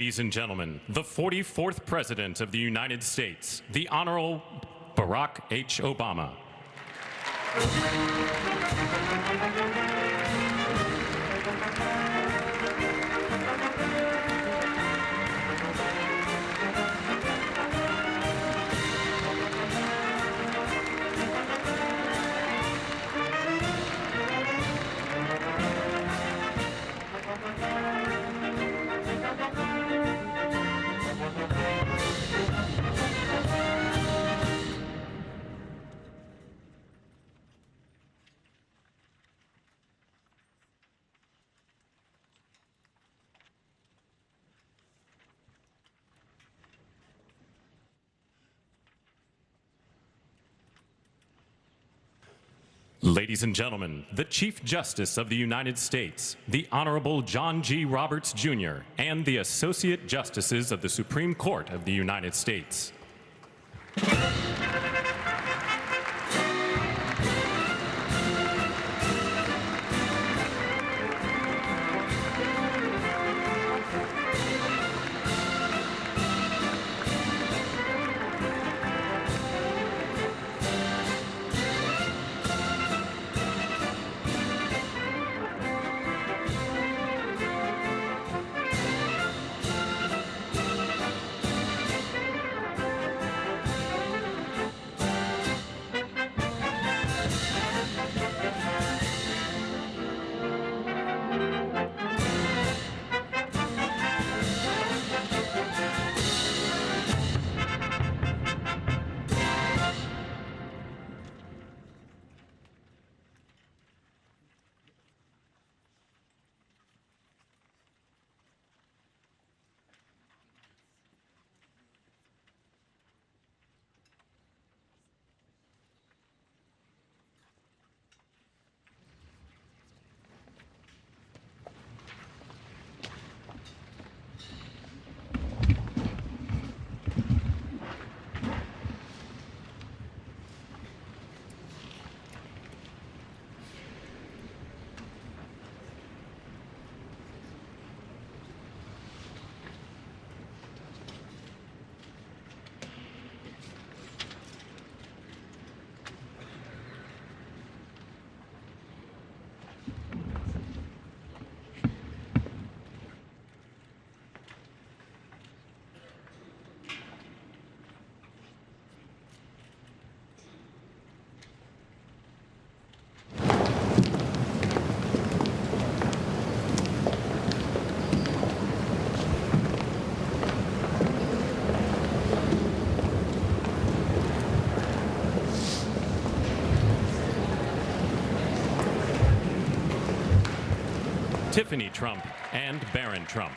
Ladies and gentlemen, the 44th President of the United States, the Honorable Barack H. Obama. Ladies and gentlemen, the Chief Justice of the United States, the Honorable John G. Roberts, Jr., and the Associate Justices of the Supreme Court of the United States. Tiffany Trump and Barron Trump.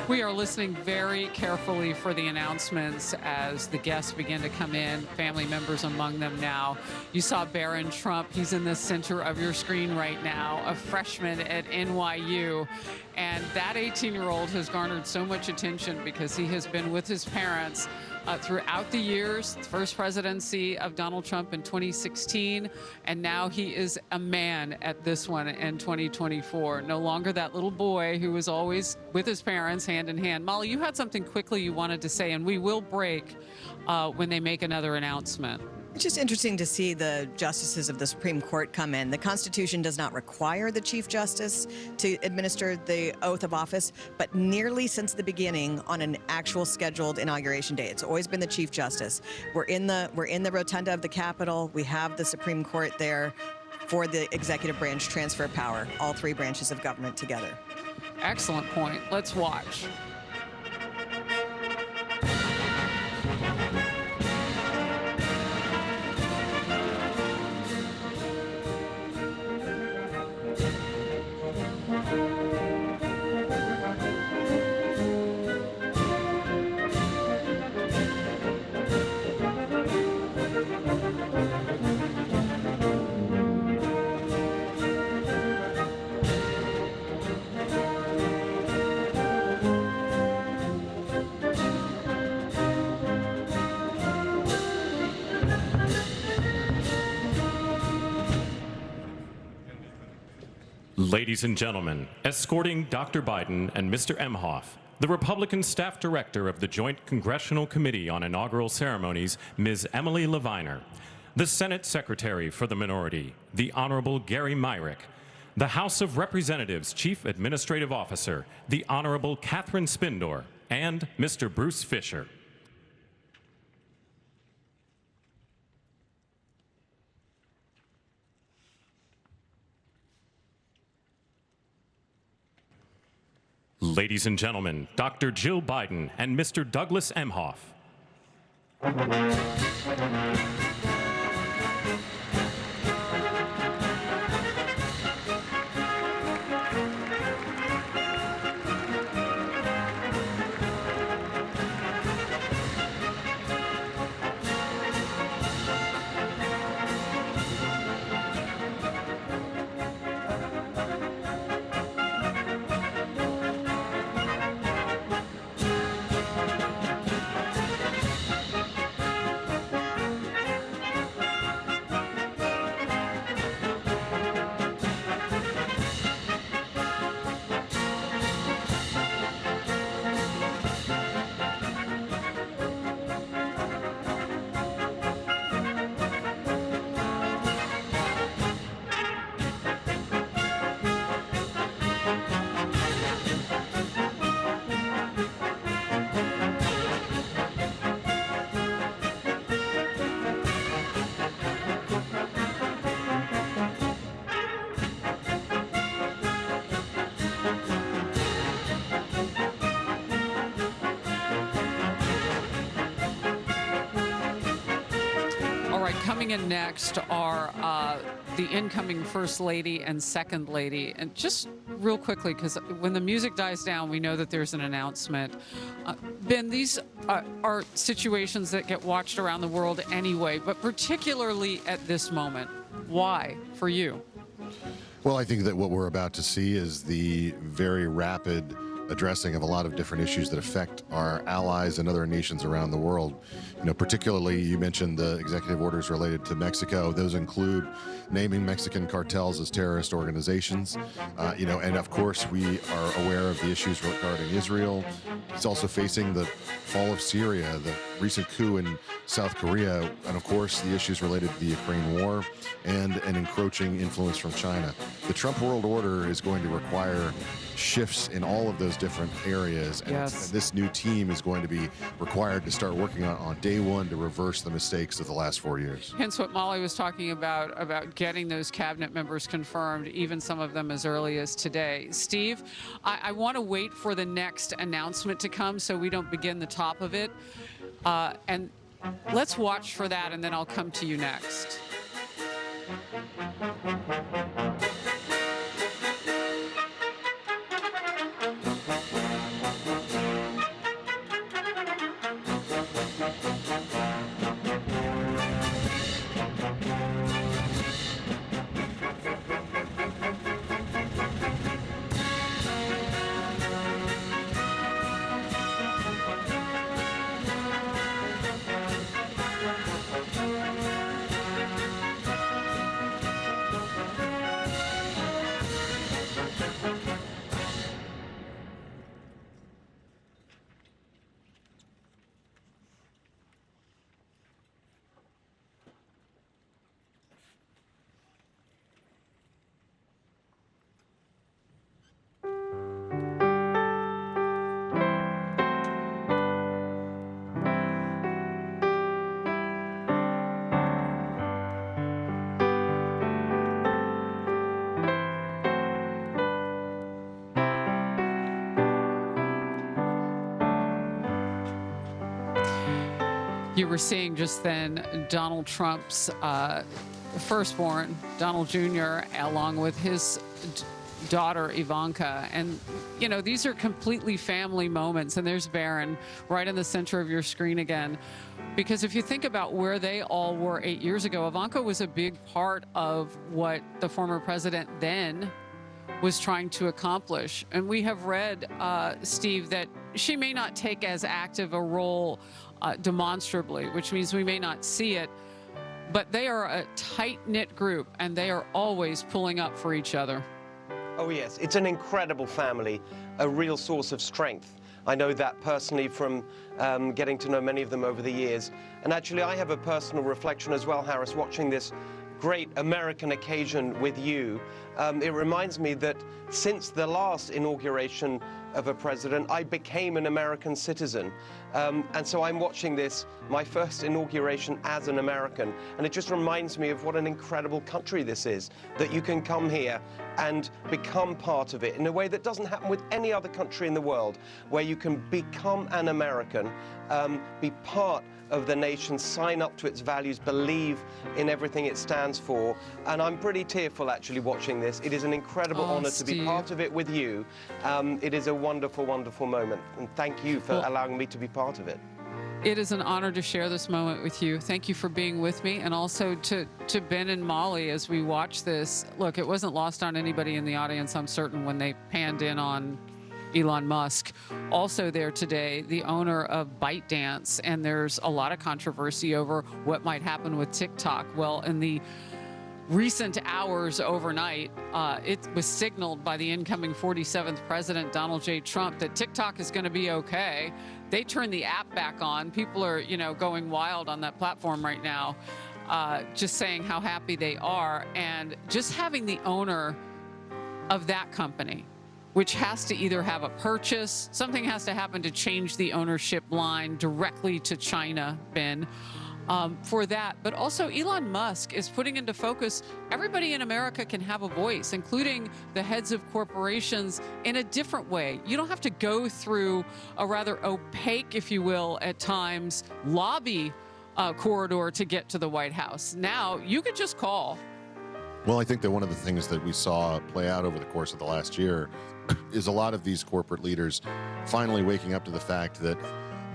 We are listening very carefully for the announcements as the guests begin to come in, family members among them now. You saw Barron Trump. He's in the center of your screen right now, a freshman at NYU. And that 18-year-old has garnered so much attention because he has been with his parents throughout the years, the first presidency of Donald Trump in 2016, and now he is a man at this one in 2024. No longer that little boy who was always with his parents hand in hand. Molly, you had something quickly you wanted to say, and we will break when they make another announcement. It's just interesting to see the justices of the Supreme Court come in. The Constitution does not require the Chief Justice to administer the oath of office, but nearly since the beginning on an actual scheduled inauguration day, it's always been the Chief Justice. We're in the rotunda of the Capitol. We have the Supreme Court there for the executive branch transfer power, all three branches of government together. Excellent point. Let's watch. Ladies and gentlemen, escorting Dr. Biden and Mr. Emhoff, the Republican Staff Director of the Joint Congressional Committee on Inaugural Ceremonies, Ms. Emily Leviner, the Senate Secretary for the Minority, the Honorable Gary Myrick, the House of Representatives Chief Administrative Officer, the Honorable Catherine Spindor, and Mr. Bruce Fisher. Ladies and gentlemen, Dr. Jill Biden and Mr. Douglas Emhoff. Coming in next are the incoming First Lady and Second Lady. And just real quickly, because when the music dies down, we know that there's an announcement. Ben, these are situations that get watched around the world anyway, but particularly at this moment. Why for you? Well, I think that what we're about to see is the very rapid addressing of a lot of different issues that affect our allies and other nations around the world. You know, particularly you mentioned the executive orders related to Mexico. Those include naming Mexican cartels as terrorist organizations. And of course we are aware of the issues regarding Israel. It's also facing the fall of Syria, the recent coup in South Korea, and of course the issues related to the Ukraine war and an encroaching influence from China. The Trump world order is going to require shifts in all of those different areas, and yes, this new team is going to be required to start working on day one to reverse the mistakes of the last 4 years. Hence what Molly was talking about getting those cabinet members confirmed, even some of them as early as today. Steve, I want to wait for the next announcement to come so we don't begin the top of it, and let's watch for that, and then I'll come to you next. You were seeing just then Donald Trump's firstborn, Donald Jr., along with his daughter Ivanka. And you know, these are completely family moments. And there's Barron right in the center of your screen again, because if you think about where they all were 8 years ago, Ivanka was a big part of what the former president then was trying to accomplish. And we have read, Steve, that she may not take as active a role demonstrably, which means we may not see it, but they are a tight-knit group and they are always pulling up for each other. Oh yes, it's an incredible family, a real source of strength. I know that personally from getting to know many of them over the years. And actually I have a personal reflection as well, Harris, watching this great American occasion with you. It reminds me that since the last inauguration of a president, I became an American citizen. And so I'm watching this, my first inauguration as an American, and it just reminds me of what an incredible country this is, that you can come here and become part of it in a way that doesn't happen with any other country in the world, where you can become an American, be part of the nation, sign up to its values, believe in everything it stands for. And I'm pretty tearful actually watching this. It is an incredible honor to be part of it with you. It is a wonderful, wonderful moment. And thank you for allowing me to be part of it. It is an honor to share this moment with you. Thank you for being with me, and also to Ben and Molly as we watch this. Look, it wasn't lost on anybody in the audience, I'm certain, when they panned in on Elon Musk. Also there today, the owner of ByteDance, and there's a lot of controversy over what might happen with TikTok. Well, in the recent hours overnight, it was signaled by the incoming 47th president, Donald J. Trump, that TikTok is going to be okay. They turned the app back on. People are, you know, going wild on that platform right now, just saying how happy they are. And just having the owner of that company, which has to either have a purchase, something has to happen to change the ownership line directly to China, Ben, for that. But also Elon Musk is putting into focus, everybody in America can have a voice, including the heads of corporations, in a different way. You don't have to go through a rather opaque, if you will, at times, lobby corridor to get to the White House. Now you could just call. Well, I think that one of the things that we saw play out over the course of the last year is a lot of these corporate leaders finally waking up to the fact that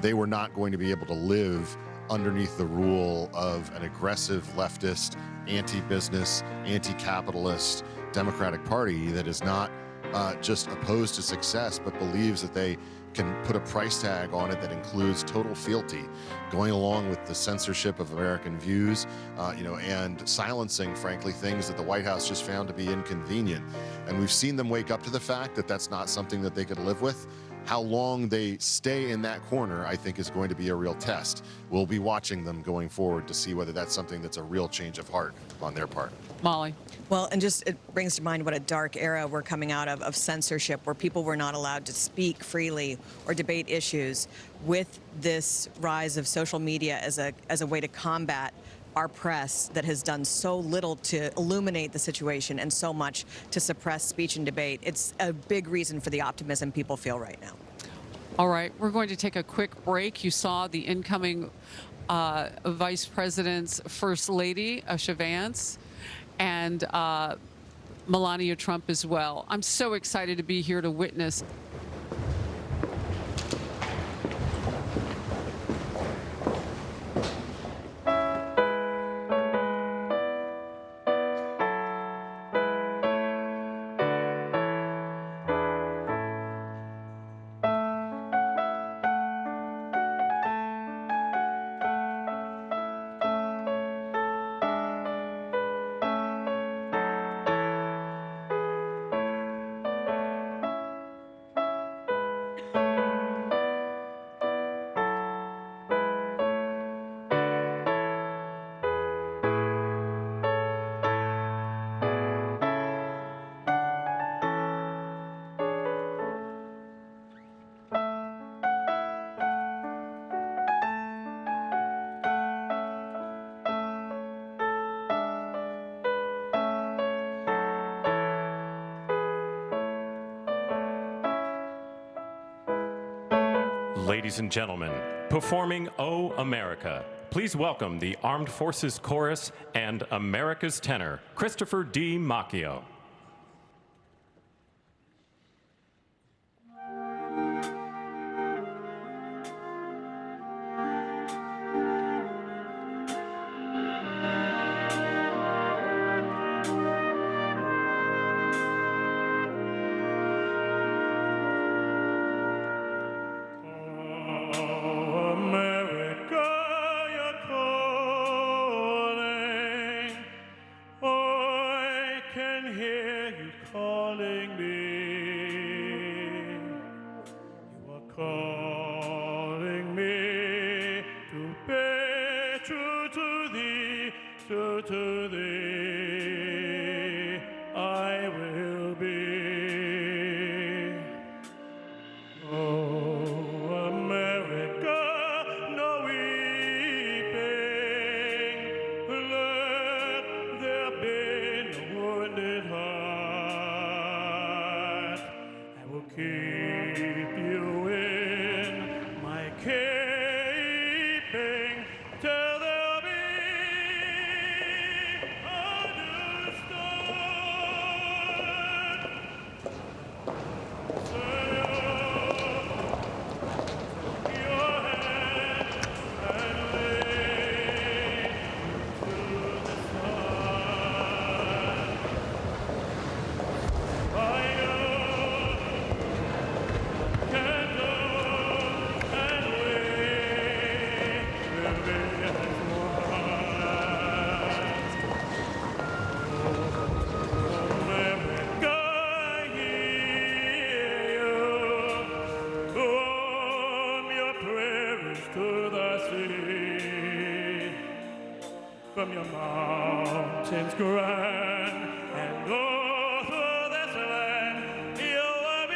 they were not going to be able to live underneath the rule of an aggressive leftist, anti-business, anti-capitalist Democratic Party that is not just opposed to success, but believes that they can put a price tag on it that includes total fealty, going along with the censorship of American views, and silencing, frankly, things that the White House just found to be inconvenient. And we've seen them wake up to the fact that that's not something that they could live with. How long they stay in that corner, I think, is going to be a real test. We'll be watching them going forward to see whether that's something that's a real change of heart on their part. Molly. Well, and just it brings to mind what a dark era we're coming out of censorship, where people were not allowed to speak freely or debate issues. With this rise of social media as a way to combat our press that has done so little to illuminate the situation and so much to suppress speech and debate, it's a big reason for the optimism people feel right now. All right, we're going to take a quick break. You saw the incoming Vice President's First Lady, Usha Vance, and Melania Trump as well. I'm so excited to be here to witness. Ladies and gentlemen, Performing O America, please welcome the Armed Forces Chorus and America's tenor, Christopher D. Macchio. From your mountains grand and all through this land, you are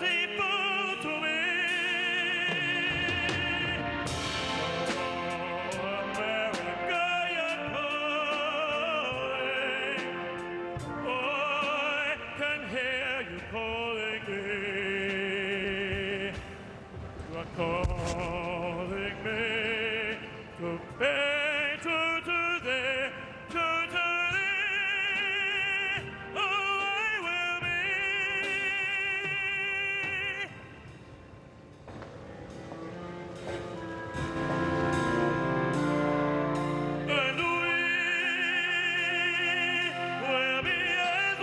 beautiful to me. Oh, America, you're calling. Oh, I can hear you calling me. You are calling me. Hey, to thee, oh, I will be. And we will be as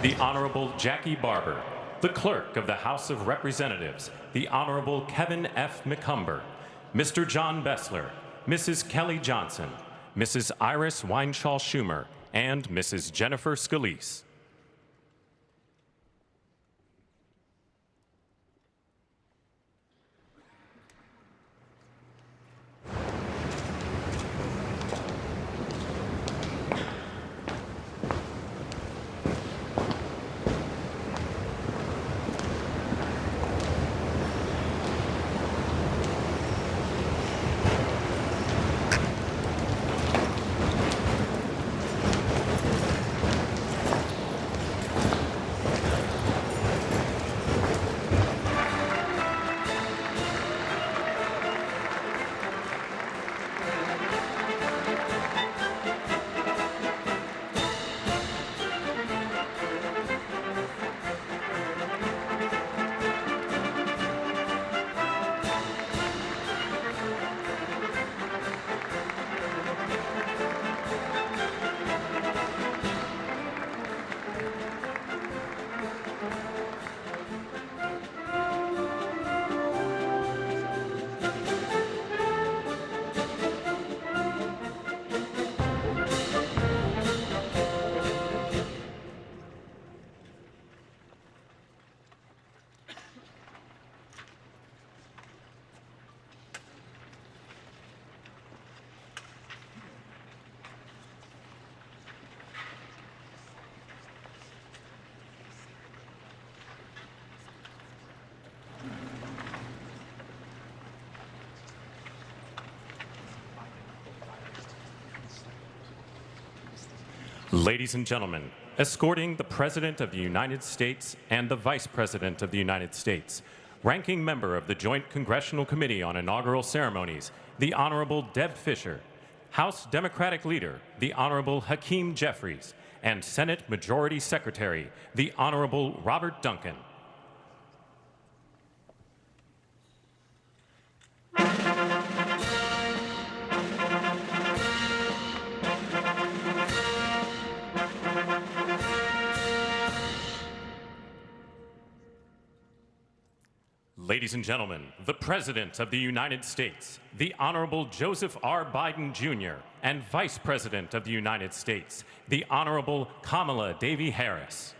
The Honorable Jackie Barber, the Clerk of the House of Representatives, the Honorable Kevin F. McCumber, Mr. John Bessler, Mrs. Kelly Johnson, Mrs. Iris Weinshaw Schumer, and Mrs. Jennifer Scalise. Ladies and gentlemen, escorting the President of the United States and the Vice President of the United States, Ranking Member of the Joint Congressional Committee on Inaugural Ceremonies, the Honorable Deb Fischer, House Democratic Leader, the Honorable Hakeem Jeffries, and Senate Majority Secretary, the Honorable Robert Duncan. Ladies and gentlemen, the President of the United States, the Honorable Joseph R. Biden Jr., and Vice President of the United States, the Honorable Kamala Devi Harris.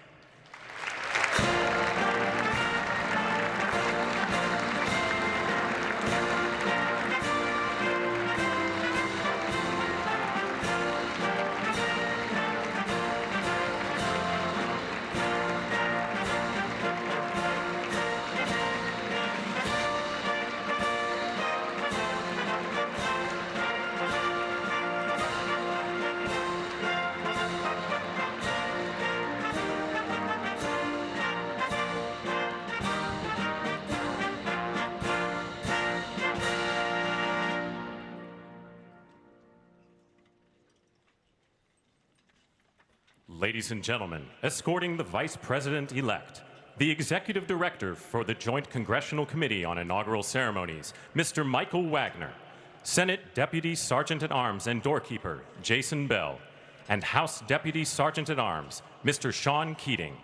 Ladies and gentlemen, escorting the Vice President-elect, the Executive Director for the Joint Congressional Committee on Inaugural Ceremonies, Mr. Michael Wagner, Senate Deputy Sergeant-at-Arms and Doorkeeper, Jason Bell, and House Deputy Sergeant-at-Arms, Mr. Sean Keating.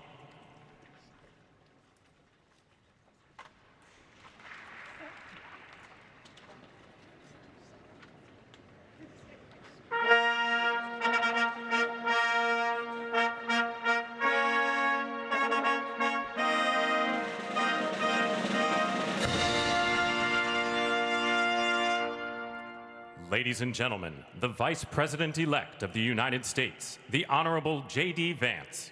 Ladies and gentlemen, the Vice President-elect of the United States, the Honorable J.D. Vance.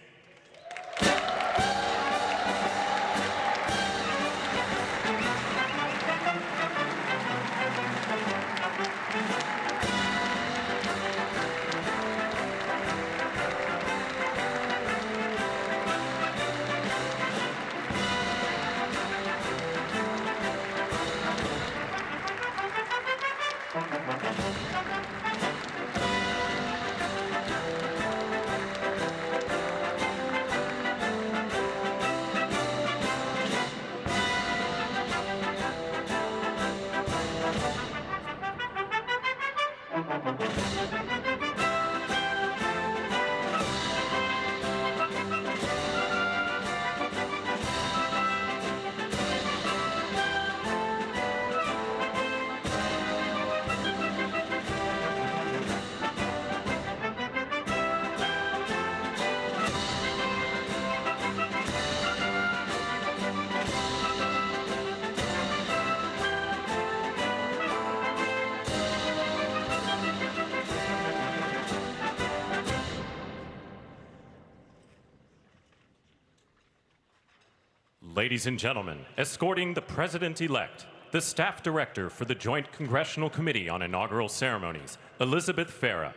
Ladies and gentlemen, escorting the President-elect, the Staff Director for the Joint Congressional Committee on Inaugural Ceremonies, Elizabeth Farah,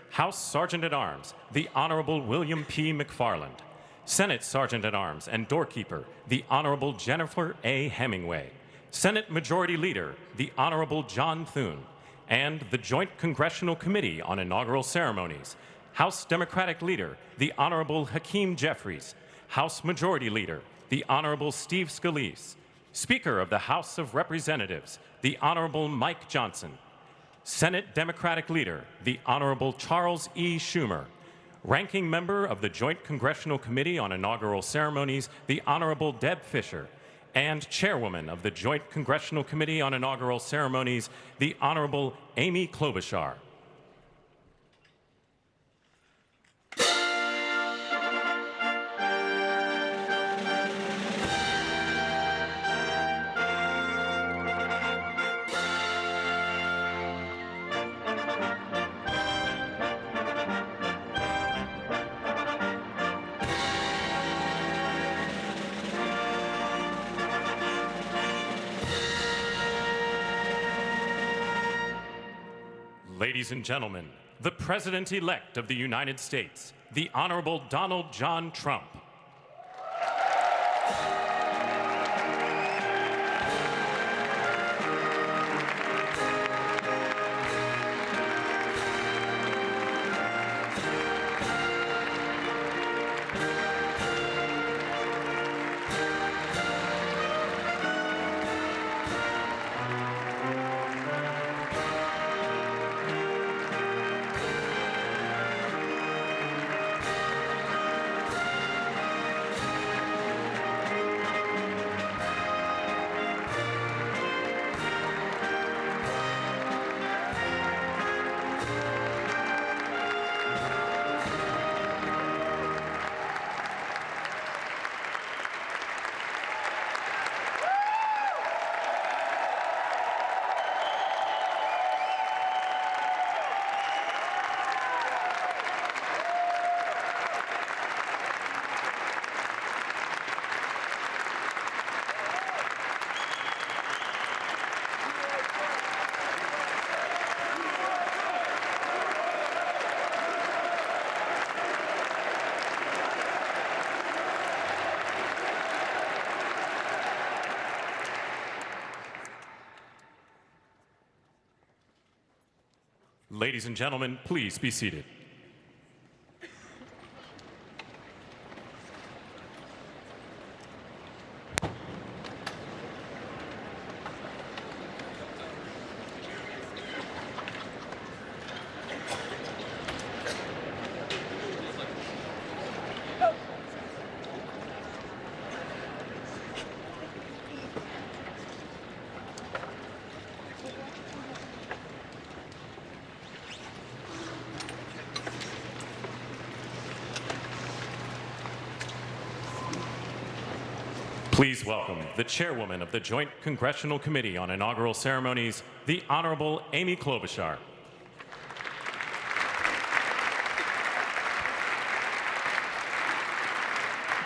House Sergeant-at-Arms, the Honorable William P. McFarland, Senate Sergeant-at-Arms and Doorkeeper, the Honorable Jennifer A. Hemingway, Senate Majority Leader, the Honorable John Thune, and the Joint Congressional Committee on Inaugural Ceremonies, House Democratic Leader, the Honorable Hakeem Jeffries, House Majority Leader, the Honorable Steve Scalise, Speaker of the House of Representatives, the Honorable Mike Johnson, Senate Democratic Leader, the Honorable Charles E. Schumer, Ranking Member of the Joint Congressional Committee on Inaugural Ceremonies, the Honorable Deb Fischer, and Chairwoman of the Joint Congressional Committee on Inaugural Ceremonies, the Honorable Amy Klobuchar. Ladies and gentlemen, the President-elect of the United States, the Honorable Donald John Trump. Ladies and gentlemen, please be seated. Please welcome the chairwoman of the Joint Congressional Committee on Inaugural Ceremonies, the Honorable Amy Klobuchar.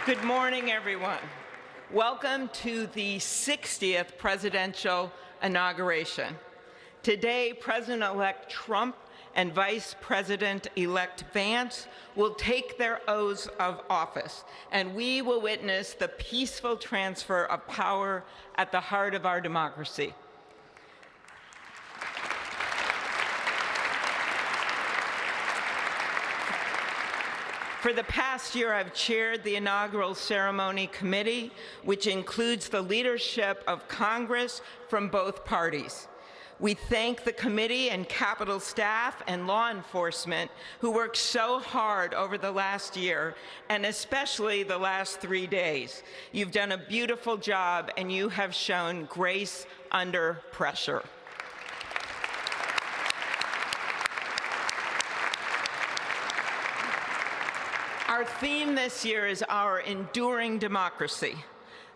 Good morning, everyone. Welcome to the 60th presidential inauguration. Today, President-elect Trump and Vice President-elect Vance will take their oaths of office, and we will witness the peaceful transfer of power at the heart of our democracy. For the past year, I've chaired the Inaugural Ceremony Committee, which includes the leadership of Congress from both parties. We thank the committee and Capitol staff and law enforcement who worked so hard over the last year, and especially the last 3 days. You've done a beautiful job, and you have shown grace under pressure. Our theme this year is our enduring democracy.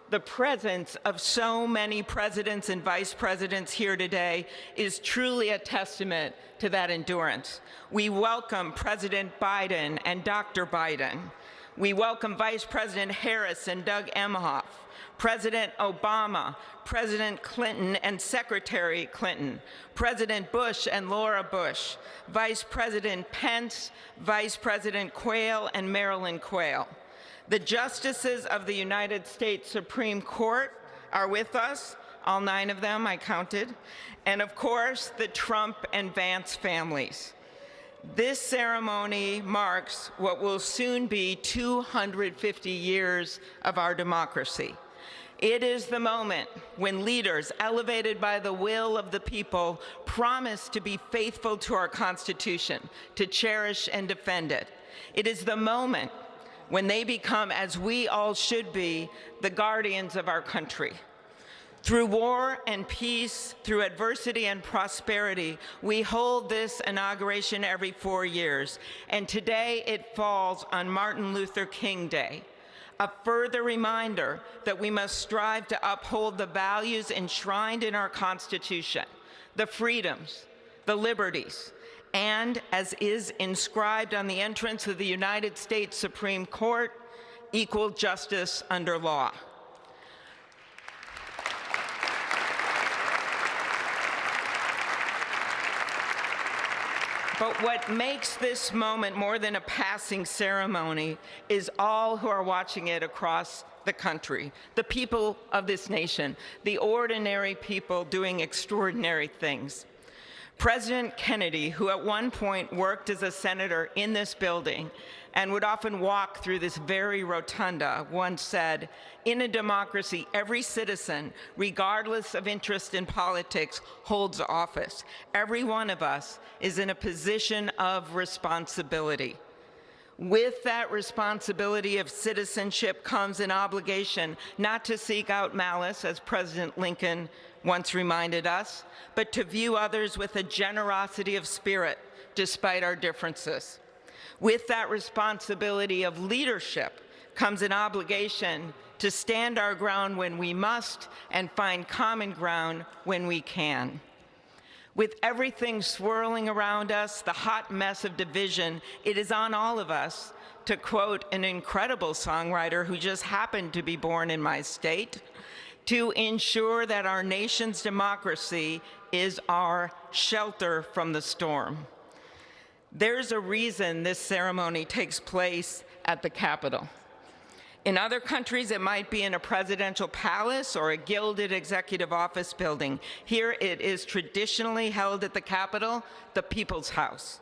The presence of so many presidents and vice presidents here today is truly a testament to that endurance. We welcome President Biden and Dr. Biden. We welcome Vice President Harris and Doug Emhoff, President Obama, President Clinton and Secretary Clinton, President Bush and Laura Bush, Vice President Pence, Vice President Quayle and Marilyn Quayle. The justices of the United States Supreme Court are with us, all 9 of them, I counted, and of course, the Trump and Vance families. This ceremony marks what will soon be 250 years of our democracy. It is the moment when leaders, elevated by the will of the people, promise to be faithful to our Constitution, to cherish and defend it. It is the moment when they become, as we all should be, the guardians of our country. Through war and peace, through adversity and prosperity, we hold this inauguration every 4 years, and today it falls on Martin Luther King Day, a further reminder that we must strive to uphold the values enshrined in our Constitution, the freedoms, the liberties, and, as is inscribed on the entrance of the United States Supreme Court, equal justice under law. But what makes this moment more than a passing ceremony is all who are watching it across the country, the people of this nation, the ordinary people doing extraordinary things. President Kennedy, who at one point worked as a senator in this building and would often walk through this very rotunda, once said, "In a democracy, every citizen, regardless of interest in politics, holds office. Every one of us is in a position of responsibility." With that responsibility of citizenship comes an obligation not to seek out malice, as President Lincoln once reminded us, but to view others with a generosity of spirit despite our differences. With that responsibility of leadership comes an obligation to stand our ground when we must and find common ground when we can. With everything swirling around us, the hot mess of division, it is on all of us, to quote an incredible songwriter who just happened to be born in my state, to ensure that our nation's democracy is our shelter from the storm. There's a reason this ceremony takes place at the Capitol. In other countries, it might be in a presidential palace or a gilded executive office building. Here it is traditionally held at the Capitol, the People's House.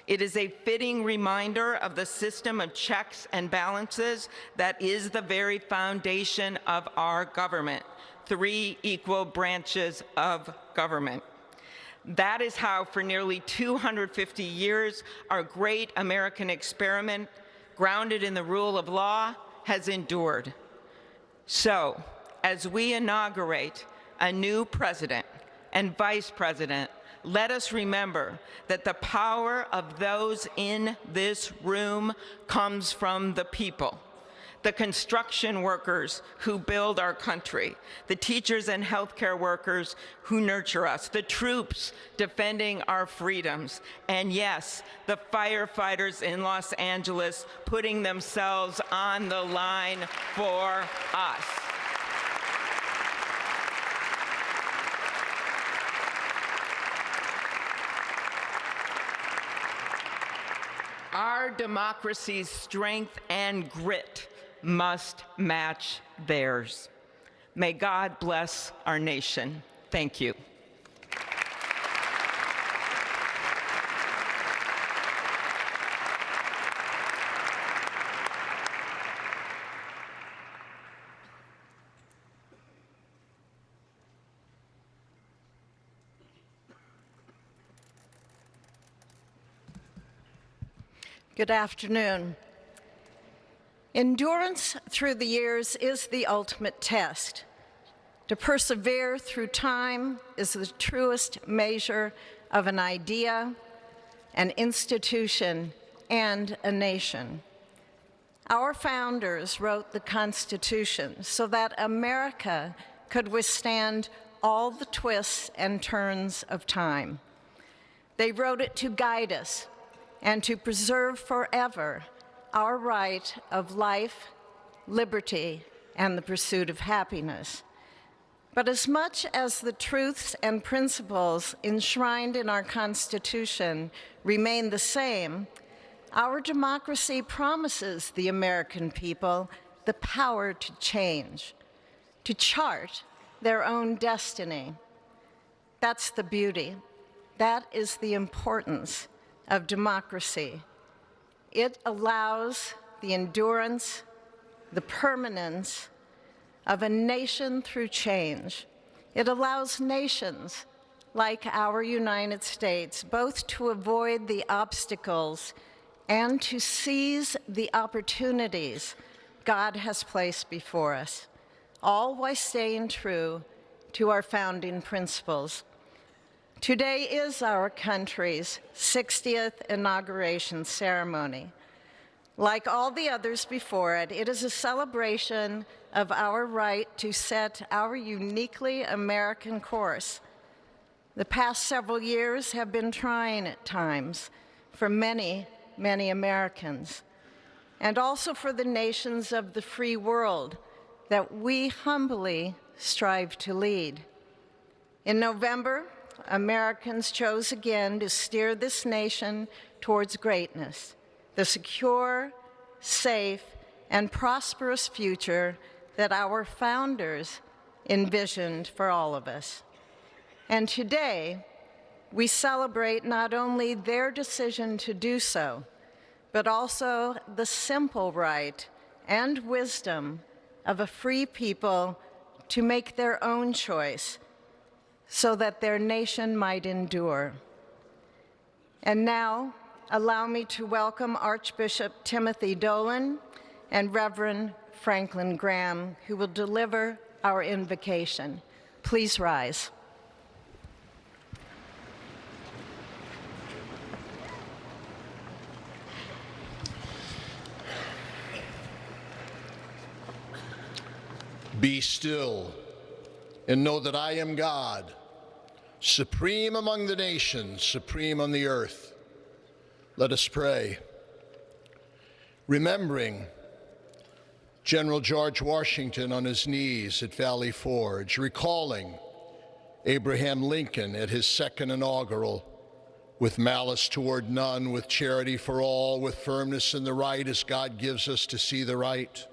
It is a fitting reminder of the system of checks and balances that is the very foundation of our government, 3 equal branches of government. That is how, for nearly 250 years, our great American experiment, grounded in the rule of law, has endured. So, as we inaugurate a new president and vice president, let us remember that the power of those in this room comes from the people. The construction workers who build our country, the teachers and healthcare workers who nurture us, the troops defending our freedoms, and yes, the firefighters in Los Angeles putting themselves on the line for us. Our democracy's strength and grit must match theirs. May God bless our nation. Thank you. Good afternoon. Endurance through the years is the ultimate test. To persevere through time is the truest measure of an idea, an institution, and a nation. Our founders wrote the Constitution so that America could withstand all the twists and turns of time. They wrote it to guide us and to preserve forever our right of life, liberty, and the pursuit of happiness. But as much as the truths and principles enshrined in our Constitution remain the same, our democracy promises the American people the power to change, to chart their own destiny. That's the beauty. That is the importance of democracy. It allows the endurance, the permanence of a nation through change. It allows nations like our United States both to avoid the obstacles and to seize the opportunities God has placed before us, all while staying true to our founding principles. Today is our country's 60th inauguration ceremony. Like all the others before it, it is a celebration of our right to set our uniquely American course. The past several years have been trying at times for many, many Americans, and also for the nations of the free world that we humbly strive to lead. In November, Americans chose again to steer this nation towards greatness, the secure, safe, and prosperous future that our founders envisioned for all of us. And today, we celebrate not only their decision to do so, but also the simple right and wisdom of a free people to make their own choice so that their nation might endure. And now, allow me to welcome Archbishop Timothy Dolan and Reverend Franklin Graham, who will deliver our invocation. Please rise. Be still and know that I am God, supreme among the nations, supreme on the earth. Let us pray. Remembering General George Washington on his knees at Valley Forge, recalling Abraham Lincoln at his second inaugural, with malice toward none, with charity for all, with firmness in the right as God gives us to see the right.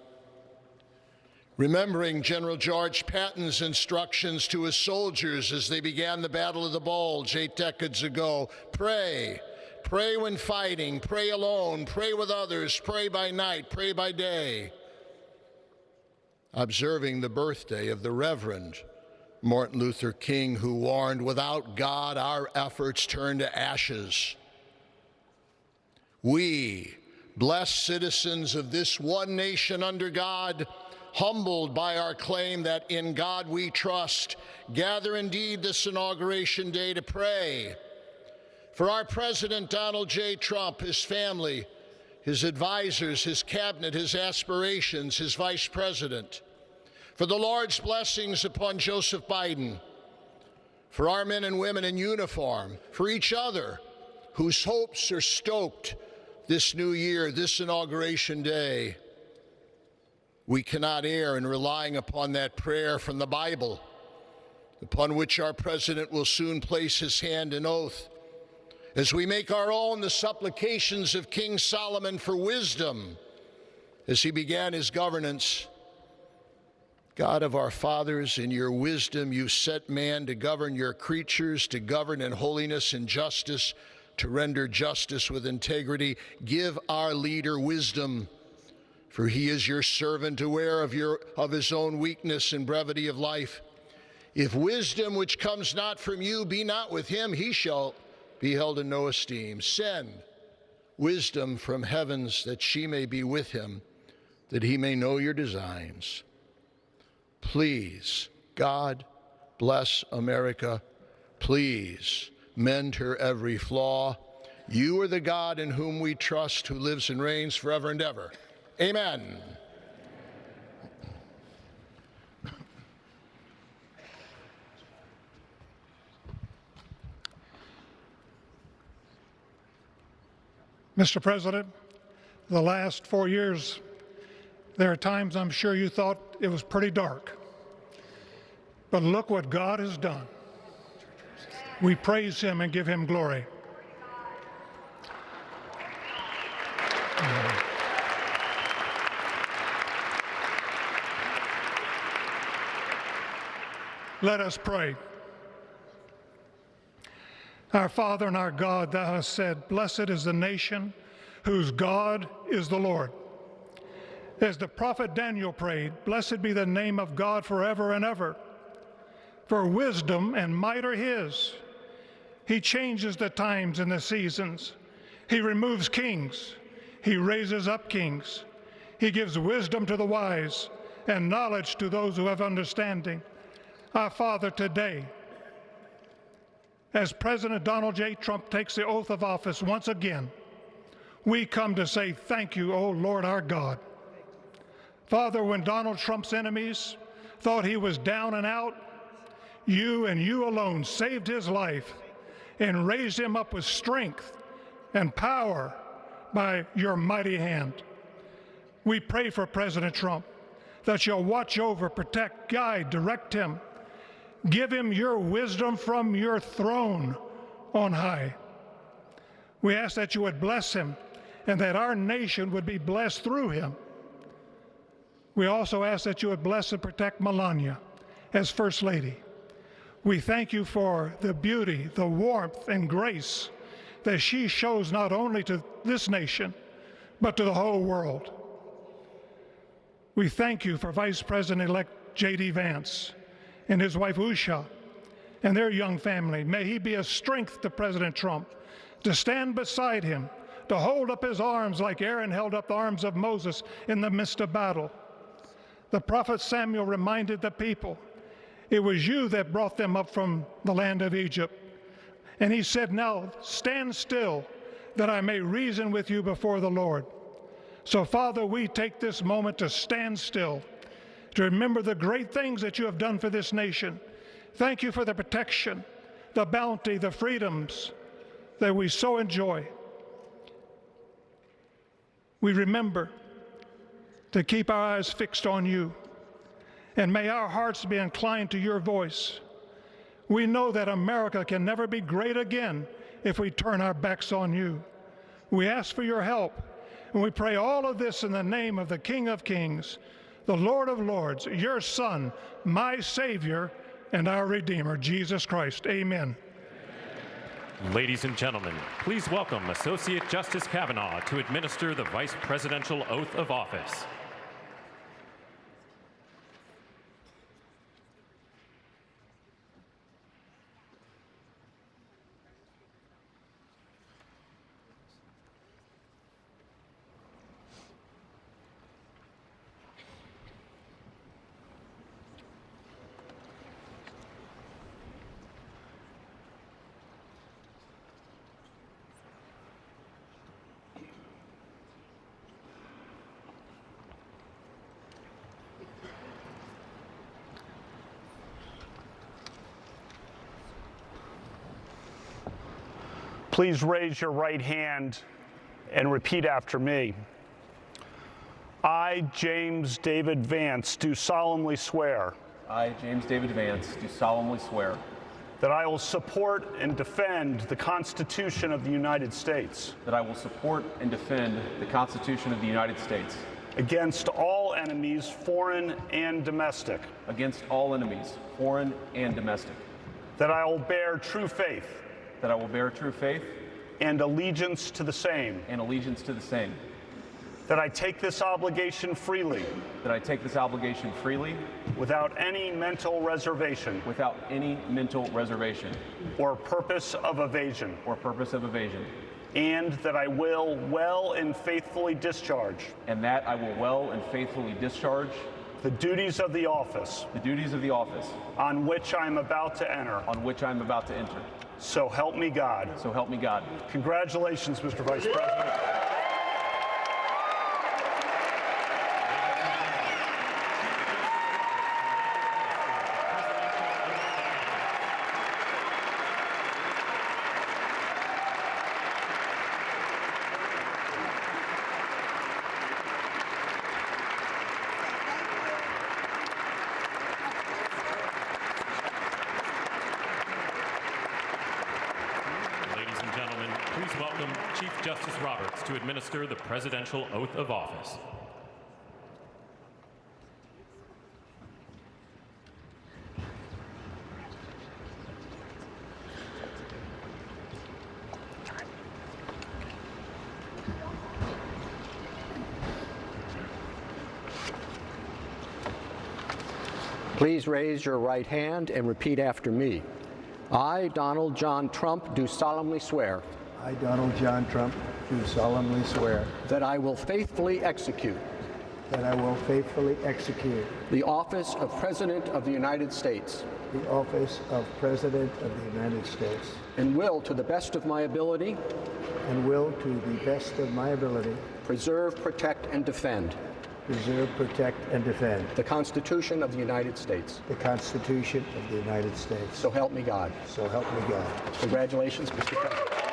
Remembering General George Patton's instructions to his soldiers as they began the Battle of the Bulge 8 decades ago. Pray. Pray when fighting. Pray alone. Pray with others. Pray by night. Pray by day. Observing the birthday of the Reverend Martin Luther King, who warned, without God, our efforts turn to ashes. We, blessed citizens of this one nation under God, humbled by our claim that in God we trust, gather indeed this Inauguration Day to pray for our President Donald J. Trump, his family, his advisors, his cabinet, his aspirations, his vice president, for the Lord's blessings upon Joseph Biden, for our men and women in uniform, for each other whose hopes are stoked this new year, this Inauguration Day. We cannot err in relying upon that prayer from the Bible, upon which our president will soon place his hand in oath, as we make our own the supplications of King Solomon for wisdom as he began his governance. God of our fathers, in your wisdom you set man to govern your creatures, to govern in holiness and justice, to render justice with integrity. Give our leader wisdom, for he is your servant, aware of his own weakness and brevity of life. If wisdom which comes not from you be not with him, he shall be held in no esteem. Send wisdom from heavens that she may be with him, that he may know your designs. Please, God, bless America. Please, mend her every flaw. You are the God in whom we trust, who lives and reigns forever and ever. Amen. Mr. President, the last 4 years, there are times I'm sure you thought it was pretty dark. But look what God has done. We praise him and give him glory. Let us pray. Our Father and our God, thou hast said, blessed is the nation whose God is the Lord. As the prophet Daniel prayed, blessed be the name of God forever and ever. For wisdom and might are his. He changes the times and the seasons. He removes kings. He raises up kings. He gives wisdom to the wise and knowledge to those who have understanding. Our Father, today, as President Donald J. Trump takes the oath of office once again, we come to say thank you, O Lord our God. Father, when Donald Trump's enemies thought he was down and out, you and you alone saved his life and raised him up with strength and power by your mighty hand. We pray for President Trump that you'll watch over, protect, guide, direct him. Give him your wisdom from your throne on high. We ask that you would bless him and that our nation would be blessed through him. We also ask that you would bless and protect Melania as First Lady. We thank you for the beauty, the warmth, and grace that she shows not only to this nation, but to the whole world. We thank you for Vice President-elect J.D. Vance and his wife Usha and their young family. May he be a strength to President Trump, to stand beside him, to hold up his arms like Aaron held up the arms of Moses in the midst of battle. The prophet Samuel reminded the people, it was you that brought them up from the land of Egypt. And he said, now stand still that I may reason with you before the Lord. So Father, we take this moment to stand still, to remember the great things that you have done for this nation. Thank you for the protection, the bounty, the freedoms that we so enjoy. We remember to keep our eyes fixed on you, and may our hearts be inclined to your voice. We know that America can never be great again if we turn our backs on you. We ask for your help, and we pray all of this in the name of the King of Kings, the Lord of Lords, your Son, my Savior, and our Redeemer, Jesus Christ. Amen. Ladies and gentlemen, please welcome Associate Justice Kavanaugh to administer the Vice Presidential Oath of Office. Please raise your right hand and repeat after me. I, James David Vance, do solemnly swear. I, James David Vance, do solemnly swear that I will support and defend the Constitution of the United States. that I will support and defend the Constitution of the United States Against all enemies, foreign and domestic. against all enemies, foreign and domestic, That I will bear true faith that I will bear true faith and allegiance to the same. and allegiance to the same, That I take this obligation freely, that I take this obligation freely without any mental reservation without any mental reservation or purpose of evasion. or purpose of evasion, And that I will well and faithfully discharge and that I will well and faithfully discharge the duties of the office the duties of the office on which I am about to enter. on which I am about to enter. So help me God. So help me God. Congratulations, Mr. Vice President. Ladies and gentlemen, please welcome Chief Justice Roberts to administer the Presidential Oath of Office. Please raise your right hand and repeat after me. I, Donald John Trump, do solemnly swear I, Donald John Trump, do solemnly swear that I will faithfully execute that I will faithfully execute the office of President of the United States the office of President of the United States and will, to the best of my ability, and will, to the best of my ability, preserve, protect, and defend preserve, protect, and defend the Constitution of the United States. the Constitution of the United States. So help me God. So help me God. Congratulations, Mr. President.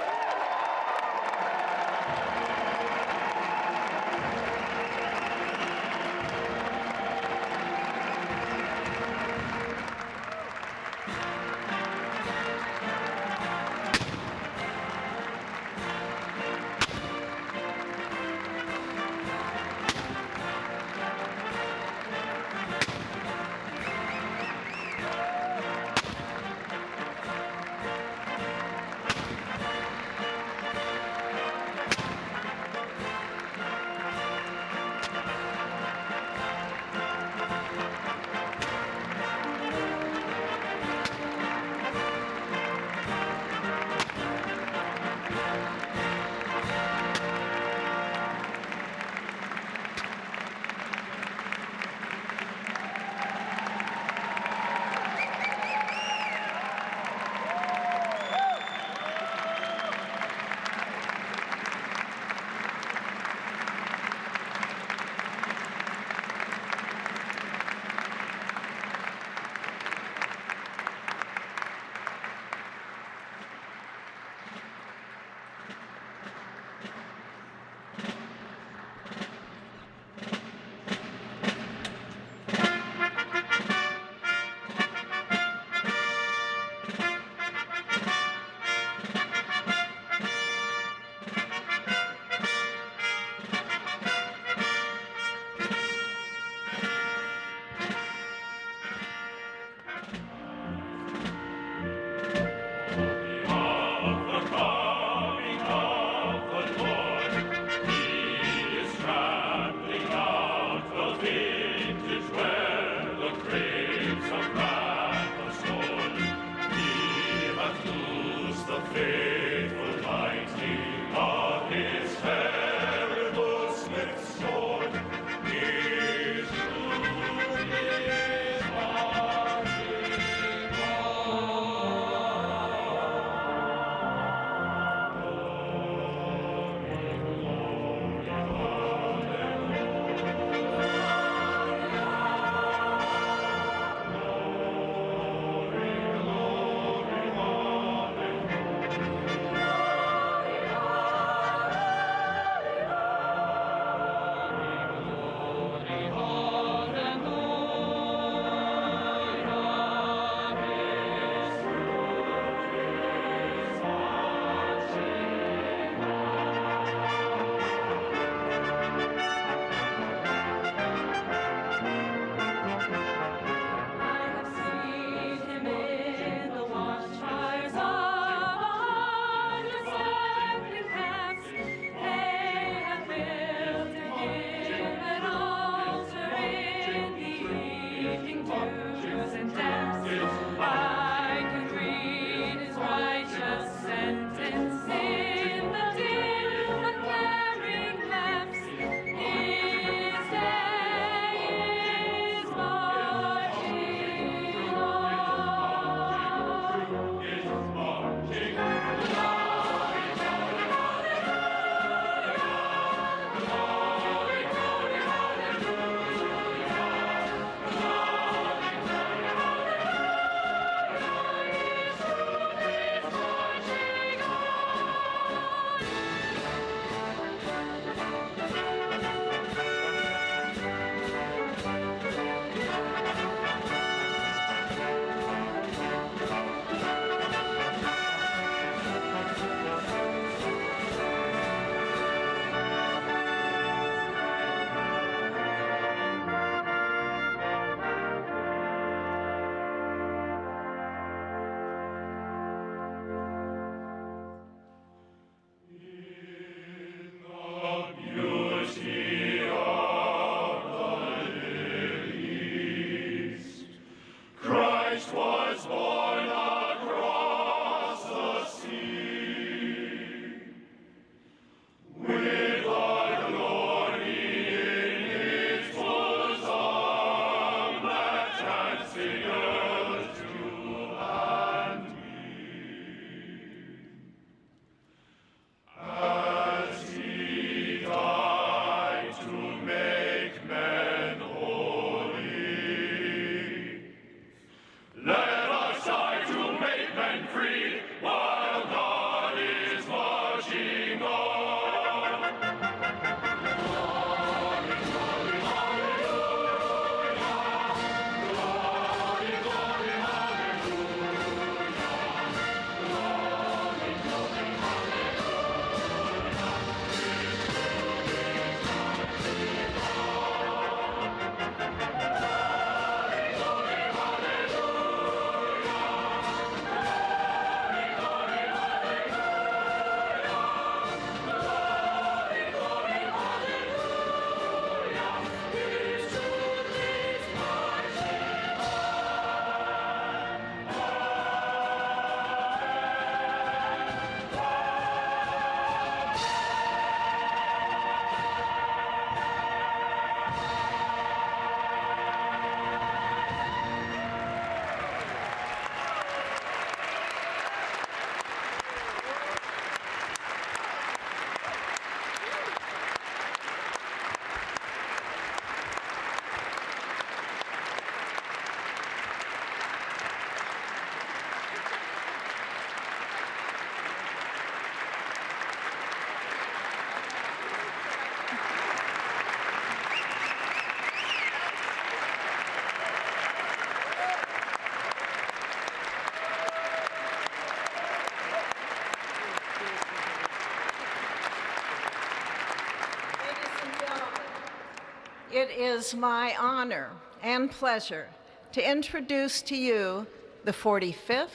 it is my honor and pleasure to introduce to you the 45th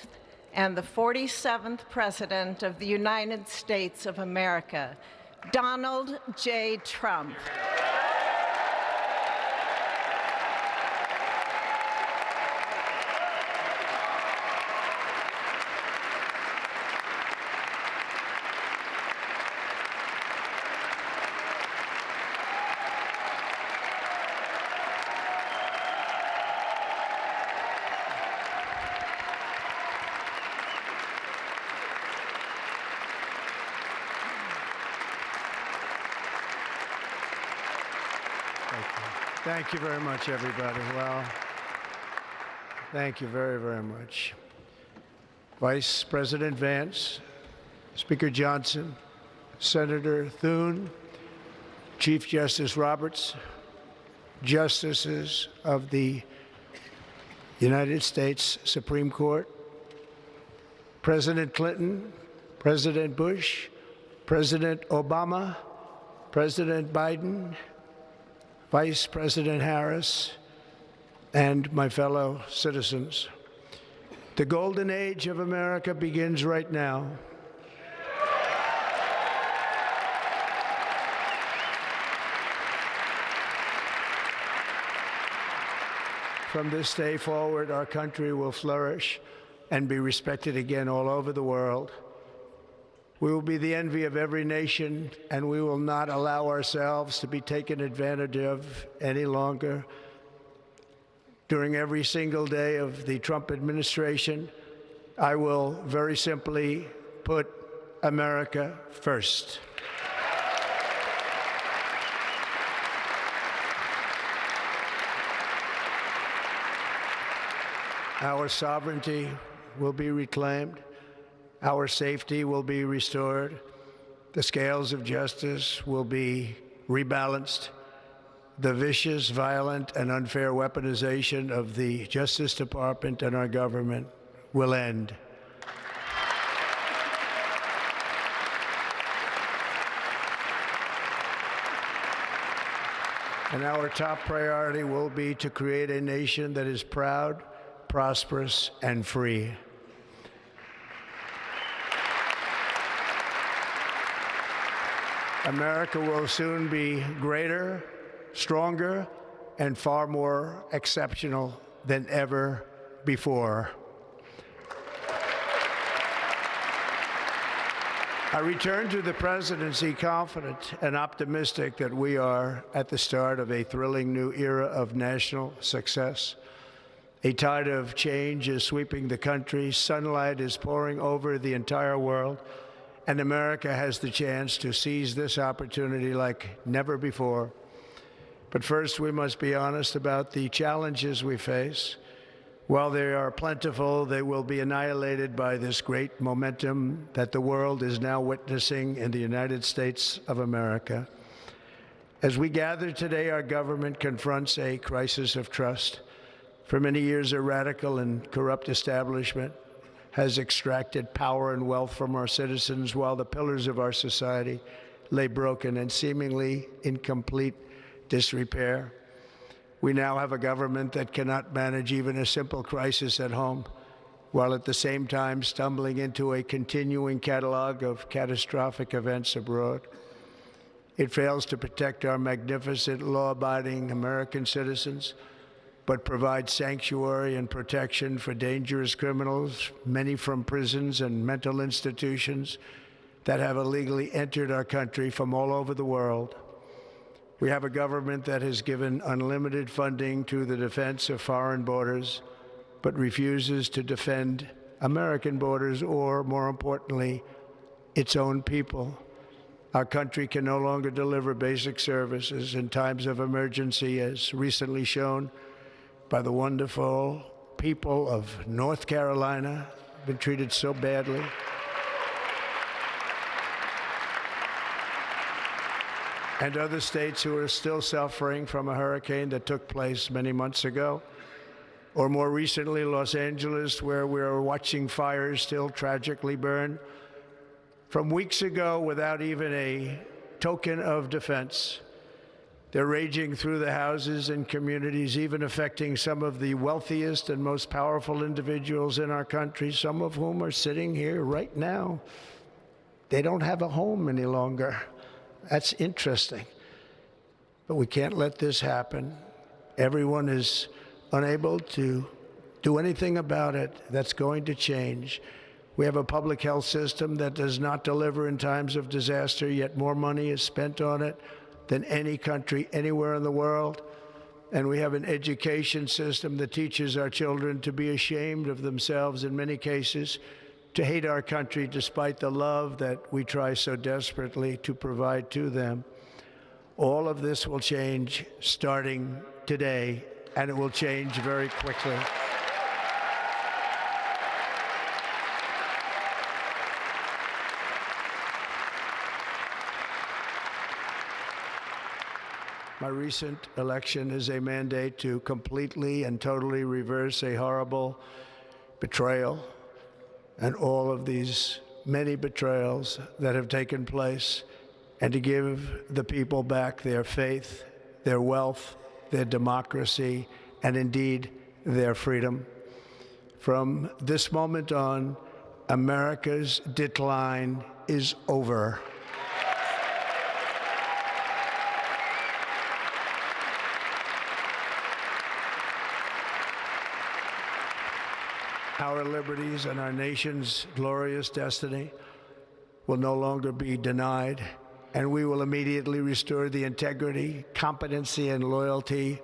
and the 47th President of the United States of America, Donald J. Trump. Thank you very much, everybody. Well, thank you very, very much. Vice President Vance, Speaker Johnson, Senator Thune, Chief Justice Roberts, Justices of the United States Supreme Court, President Clinton, President Bush, President Obama, President Biden, Vice President Harris, and my fellow citizens. The golden age of America begins right now. From this day forward, our country will flourish and be respected again all over the world. We will be the envy of every nation, and we will not allow ourselves to be taken advantage of any longer. During every single day of the Trump administration, I will very simply put America first. Our sovereignty will be reclaimed. Our safety will be restored. The scales of justice will be rebalanced. The vicious, violent, and unfair weaponization of the Justice Department and our government will end. And our top priority will be to create a nation that is proud, prosperous, and free. America will soon be greater, stronger, and far more exceptional than ever before. I return to the presidency confident and optimistic that we are at the start of a thrilling new era of national success. A tide of change is sweeping the country, sunlight is pouring over the entire world, and America has the chance to seize this opportunity like never before. But first, we must be honest about the challenges we face. While they are plentiful, they will be annihilated by this great momentum that the world is now witnessing in the United States of America. As we gather today, our government confronts a crisis of trust. For many years, a radical and corrupt establishment has extracted power and wealth from our citizens while the pillars of our society lay broken and seemingly in complete disrepair. We now have a government that cannot manage even a simple crisis at home, while at the same time stumbling into a continuing catalog of catastrophic events abroad. It fails to protect our magnificent, law-abiding American citizens, but provides sanctuary and protection for dangerous criminals, many from prisons and mental institutions that have illegally entered our country from all over the world. We have a government that has given unlimited funding to the defense of foreign borders, but refuses to defend American borders or, more importantly, its own people. Our country can no longer deliver basic services in times of emergency, as recently shown by the wonderful people of North Carolina, been treated so badly. And other states who are still suffering from a hurricane that took place many months ago. Or more recently, Los Angeles, where we are watching fires still tragically burn. From weeks ago, without even a token of defense, They're raging through the houses and communities, even affecting some of the wealthiest and most powerful individuals in our country, some of whom are sitting here right now. They don't have a home any longer. That's interesting. But we can't let this happen. Everyone is unable to do anything about it. That's going to change. We have a public health system that does not deliver in times of disaster, yet more money is spent on it than any country anywhere in the world. And we have an education system that teaches our children to be ashamed of themselves in many cases, to hate our country despite the love that we try so desperately to provide to them. All of this will change starting today, and it will change very quickly. My recent election is a mandate to completely and totally reverse a horrible betrayal and all of these many betrayals that have taken place, and to give the people back their faith, their wealth, their democracy, and indeed their freedom. From this moment on, America's decline is over. Our liberties and our nation's glorious destiny will no longer be denied, and we will immediately restore the integrity, competency, and loyalty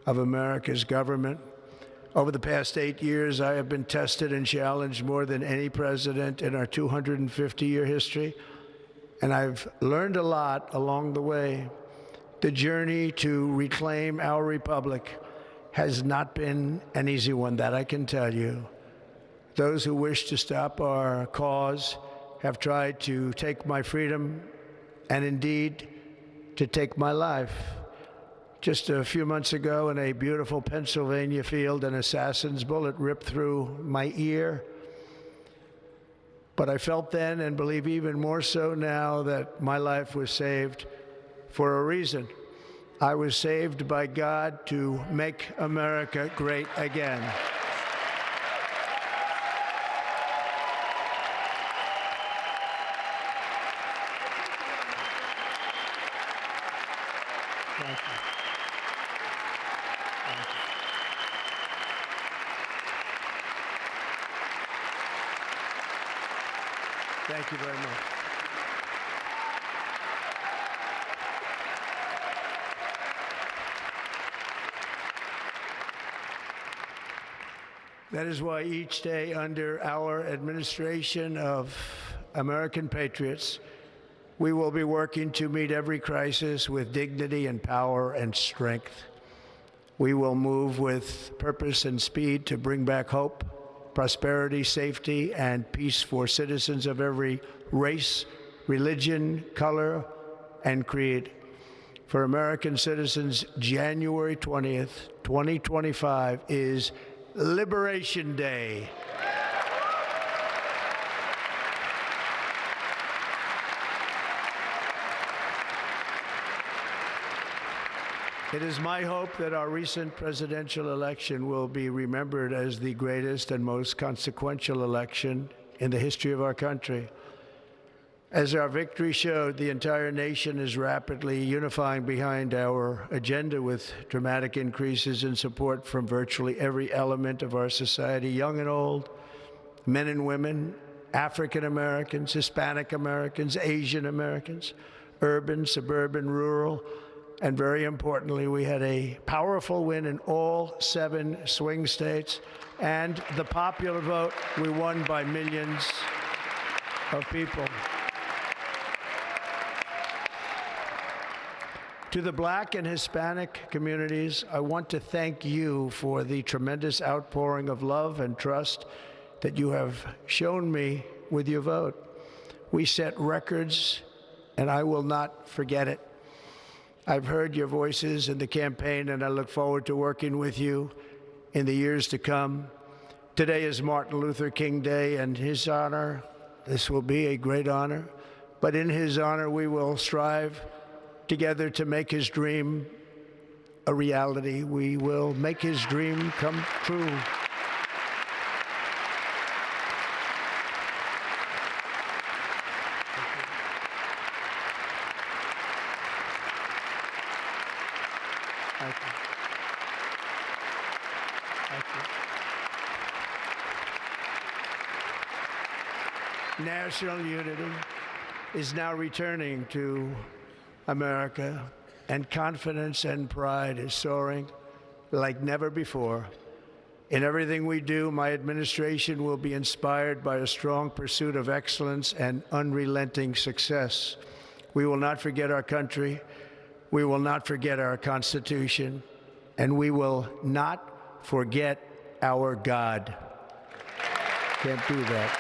of America's government. Over the past 8 years, I have been tested and challenged more than any president in our 250-year history, and I've learned a lot along the way. The journey to reclaim our republic has not been an easy one, that I can tell you. Those who wish to stop our cause have tried to take my freedom and indeed to take my life. Just a few months ago in a beautiful Pennsylvania field, an assassin's bullet ripped through my ear. But I felt then, and believe even more so now, that my life was saved for a reason. I was saved by God to make America great again. Thank you. Thank you very much. That is why each day under our administration of American patriots, we will be working to meet every crisis with dignity and power and strength. We will move with purpose and speed to bring back hope, prosperity, safety, and peace for citizens of every race, religion, color, and creed. For American citizens, January 20th, 2025 is Liberation Day. It is my hope that our recent presidential election will be remembered as the greatest and most consequential election in the history of our country. As our victory showed, the entire nation is rapidly unifying behind our agenda with dramatic increases in support from virtually every element of our society, young and old, men and women, African Americans, Hispanic Americans, Asian Americans, urban, suburban, rural, and very importantly, we had a powerful win in all 7 swing states, and the popular vote, we won by millions of people. To the Black and Hispanic communities, I want to thank you for the tremendous outpouring of love and trust that you have shown me with your vote. We set records, and I will not forget it. I've heard your voices in the campaign, and I look forward to working with you in the years to come. Today is Martin Luther King Day, and his honor, this will be a great honor, but in his honor we will strive together to make his dream a reality. We will make his dream come true. Thank you. Thank you. National unity is now returning to America, and confidence and pride is soaring like never before. In everything we do, my administration will be inspired by a strong pursuit of excellence and unrelenting success. We will not forget our country, we will not forget our Constitution, and we will not forget our God. Can't do that.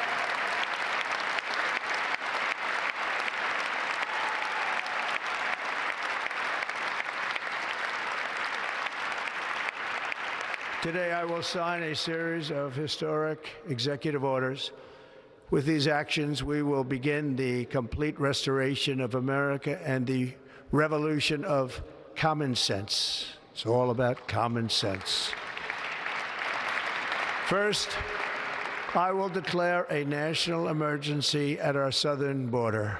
Today, I will sign a series of historic executive orders. With these actions, we will begin the complete restoration of America and the revolution of common sense. It's all about common sense. First, I will declare a national emergency at our southern border.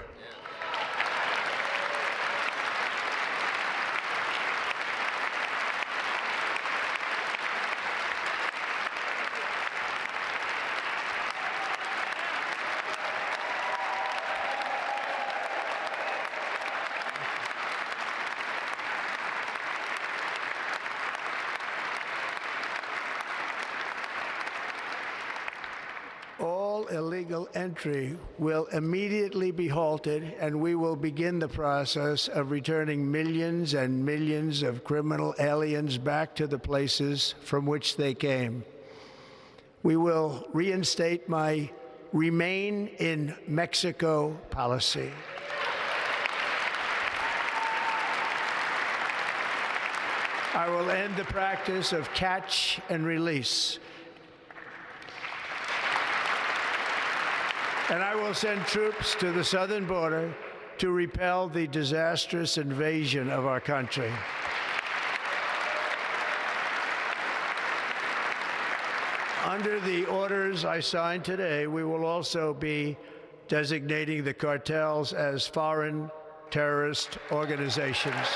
All illegal entry will immediately be halted, and we will begin the process of returning millions and millions of criminal aliens back to the places from which they came. We will reinstate my Remain in Mexico policy. I will end the practice of catch and release. And I will send troops to the southern border to repel the disastrous invasion of our country. Under the orders I signed today, we will also be designating the cartels as foreign terrorist organizations.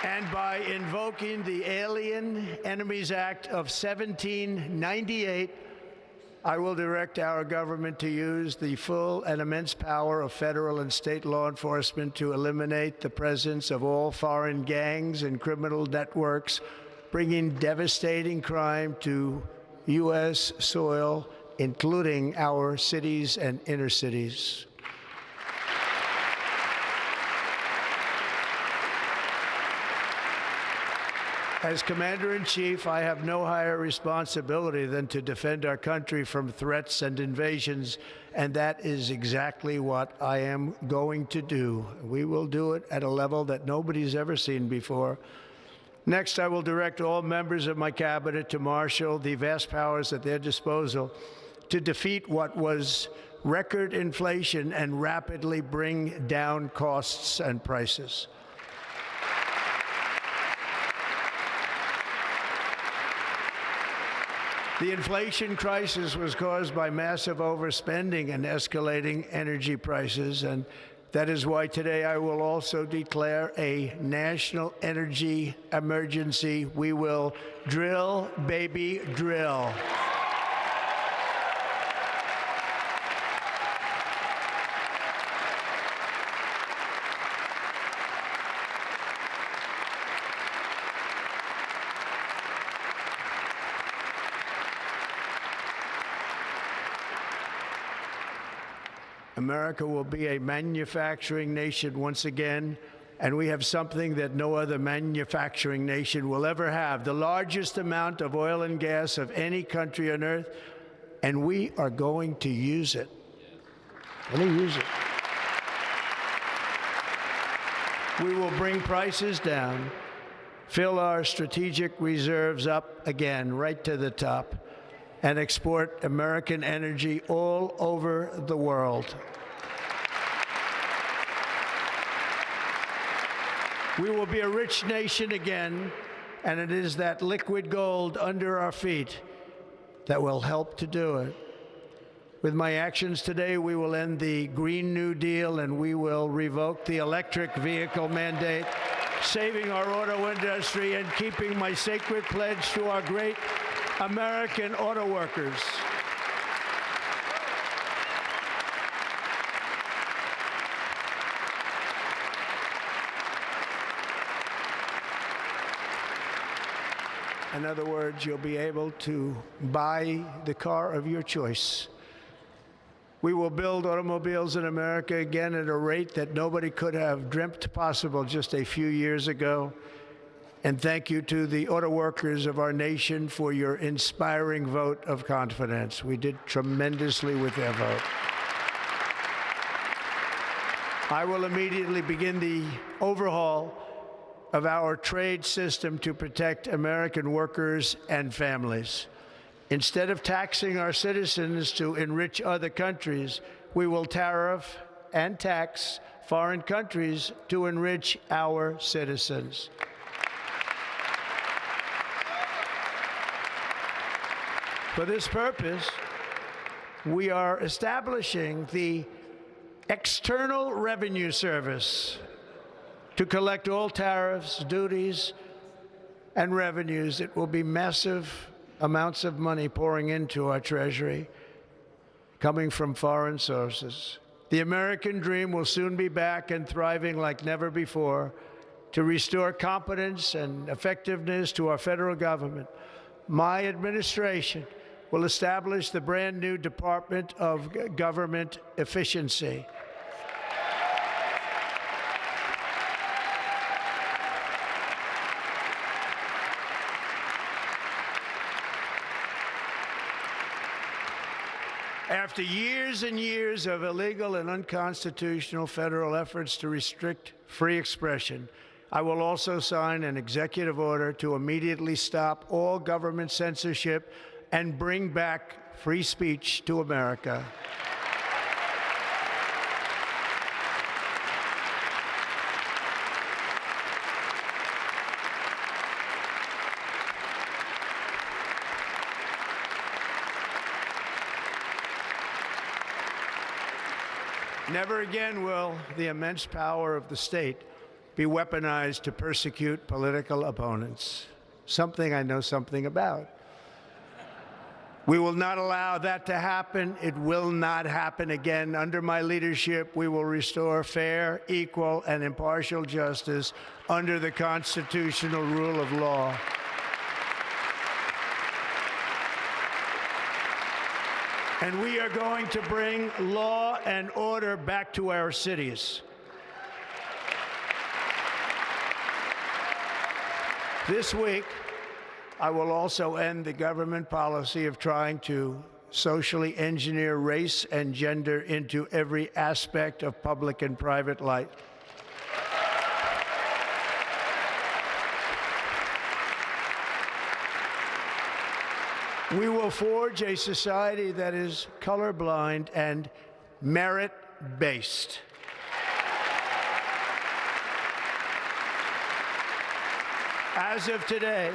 And by invoking the Alien Enemies Act of 1798, I will direct our government to use the full and immense power of federal and state law enforcement to eliminate the presence of all foreign gangs and criminal networks, bringing devastating crime to U.S. soil, including our cities and inner cities. As Commander-in-Chief, I have no higher responsibility than to defend our country from threats and invasions, and that is exactly what I am going to do. We will do it at a level that nobody's ever seen before. Next, I will direct all members of my cabinet to marshal the vast powers at their disposal to defeat what was record inflation and rapidly bring down costs and prices. The inflation crisis was caused by massive overspending and escalating energy prices, and that is why today I will also declare a national energy emergency. We will drill, baby, drill. America will be a manufacturing nation once again, and we have something that no other manufacturing nation will ever have, the largest amount of oil and gas of any country on earth, and we are going to use it. We're going to use it. We will bring prices down, fill our strategic reserves up again right to the top, and export American energy all over the world. We will be a rich nation again, and it is that liquid gold under our feet that will help to do it. With my actions today, we will end the Green New Deal and we will revoke the electric vehicle mandate, saving our auto industry and keeping my sacred pledge to our great American auto workers. In other words, you'll be able to buy the car of your choice. We will build automobiles in America again at a rate that nobody could have dreamt possible just a few years ago. And thank you to the auto workers of our nation for your inspiring vote of confidence. We did tremendously with their vote. I will immediately begin the overhaul of our trade system to protect American workers and families. Instead of taxing our citizens to enrich other countries, we will tariff and tax foreign countries to enrich our citizens. For this purpose, we are establishing the External Revenue Service to collect all tariffs, duties, and revenues. It will be massive amounts of money pouring into our treasury, coming from foreign sources. The American dream will soon be back and thriving like never before to restore competence and effectiveness to our federal government. My administration will establish the brand new Department of Government Efficiency. After years and years of illegal and unconstitutional federal efforts to restrict free expression, I will also sign an executive order to immediately stop all government censorship and bring back free speech to America. Never again will the immense power of the state be weaponized to persecute political opponents, something I know something about. We will not allow that to happen. It will not happen again. Under my leadership, we will restore fair, equal, and impartial justice under the constitutional rule of law. And we are going to bring law and order back to our cities. This week, I will also end the government policy of trying to socially engineer race and gender into every aspect of public and private life. We will forge a society that is colorblind and merit-based. As of today,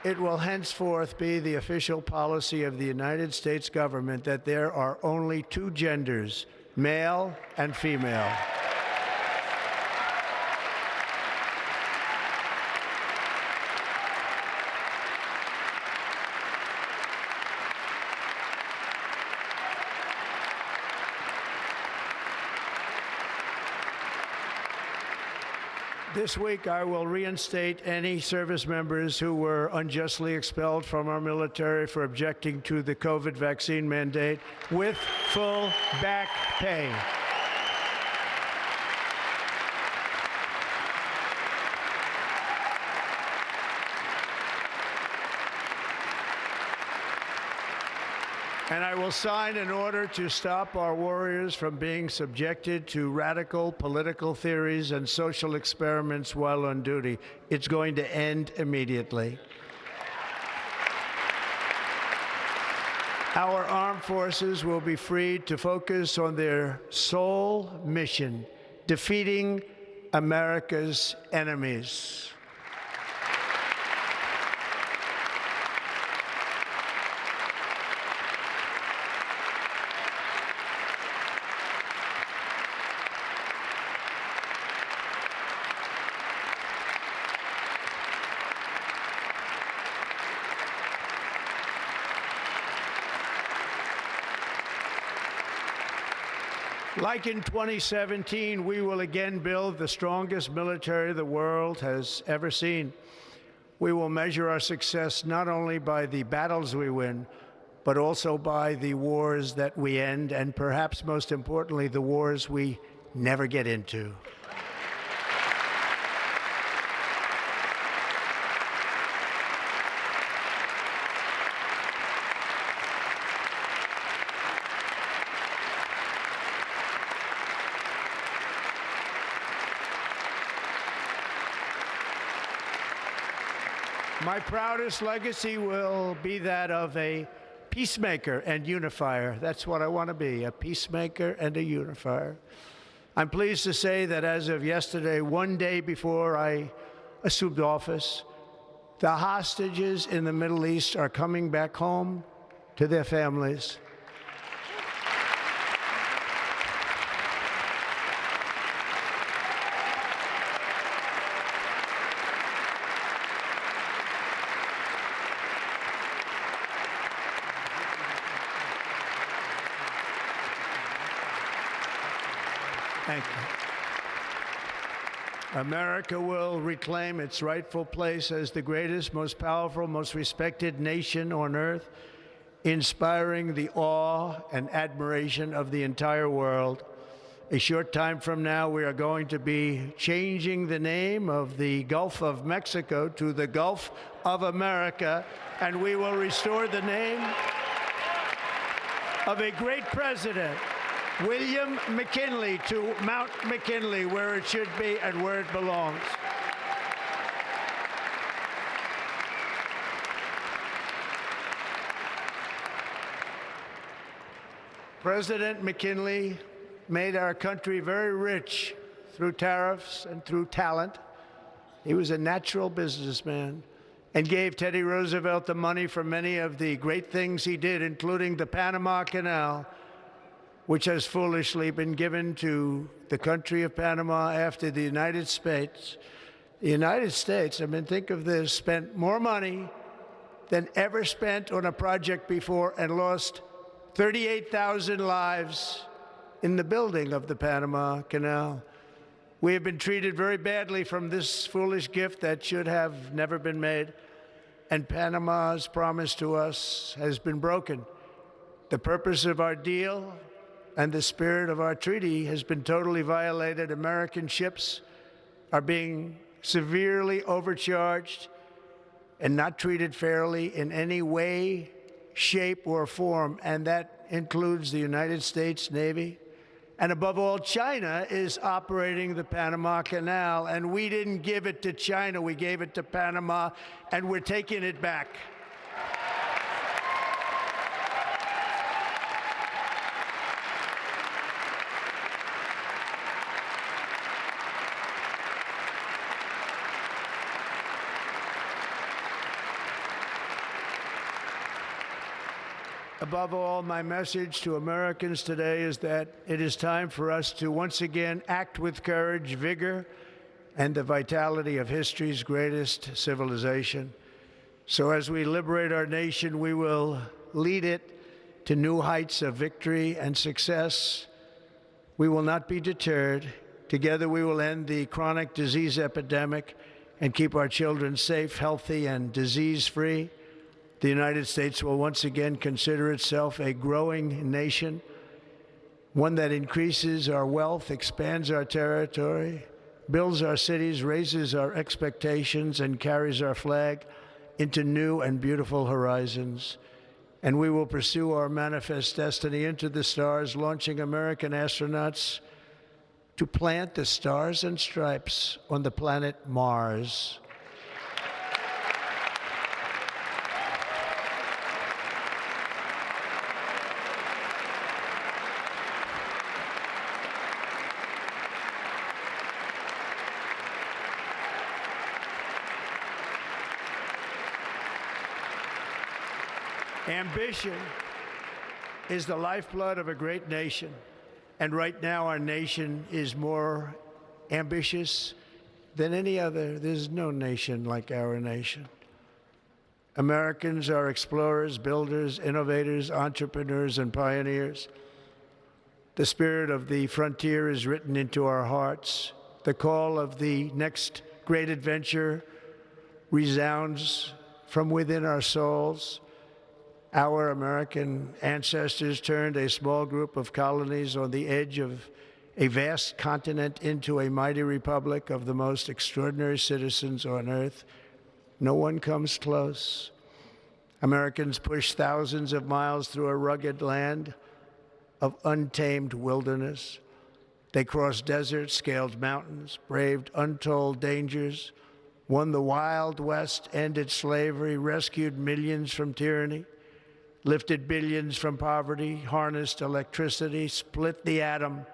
it will henceforth be the official policy of the United States government that there are only two genders, male and female. This week, I will reinstate any service members who were unjustly expelled from our military for objecting to the COVID vaccine mandate with full back pay. And I will sign an order to stop our warriors from being subjected to radical political theories and social experiments while on duty. It's going to end immediately. Our armed forces will be freed to focus on their sole mission, defeating America's enemies. Like in 2017, we will again build the strongest military the world has ever seen. We will measure our success not only by the battles we win, but also by the wars that we end, and perhaps most importantly, the wars we never get into. My proudest legacy will be that of a peacemaker and unifier. That's what I want to be, a peacemaker and a unifier. I'm pleased to say that as of yesterday, one day before I assumed office, the hostages in the Middle East are coming back home to their families. Thank you. America will reclaim its rightful place as the greatest, most powerful, most respected nation on earth, inspiring the awe and admiration of the entire world. A short time from now, we are going to be changing the name of the Gulf of Mexico to the Gulf of America, and we will restore the name of a great president, William McKinley, to Mount McKinley, where it should be and where it belongs. President McKinley made our country very rich through tariffs and through talent. He was a natural businessman and gave Teddy Roosevelt the money for many of the great things he did, including the Panama Canal, which has foolishly been given to the country of Panama after the United States. The United States, I mean, think of this, spent more money than ever spent on a project before and lost 38,000 lives in the building of the Panama Canal. We have been treated very badly from this foolish gift that should have never been made, and Panama's promise to us has been broken. The purpose of our deal and the spirit of our treaty has been totally violated. American ships are being severely overcharged and not treated fairly in any way, shape, or form, and that includes the United States Navy. And above all, China is operating the Panama Canal, and we didn't give it to China, we gave it to Panama, and we're taking it back. Above all, my message to Americans today is that it is time for us to once again act with courage, vigor, and the vitality of history's greatest civilization. So as we liberate our nation, we will lead it to new heights of victory and success. We will not be deterred. Together we will end the chronic disease epidemic and keep our children safe, healthy, and disease-free. The United States will once again consider itself a growing nation, one that increases our wealth, expands our territory, builds our cities, raises our expectations, and carries our flag into new and beautiful horizons. and we will pursue our manifest destiny into the stars, launching American astronauts to plant the stars and stripes on the planet Mars. Ambition is the lifeblood of a great nation, and right now our nation is more ambitious than any other. There's no nation like our nation. Americans are explorers, builders, innovators, entrepreneurs, and pioneers. The spirit of the frontier is written into our hearts. The call of the next great adventure resounds from within our souls. Our American ancestors turned a small group of colonies on the edge of a vast continent into a mighty republic of the most extraordinary citizens on earth. No one comes close. Americans pushed thousands of miles through a rugged land of untamed wilderness. They crossed deserts, scaled mountains, braved untold dangers, won the Wild West, ended slavery, rescued millions from tyranny, lifted billions from poverty, harnessed electricity, split the atom,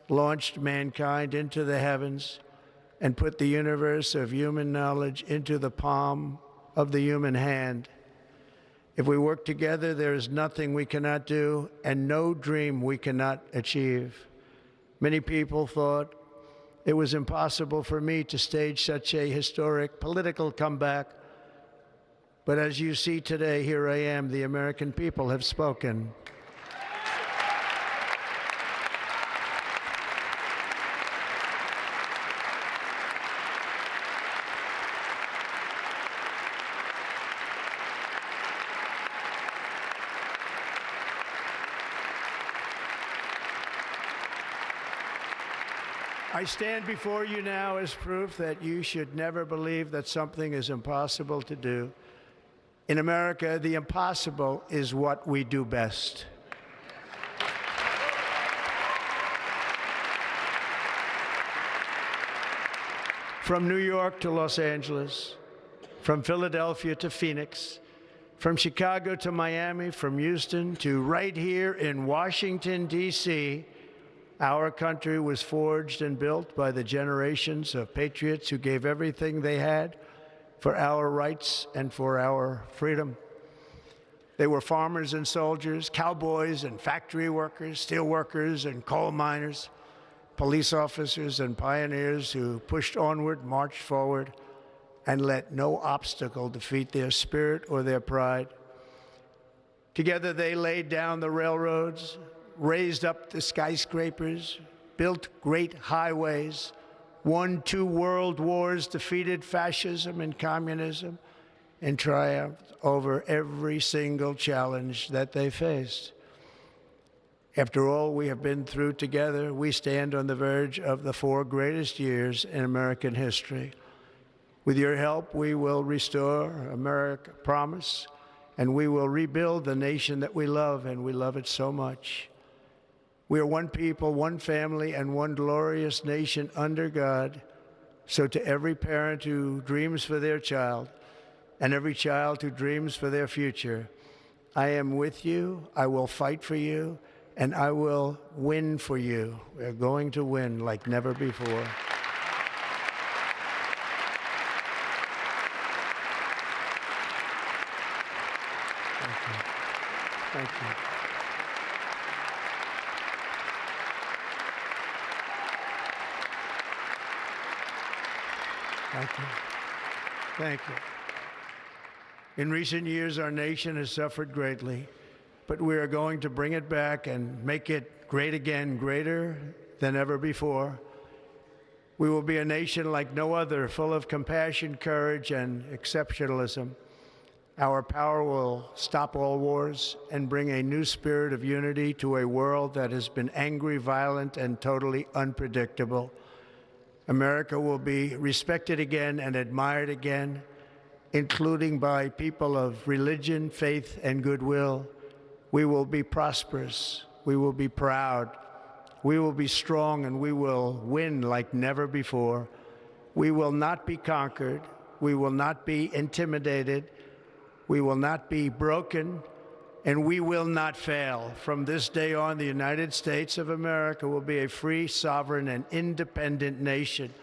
launched mankind into the heavens, and put the universe of human knowledge into the palm of the human hand. If we work together, there is nothing we cannot do and no dream we cannot achieve. Many people thought it was impossible for me to stage such a historic political comeback. But as you see today, here I am. The American people have spoken. I stand before you now as proof that you should never believe that something is impossible to do. In America, the impossible is what we do best. From New York to Los Angeles, from Philadelphia to Phoenix, from Chicago to Miami, from Houston to right here in Washington, D.C., our country was forged and built by the generations of patriots who gave everything they had for our rights and for our freedom. They were farmers and soldiers, cowboys and factory workers, steel workers and coal miners, police officers and pioneers who pushed onward, marched forward, and let no obstacle defeat their spirit or their pride. Together they laid down the railroads, raised up the skyscrapers, built great highways, won 2 world wars, defeated fascism and communism, and triumphed over every single challenge that they faced. After all we have been through together, we stand on the verge of the 4 greatest years in American history. With your help, we will restore America, promise, and we will rebuild the nation that we love, and we love it so much. We are one people, one family, and one glorious nation under God. So to every parent who dreams for their child, and every child who dreams for their future, I am with you, I will fight for you, and I will win for you. We're going to win like never before. Thank you. Thank you. Thank you. In recent years, our nation has suffered greatly, but we are going to bring it back and make it great again, greater than ever before. We will be a nation like no other, full of compassion, courage, and exceptionalism. Our power will stop all wars and bring a new spirit of unity to a world that has been angry, violent, and totally unpredictable. America will be respected again and admired again, including by people of religion, faith, and goodwill, we will be prosperous, we will be proud, we will be strong, and we will win like never before. We will not be conquered, we will not be intimidated, we will not be broken, and we will not fail. From this day on, the United States of America will be a free, sovereign, and independent nation.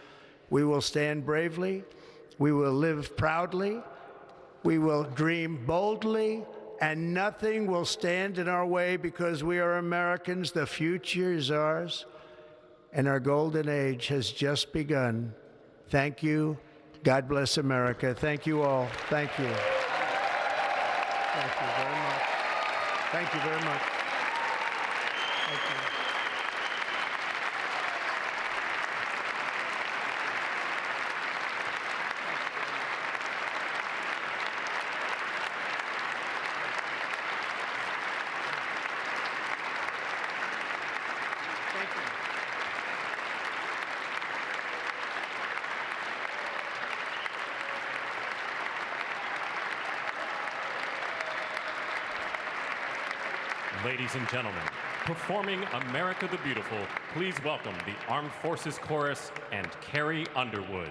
We will stand bravely, we will live proudly, we will dream boldly, and nothing will stand in our way because we are Americans. The future is ours, and our golden age has just begun. Thank you. God bless America. Thank you all. Thank you. Thank you very much. Thank you very much. Thank you. Ladies and gentlemen, performing America the Beautiful, please welcome the Armed Forces Chorus and Carrie Underwood.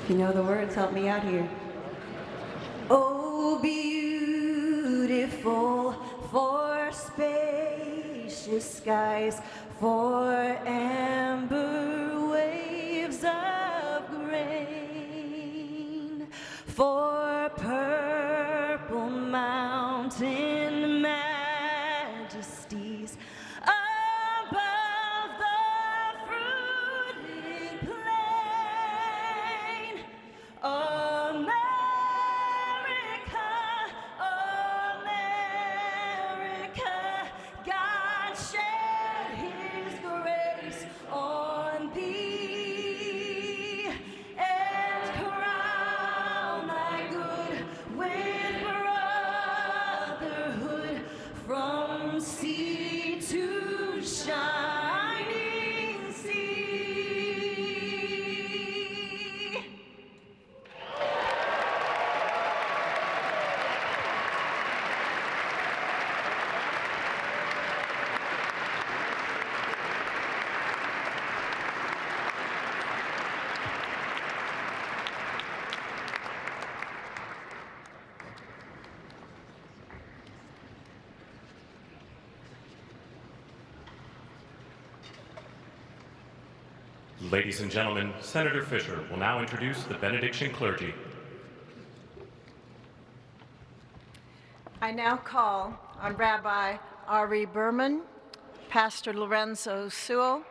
If you know the words, help me out here. Oh, beautiful for spacious skies, for amber waves of grain, for purple mountain majesties above the fruited plain. America, America, God shed His grace on thee and crown thy good with brotherhood from sea to shining sea. Ladies and gentlemen, Senator Fisher will now introduce the benediction clergy. I now call on Rabbi Ari Berman, Pastor Lorenzo Sewell,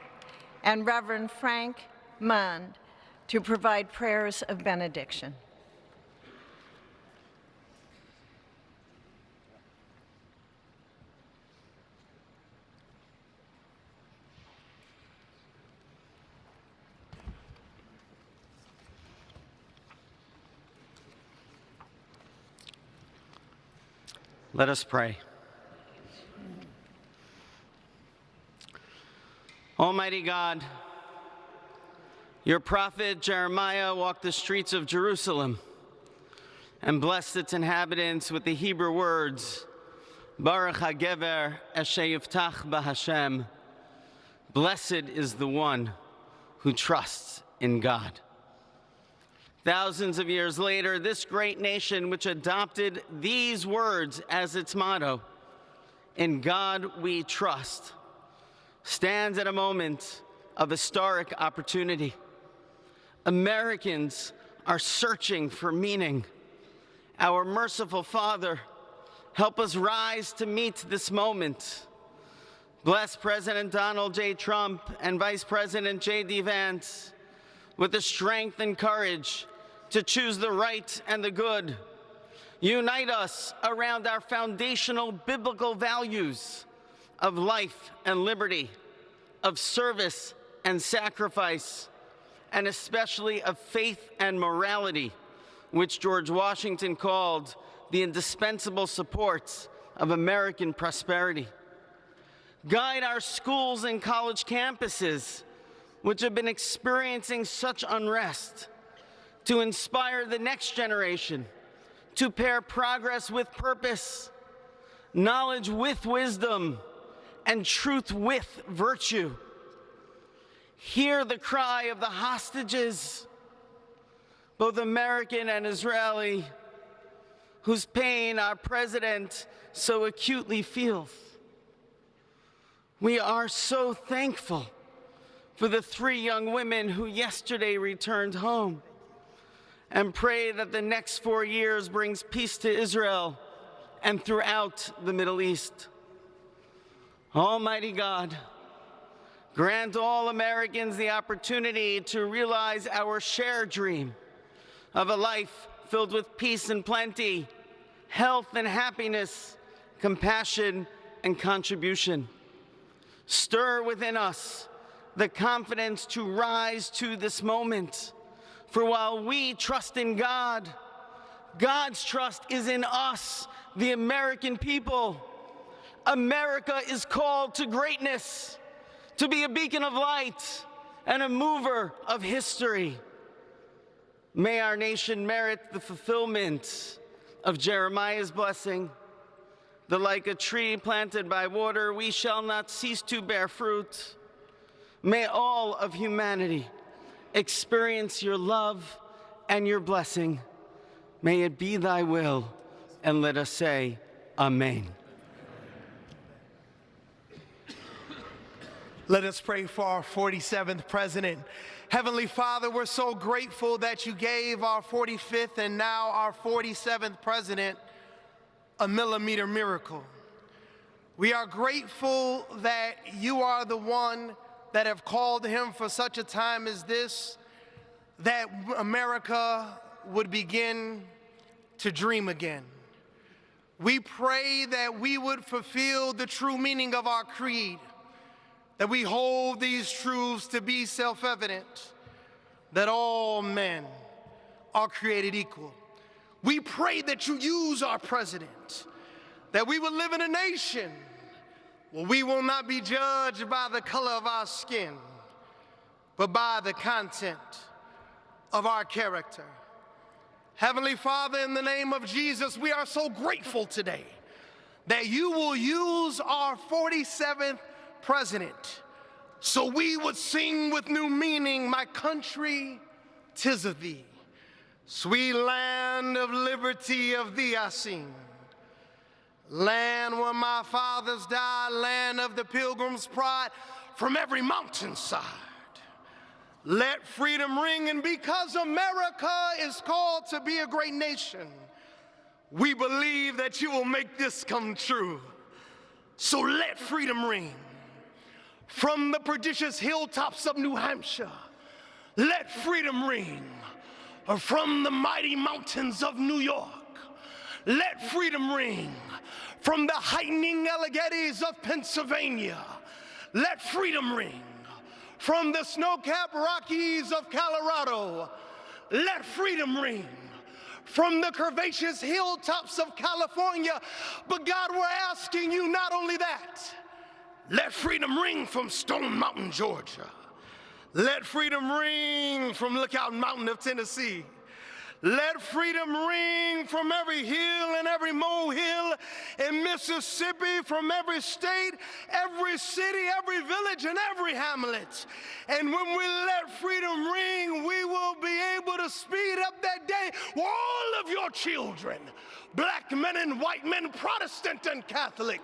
and Reverend Frank Mund to provide prayers of benediction. Let us pray. Almighty God, your prophet Jeremiah walked the streets of Jerusalem and blessed its inhabitants with the Hebrew words, Baruch HaGever Asher Yiftach BaHashem. Blessed is the one who trusts in God. Thousands of years later, this great nation, which adopted these words as its motto, "In God we trust," stands at a moment of historic opportunity. Americans are searching for meaning. Our merciful Father, help us rise to meet this moment. Bless President Donald J. Trump and Vice President J.D. Vance with the strength and courage to choose the right and the good. Unite us around our foundational biblical values of life and liberty, of service and sacrifice, and especially of faith and morality, which George Washington called the indispensable supports of American prosperity. Guide our schools and college campuses, which have been experiencing such unrest, to inspire the next generation, to pair progress with purpose, knowledge with wisdom, and truth with virtue. Hear the cry of the hostages, both American and Israeli, whose pain our president so acutely feels. We are so thankful for the 3 young women who yesterday returned home, and pray that the next 4 years brings peace to Israel and throughout the Middle East. Almighty God, grant all Americans the opportunity to realize our shared dream of a life filled with peace and plenty, health and happiness, compassion and contribution. Stir within us the confidence to rise to this moment. For while we trust in God, God's trust is in us, the American people. America is called to greatness, to be a beacon of light and a mover of history. May our nation merit the fulfillment of Jeremiah's blessing, that like a tree planted by water, we shall not cease to bear fruit. May all of humanity experience your love and your blessing. May it be thy will, and let us say, Amen. Let us pray for our 47th president. Heavenly Father, we're so grateful that you gave our 45th and now our 47th president a millimeter miracle. We are grateful that you are the one that have called him for such a time as this, that America would begin to dream again. We pray that we would fulfill the true meaning of our creed, that we hold these truths to be self-evident, that all men are created equal. We pray that you use our president, that we will live in a nation where we will not be judged by the color of our skin, but by the content of our character. Heavenly Father, in the name of Jesus, we are so grateful today that you will use our 47th president so we would sing with new meaning, my country, 'tis of thee. Sweet land of liberty, of thee I sing. Land where my fathers died, land of the pilgrim's pride, from every mountainside. Let freedom ring, and because America is called to be a great nation, We believe that you will make this come true. So let freedom ring. From the prodigious hilltops of New Hampshire, let freedom ring. From the mighty mountains of New York, let freedom ring. From the heightening Alleghenies of Pennsylvania, let freedom ring. From the snow-capped Rockies of Colorado, let freedom ring. From the curvaceous hilltops of California, but God, we're asking you not only that, let freedom ring from Stone Mountain, Georgia. Let freedom ring from Lookout Mountain of Tennessee. Let freedom ring from every hill and every molehill in Mississippi, from every state, every city, every village, and every hamlet. And when we let freedom ring, we will be able to speed up that day where all of your children, black men and white men, Protestant and Catholic,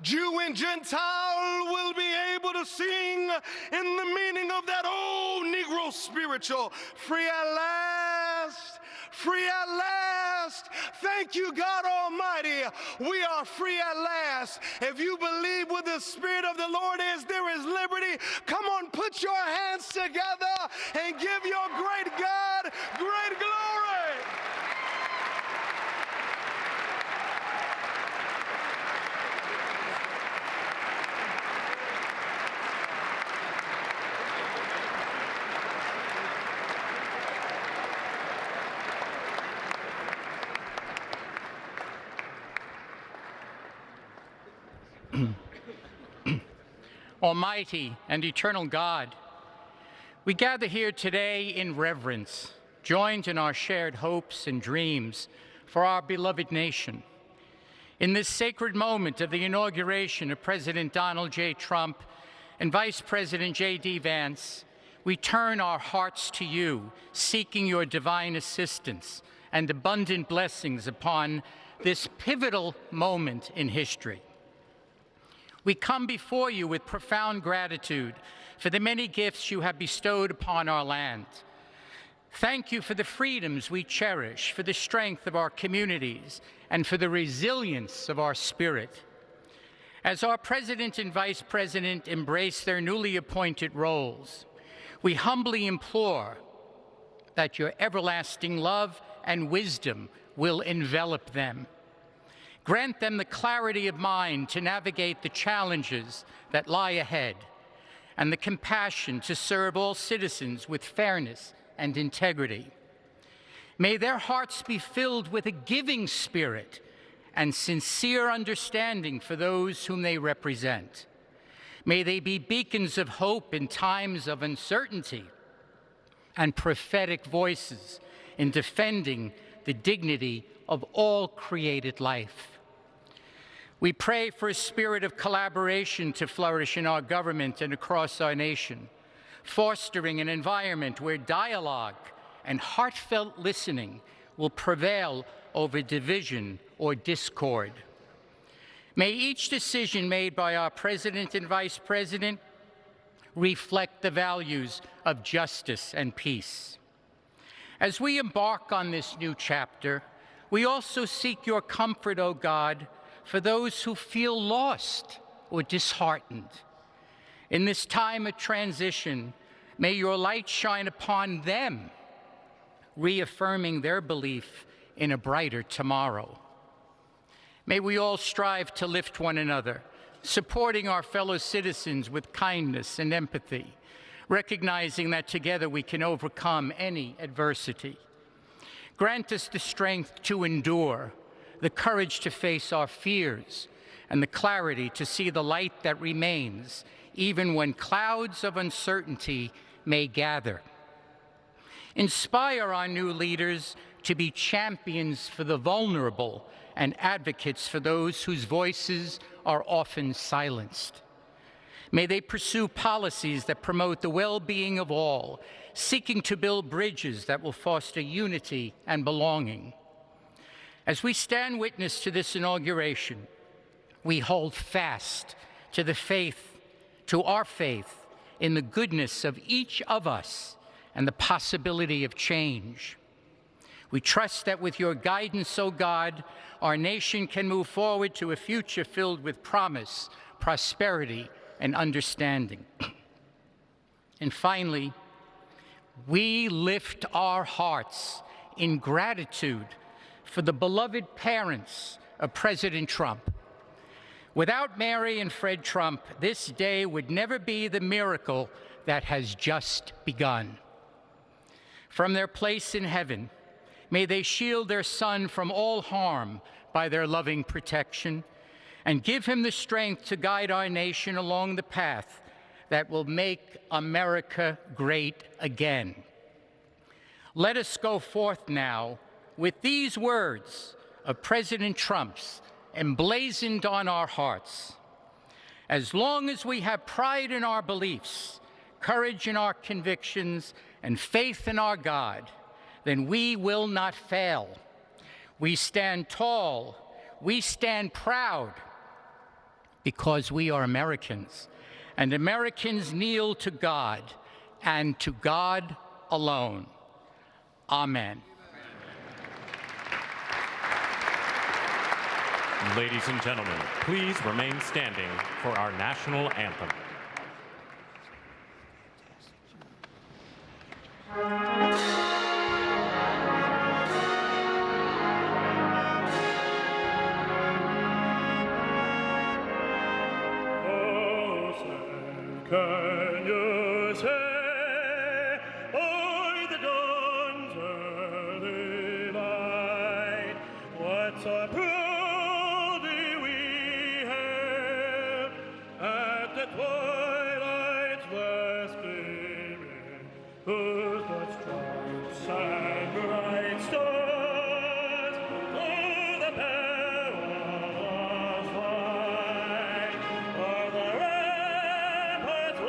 Jew and Gentile, will be able to sing in the meaning of that old Negro spiritual, free at last. Free at last. Thank you, God Almighty. We are free at last. If you believe where the Spirit of the Lord is, there is liberty. Come on, put your hands together and give your great God great glory. Almighty and eternal God, we gather here today in reverence, joined in our shared hopes and dreams for our beloved nation. In this sacred moment of the inauguration of President Donald J. Trump and Vice President J.D. Vance, we turn our hearts to you, seeking your divine assistance and abundant blessings upon this pivotal moment in history. We come before you with profound gratitude for the many gifts you have bestowed upon our land. Thank you for the freedoms we cherish, for the strength of our communities, and for the resilience of our spirit. As our President and Vice President embrace their newly appointed roles, we humbly implore that your everlasting love and wisdom will envelop them. Grant them the clarity of mind to navigate the challenges that lie ahead, and the compassion to serve all citizens with fairness and integrity. May their hearts be filled with a giving spirit and sincere understanding for those whom they represent. May they be beacons of hope in times of uncertainty and prophetic voices in defending the dignity of all created life. We pray for a spirit of collaboration to flourish in our government and across our nation, fostering an environment where dialogue and heartfelt listening will prevail over division or discord. May each decision made by our President and Vice President reflect the values of justice and peace. As we embark on this new chapter, we also seek your comfort, O God, for those who feel lost or disheartened. In this time of transition, may your light shine upon them, reaffirming their belief in a brighter tomorrow. May we all strive to lift one another, supporting our fellow citizens with kindness and empathy, recognizing that together we can overcome any adversity. Grant us the strength to endure, the courage to face our fears, and the clarity to see the light that remains, even when clouds of uncertainty may gather. Inspire our new leaders to be champions for the vulnerable and advocates for those whose voices are often silenced. May they pursue policies that promote the well-being of all, seeking to build bridges that will foster unity and belonging. As we stand witness to this inauguration, we hold fast to our faith in the goodness of each of us and the possibility of change. We trust that with your guidance, O God, our nation can move forward to a future filled with promise, prosperity, and understanding. And finally, we lift our hearts in gratitude for the beloved parents of President Trump. Without Mary and Fred Trump, this day would never be the miracle that has just begun. From their place in heaven, may they shield their son from all harm by their loving protection, and give him the strength to guide our nation along the path that will make America great again. Let us go forth now with these words of President Trump's emblazoned on our hearts. As long as we have pride in our beliefs, courage in our convictions, and faith in our God, then we will not fail. We stand tall, we stand proud, because we are Americans, and Americans kneel to God, and to God alone. Amen. Ladies and gentlemen, please remain standing for our national anthem. Can you say, by the dawn's early light, what so proudly we hailed at the twilight's last gleaming, whose broad stripes and bright stars through the perilous fight o'er the ramparts we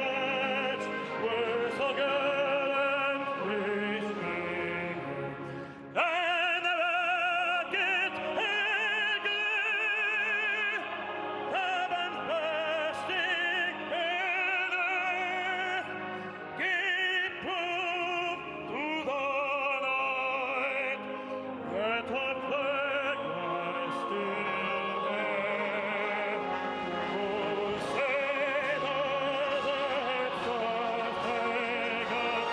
watched were so gallantly streaming, and the rockets in glee, the bombs bursting in earth, gave proof to the night that our flag was still there. Oh, sailors and stars take us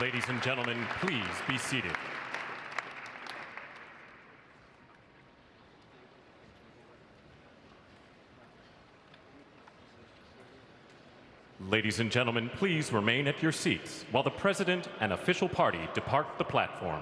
Ladies and gentlemen, please be seated. Ladies and gentlemen, please remain at your seats while the President and official party depart the platform.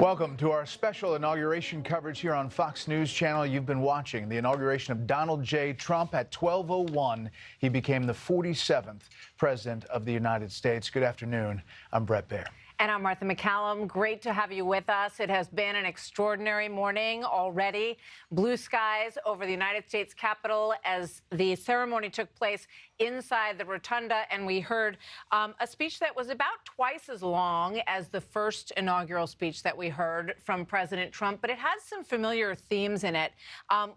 Welcome to our special inauguration coverage here on Fox News Channel. You've been watching the inauguration of Donald J. Trump at 12:01. He became the 47th President of the United States. Good afternoon. I'm Brett Baer. And I'm Martha McCallum. Great to have you with us. It has been an extraordinary morning already. Blue skies over the United States Capitol as the ceremony took place inside the rotunda. And we heard a speech that was about twice as long as the first inaugural speech that we heard from President Trump. But it has some familiar themes in it.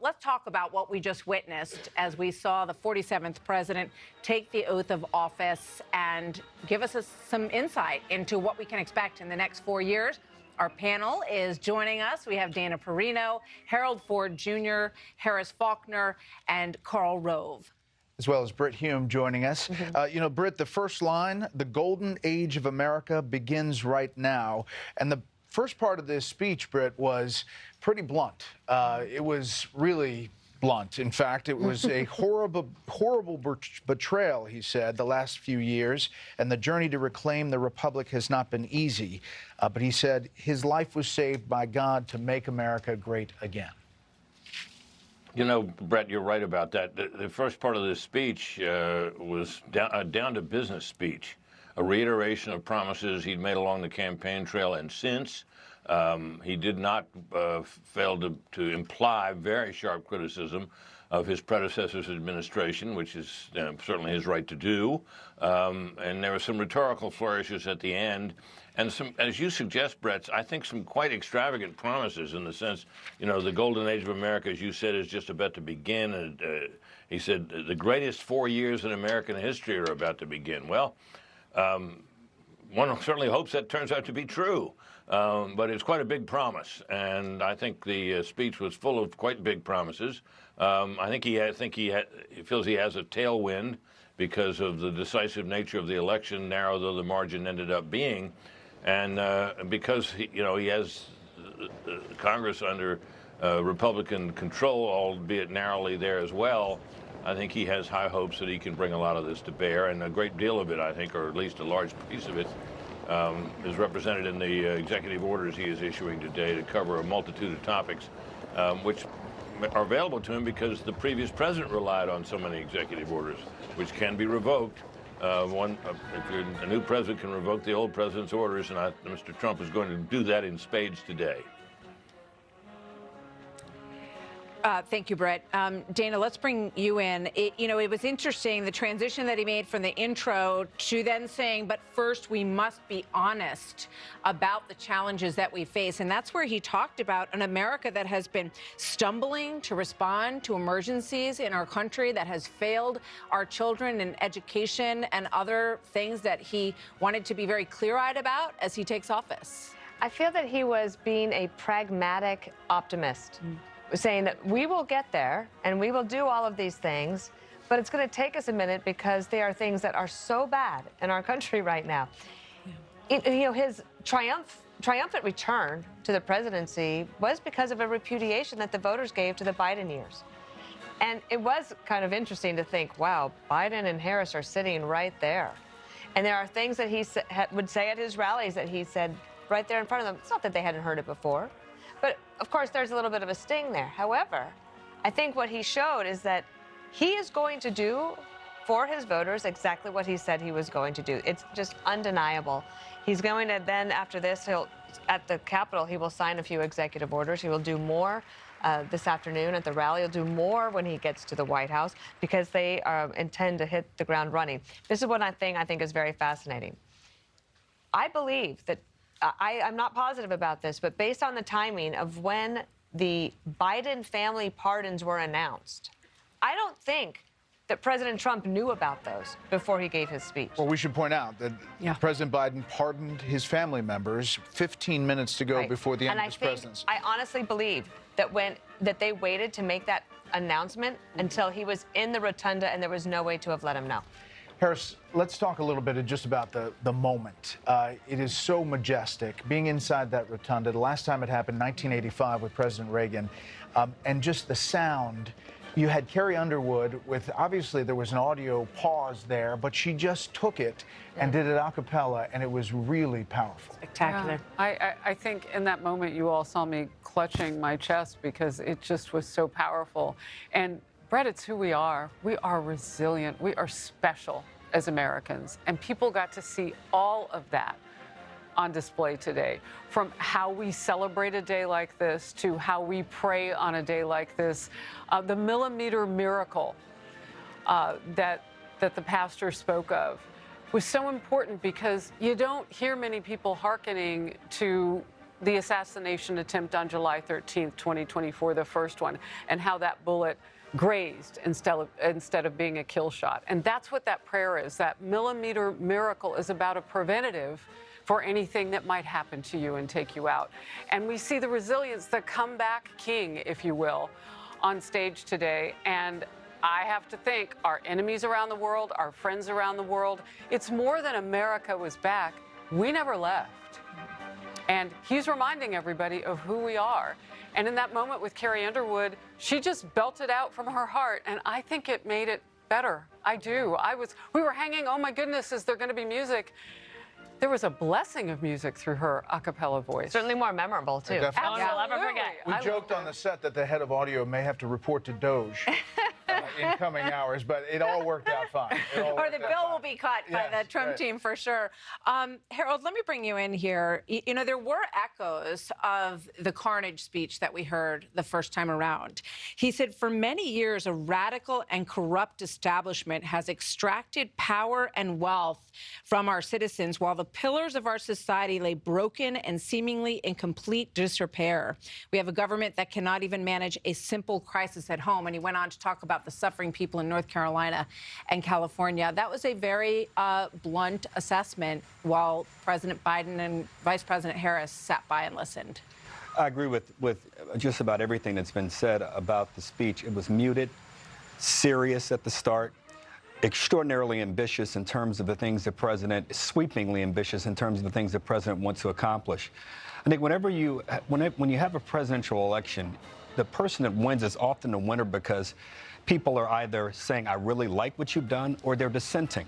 Let's talk about what we just witnessed as we saw the 47th president take the oath of office and give us some insight into what we can expect in the next 4 years. Our panel is joining us. We have Dana Perino, Harold Ford Jr., Harris Faulkner, and Karl Rove. As well as Britt Hume joining us. You know, Britt, the first line, the golden age of America begins right now. And the first part of this speech, Britt, was pretty blunt. It was really blunt. In fact, it was a horrible betrayal, he said, the last few years, and the journey to reclaim the republic has not been easy. But he said his life was saved by God to make America great again. You know, Brett, you're right about that. The first part of this speech was down to business speech, a reiteration of promises he'd made along the campaign trail and since. He did not fail to imply very sharp criticism of his predecessor's administration, which is certainly his right to do. And there were some rhetorical flourishes at the end. And some, as you suggest, Brett, I think some quite extravagant promises in the sense, you know, the golden age of America, as you said, is just about to begin. And he said the greatest 4 years in American history are about to begin. Well, one certainly hopes that turns out to be true. But it's quite a big promise, and I think the speech was full of quite big promises. I think he feels he has a tailwind because of the decisive nature of the election, narrow though the margin ended up being, and because he has Congress under Republican control, albeit narrowly there as well. I think he has high hopes that he can bring a lot of this to bear, and a great deal of it, I think, or at least a large piece of it, is represented in the executive orders he is issuing today to cover a multitude of topics, which are available to him because the previous president relied on so many executive orders, which can be revoked. If a new president can revoke the old president's orders, and Mr. Trump is going to do that in spades today. Thank you, Brett. Dana, let's bring you in. It was interesting, the transition that he made from the intro to then saying, but first we must be honest about the challenges that we face. And that's where he talked about an America that has been stumbling to respond to emergencies in our country, that has failed our children in education and other things that he wanted to be very clear-eyed about as he takes office. I feel that he was being a pragmatic optimist. Saying that we will get there and we will do all of these things, but it's going to take us a minute because they are things that are so bad in our country right now. Yeah. His triumphant return to the presidency was because of a repudiation that the voters gave to the Biden years. And it was kind of interesting to think, wow, Biden and Harris are sitting right there. And there are things that he would say at his rallies that he said right there in front of them. It's not that they hadn't heard it before. But, of course, there's a little bit of a sting there. However, I think what he showed is that he is going to do for his voters exactly what he said he was going to do. It's just undeniable. He's going to then, after this, at the Capitol, he will sign a few executive orders. He will do more this afternoon at the rally. He'll do more when he gets to the White House because they intend to hit the ground running. This is one thing I think is very fascinating. I believe that I'm not positive about this, but based on the timing of when the Biden family pardons were announced, I don't think that President Trump knew about those before he gave his speech. Well, we should point out that President Biden pardoned his family members 15 minutes to go before the end of his presidency. I honestly believe that they waited to make that announcement until he was in the rotunda and there was no way to have let him know. Harris, let's talk a little bit just about the moment. It is so majestic, being inside that rotunda. The last time it happened, 1985, with President Reagan, and just the sound you had Carrie Underwood with, obviously there was an audio pause there, but she just took it and did it a cappella, and it was really powerful. Spectacular. Yeah. I think in that moment you all saw me clutching my chest because it just was so powerful. And Brett, it's who we are. We are resilient. We are special as Americans. And people got to see all of that on display today, from how we celebrate a day like this to how we pray on a day like this. The millimeter miracle that the pastor spoke of was so important because you don't hear many people hearkening to the assassination attempt on July 13th, 2024, the first one, and how that bullet grazed instead of being a kill shot. And that's what that prayer is. That millimeter miracle is about a preventative for anything that might happen to you and take you out. And we see the resilience, the comeback king, if you will, on stage today. And I have to think our enemies around the world, our friends around the world, it's more than America was back. We never left. And he's reminding everybody of who we are. And in that moment with Carrie Underwood, she just belted out from her heart. And I think it made it better. I do. We were hanging, oh my goodness, is there going to be music? There was a blessing of music through her a cappella voice. Certainly more memorable, too. Definitely. No one will ever forget. We joked on the set that the head of audio may have to report to Doge in coming hours, but it all worked out fine. Or the bill will be cut by the Trump team for sure. Harold, let me bring you in here. You know, there were echoes of the carnage speech that we heard the first time around. He said, for many years, a radical and corrupt establishment has extracted power and wealth from our citizens while the pillars of our society lay broken and seemingly in complete disrepair. We have a government that cannot even manage a simple crisis at home. And he went on to talk about the suffering people in North Carolina and California. That was a very blunt assessment while President Biden and Vice President Harris sat by and listened. I agree with just about everything that's been said about the speech. It was muted, serious at the start, extraordinarily ambitious in terms of the things the president, sweepingly ambitious in terms of the things the president wants to accomplish. I think when you have a presidential election, the person that wins is often the winner because people are either saying, I really like what you've done, or they're dissenting.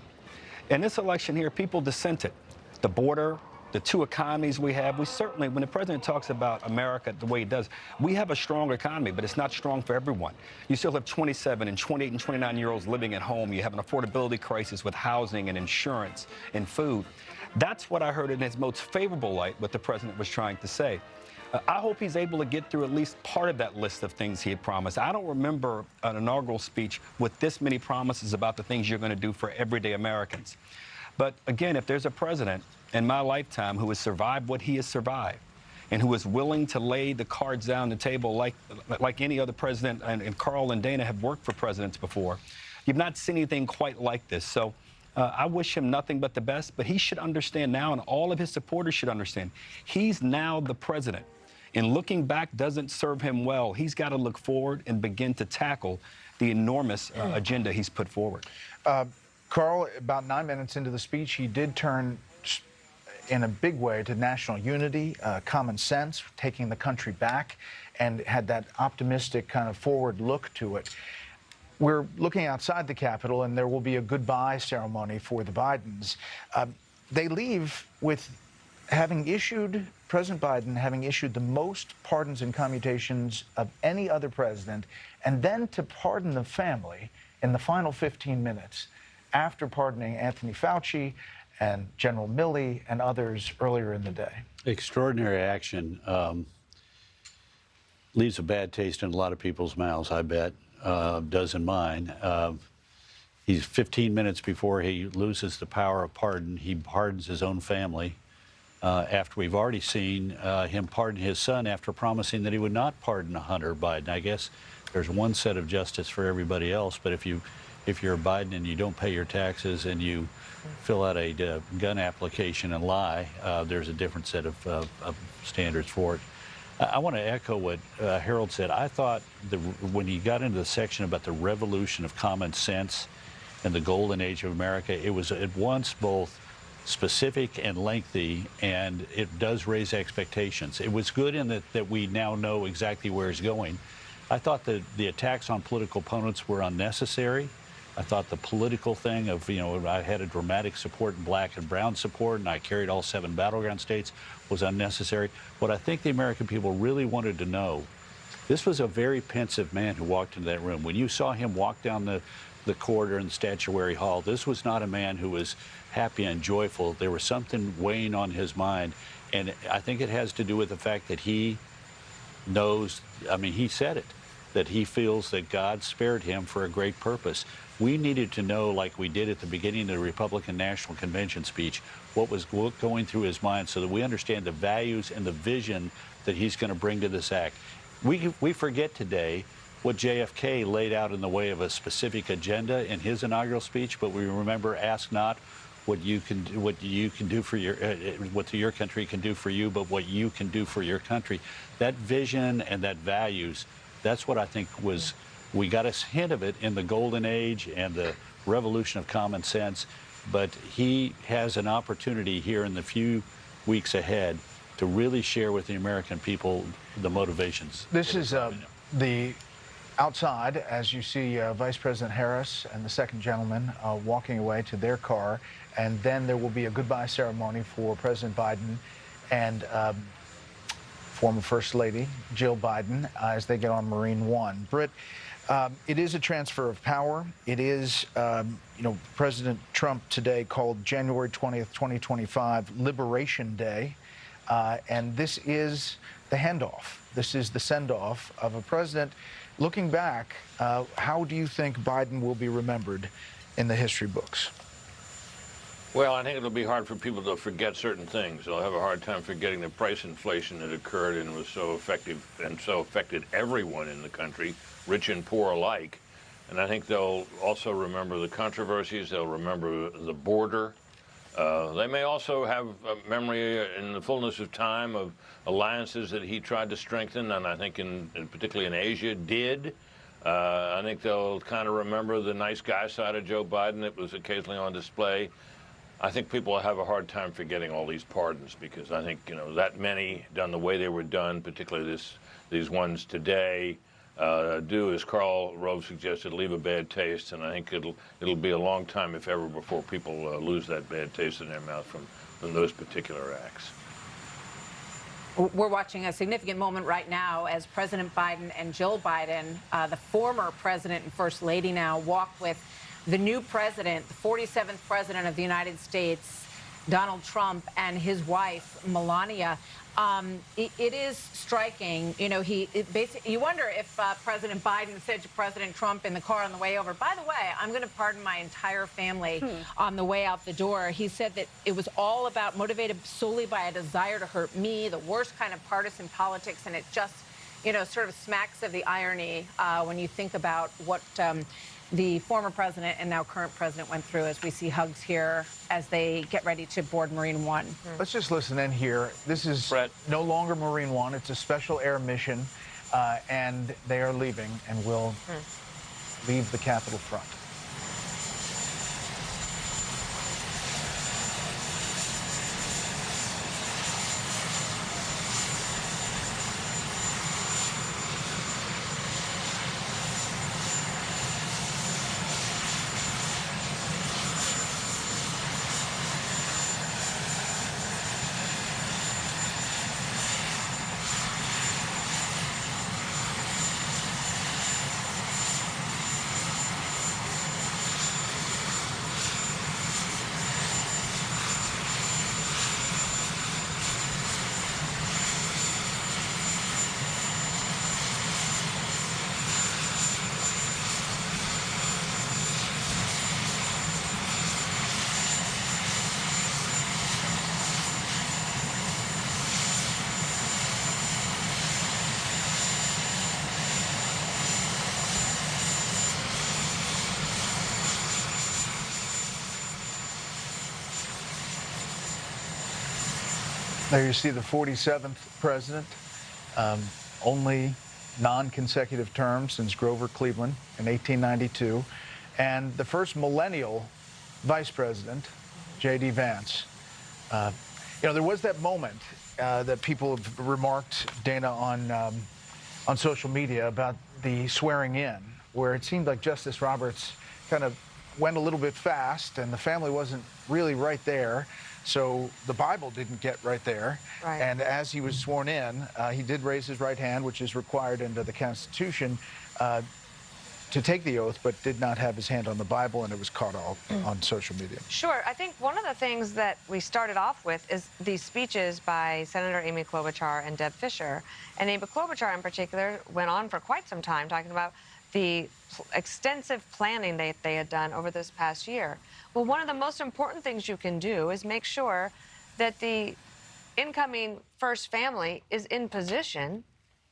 In this election here, people dissented. The border, the two economies we have, we certainly, when the president talks about America the way he does, we have a strong economy, but it's not strong for everyone. You still have 27 and 28 and 29-year-olds living at home. You have an affordability crisis with housing and insurance and food. That's what I heard in his most favorable light, what the president was trying to say. I hope he's able to get through at least part of that list of things he had promised. I don't remember an inaugural speech with this many promises about the things you're going to do for everyday Americans. But again, if there's a president in my lifetime who has survived what he has survived and who is willing to lay the cards down on the table like any other president, and Carl and Dana have worked for presidents before, you've not seen anything quite like this. So I wish him nothing but the best, but he should understand now, and all of his supporters should understand, he's now the president. And looking back doesn't serve him well. He's got to look forward and begin to tackle the enormous agenda he's put forward. Carl, about 9 minutes into the speech, he did turn in a big way to national unity, common sense, taking the country back, and had that optimistic kind of forward look to it. We're looking outside the Capitol, and there will be a goodbye ceremony for the Bidens. They leave with President Biden having issued the most pardons and commutations of any other president, and then to pardon the family in the final 15 minutes after pardoning Anthony Fauci and General Milley and others earlier in the day. Extraordinary action. Leaves a bad taste in a lot of people's mouths, I bet. Does in mine. He's 15 minutes before he loses the power of pardon. He pardons his own family. After we've already seen him pardon his son after promising that he would not pardon Hunter Biden. I guess there's one set of justice for everybody else, but if you're Biden and you don't pay your taxes and you fill out a gun application and lie, there's a different set of standards for it. I want to echo what Harold said. I thought when he got into the section about the revolution of common sense and the golden age of America, it was at once both specific and lengthy, and it does raise expectations. It was good in that we now know exactly where he's going, I thought the attacks on political opponents were unnecessary. I thought the political thing of, I had a dramatic support in black and brown support, and I carried all 7 battleground states, was unnecessary. What I think the American people really wanted to know, this was a very pensive man who walked into that room. When you saw him walk down the corridor in the Statuary Hall, this was not a man who was happy and joyful. There was something weighing on his mind, and I think it has to do with the fact that he knows, he said it, that he feels that God spared him for a great purpose. We needed to know, like we did at the beginning of the Republican National Convention speech, what was going through his mind so that we understand the values and the vision that he's going to bring to this act. We forget today what JFK laid out in the way of a specific agenda in his inaugural speech, but we remember, ask not what you can do for what your country can do for you, but what you can do for your country. That vision and that values, that's what I think was, we got a hint of it in the golden age and the revolution of common sense, but he has an opportunity here in the few weeks ahead to really share with the American people the motivations. This is the outside, as you see Vice President Harris and the second gentleman walking away to their car, and then there will be a goodbye ceremony for President Biden and former First Lady Jill Biden as they get on Marine One. Britt, it is a transfer of power. It is, President Trump today called January 20th, 2025 Liberation Day, and this is the handoff. This is the send-off of a president. Looking back, how do you think Biden will be remembered in the history books? Well, I think it'll be hard for people to forget certain things. They'll have a hard time forgetting the price inflation that occurred and was so effective and so affected everyone in the country, rich and poor alike. And I think they'll also remember the controversies. They'll remember the border. They may also have a memory in the fullness of time of alliances that he tried to strengthen, and I think particularly in Asia did. I think they'll kind of remember the nice guy side of Joe Biden that was occasionally on display. I think people will have a hard time forgetting all these pardons because I think, that many done the way they were done, particularly these ones today, do, as Karl Rove suggested, leave a bad taste, and I think it'll be a long time, if ever, before people lose that bad taste in their mouth from those particular acts. We're watching a significant moment right now as President Biden and Jill Biden, the former president and first lady now, walk with the new president, the 47th president of the United States, Donald Trump, and his wife, Melania. It is striking. You wonder if President Biden said to President Trump in the car on the way over, by the way, I'm going to pardon my entire family on the way out the door. He said that it was all about motivated solely by a desire to hurt me, the worst kind of partisan politics, and it just, sort of smacks of the irony when you think about what the former president and now current president went through as we see hugs here as they get ready to board Marine One. Let's just listen in here. This is no longer Marine One. It's a special air mission, and they are leaving and will leave the Capitol front. There you see the 47th president, only non-consecutive term since Grover Cleveland in 1892, and the first millennial vice president, J.D. Vance. There was that moment that people have remarked, Dana, on on social media about the swearing in, where it seemed like Justice Roberts kind of went a little bit fast, and the family wasn't really right there. So the Bible didn't get right there. Right. And as he was sworn in, he did raise his right hand, which is required under the Constitution, to take the oath, but did not have his hand on the Bible, and it was caught all on social media. Sure. I think one of the things that we started off with is these speeches by Senator Amy Klobuchar and Deb Fischer. And Amy Klobuchar in particular went on for quite some time talking about the extensive planning they had done over this past year. Well, one of the most important things you can do is make sure that the incoming first family is in position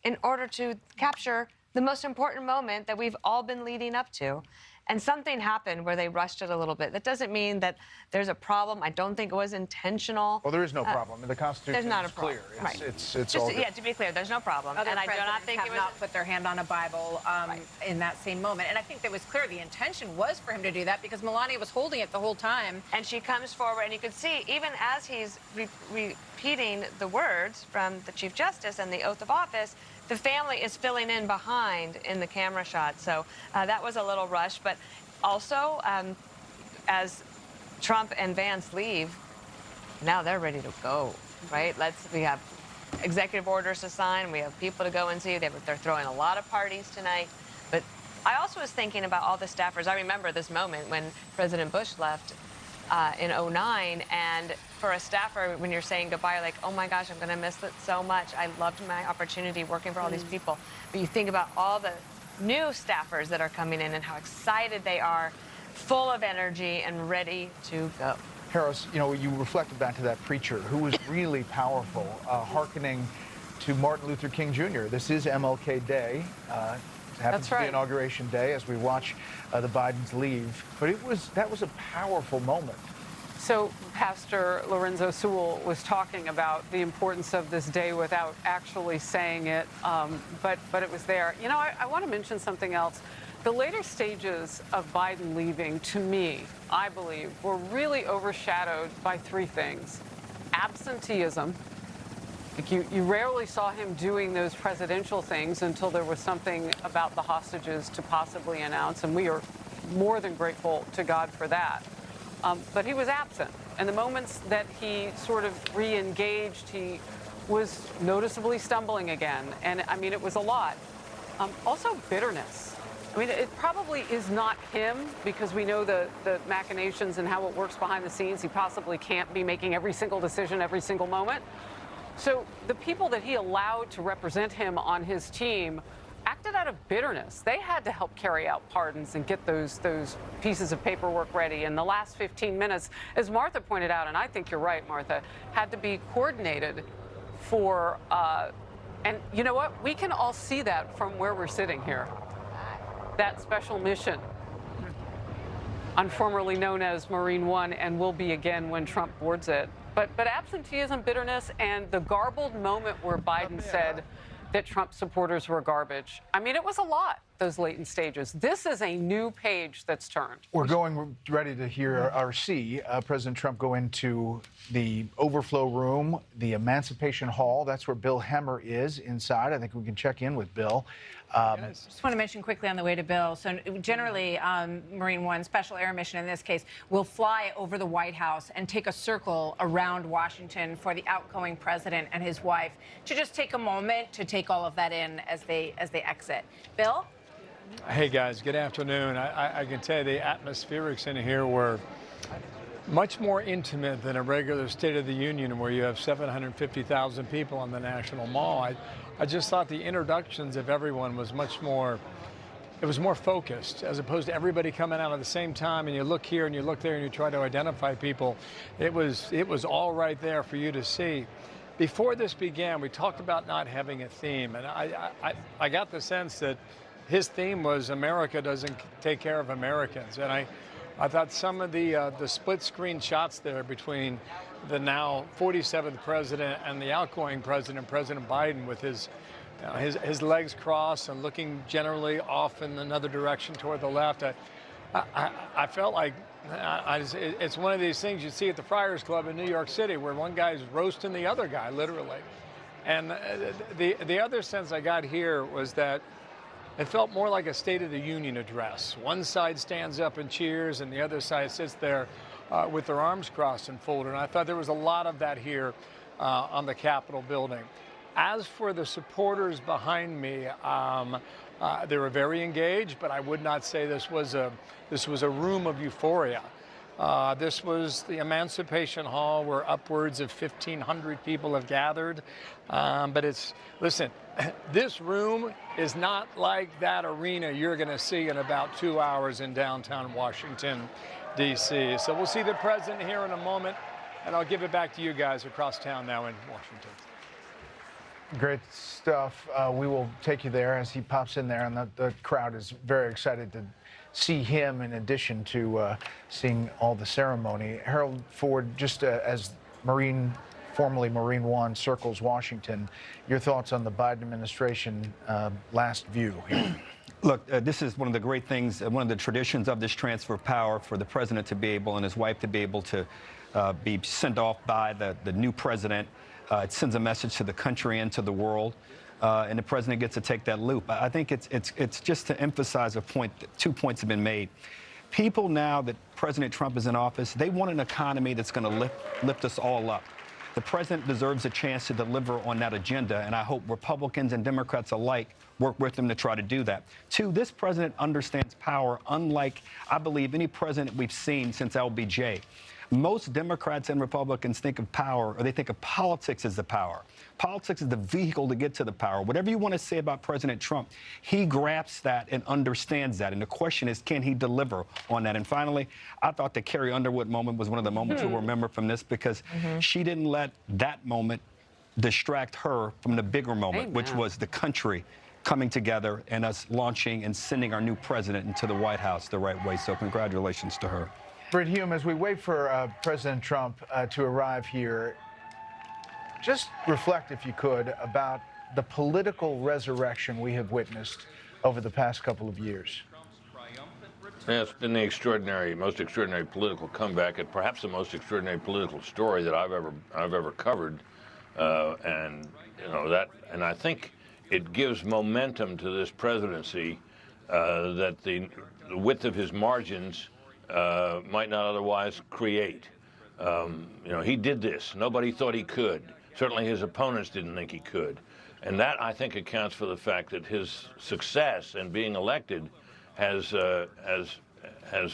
in order to capture the most important moment that we've all been leading up to. And something happened where they rushed it a little bit. That doesn't mean that there's a problem. I don't think it was intentional. Well, there is no problem. The Constitution there's not is a problem. clear. Right. It's all good. Yeah, to be clear, there's no problem. Other and I do not think have it was not put their hand on a Bible in that same moment. And I think that was clear. The intention was for him to do that because Melania was holding it the whole time. And she comes forward, and you can see, even as he's repeating the words from the Chief Justice and the oath of office, the family is filling in behind in the camera shot. So that was a little rushed. But also, as Trump and Vance leave, now they're ready to go, right? We have executive orders to sign. We have people to go and see. They're throwing a lot of parties tonight. But I also was thinking about all the staffers. I remember this moment when President Bush left in 2009, and for a staffer, when you're saying goodbye, you're like, oh my gosh, I'm gonna miss it so much. I loved my opportunity working for all these people. But you think about all the new staffers that are coming in and how excited they are, full of energy and ready to go. Harris, you know, you reflected back to that preacher who was really powerful, hearkening to Martin Luther King Jr. This is MLK Day. Happens to be Inauguration Day as we watch the Bidens leave. But that was a powerful moment. So Pastor Lorenzo Sewell was talking about the importance of this day without actually saying it, but it was there. You know, I want to mention something else. The later stages of Biden leaving, to me, I believe, were really overshadowed by three things. Absenteeism. Like you rarely saw him doing those presidential things until there was something about the hostages to possibly announce, and we are more than grateful to God for that. But he was absent. And the moments that he sort of re-engaged, he was noticeably stumbling again. And I mean, it was a lot. Also bitterness. I mean, it probably is not him because we know the machinations and how it works behind the scenes. He possibly can't be making every single decision every single moment. So the people that he allowed to represent him on his team acted out of bitterness. They had to help carry out pardons and get those pieces of paperwork ready. And the last 15 minutes, as Martha pointed out, and I think you're right, Martha, had to be coordinated for, and you know what? We can all see that from where we're sitting here. That special mission on formerly known as Marine One and will be again when Trump boards it. But absenteeism, bitterness, and the garbled moment where Biden said that Trump supporters were garbage. I mean, it was a lot, those latent stages. This is a new page that's turned. We're ready to hear or see President Trump go into the overflow room, the Emancipation Hall. That's where Bill Hemmer is inside. I think we can check in with Bill. Just want to mention quickly on the way to Bill. So generally, Marine One, Special Air Mission in this case, will fly over the White House and take a circle around Washington for the outgoing president and his wife to just take a moment to take all of that in as they exit. Bill? Hey, guys. Good afternoon. I can tell you the atmospherics in here were much more intimate than a regular State of the Union where you have 750,000 people on the National Mall. I just thought the introductions of everyone was much more, it was more focused as opposed to everybody coming out at the same time and you look here and you look there and you try to identify people. It was all right there for you to see. Before this began, we talked about not having a theme, and I got the sense that his theme was America doesn't take care of Americans. And I thought some of the split screen shots there between the now 47th president and the outgoing president, President Biden, with his legs crossed and looking generally off in another direction toward the left. I felt like it's one of these things you see at the Friars Club in New York City where one guy's roasting the other guy, literally. And the other sense I got here was that it felt more like a State of the Union address. One side stands up and cheers, and the other side sits there with their arms crossed and folded. And I thought there was a lot of that here on the Capitol building. As for the supporters behind me, they were very engaged, but I would not say this was a room of euphoria. This was the Emancipation Hall where upwards of 1,500 people have gathered. But listen, this room is not like that arena you're going to see in about 2 hours in downtown Washington, D.C. So we'll see the president here in a moment, and I'll give it back to you guys across town now in Washington. Great stuff. We will take you there as he pops in there, and the crowd is very excited to see him in addition to seeing all the ceremony. Harold Ford, just as formerly Marine One circles Washington, your thoughts on the Biden administration last view here? Look, this is one of the great things, one of the traditions of this transfer of power for the president to be able and his wife to be able to be sent off by the new president. It sends a message to the country and to the world. And the president gets to take that loop. I think it's just to emphasize a point. 2 points have been made. People now that President Trump is in office, they want an economy that's going to lift us all up. The president deserves a chance to deliver on that agenda, and I hope Republicans and Democrats alike work with him to try to do that. 2, this president understands power unlike, I believe, any president we've seen since LBJ. Most Democrats and Republicans think of power, or they think of politics as the power. Politics is the vehicle to get to the power. Whatever you want to say about President Trump, he grasps that and understands that. And the question is, can he deliver on that? And finally, I thought the Carrie Underwood moment was one of the moments we'll remember from this, because she didn't let that moment distract her from the bigger moment, which was the country coming together and us launching and sending our new president into the White House the right way. So congratulations to her. Britt Hume, as we wait for President Trump to arrive here, just reflect, if you could, about the political resurrection we have witnessed over the past couple of years. Yeah, it's been the most extraordinary political comeback, and perhaps the most extraordinary political story that I've ever covered. And I think it gives momentum to this presidency that the width of his margins might not otherwise create. He did this. Nobody thought he could. Certainly his opponents didn't think he could. And that, I think, accounts for the fact that his success in being elected has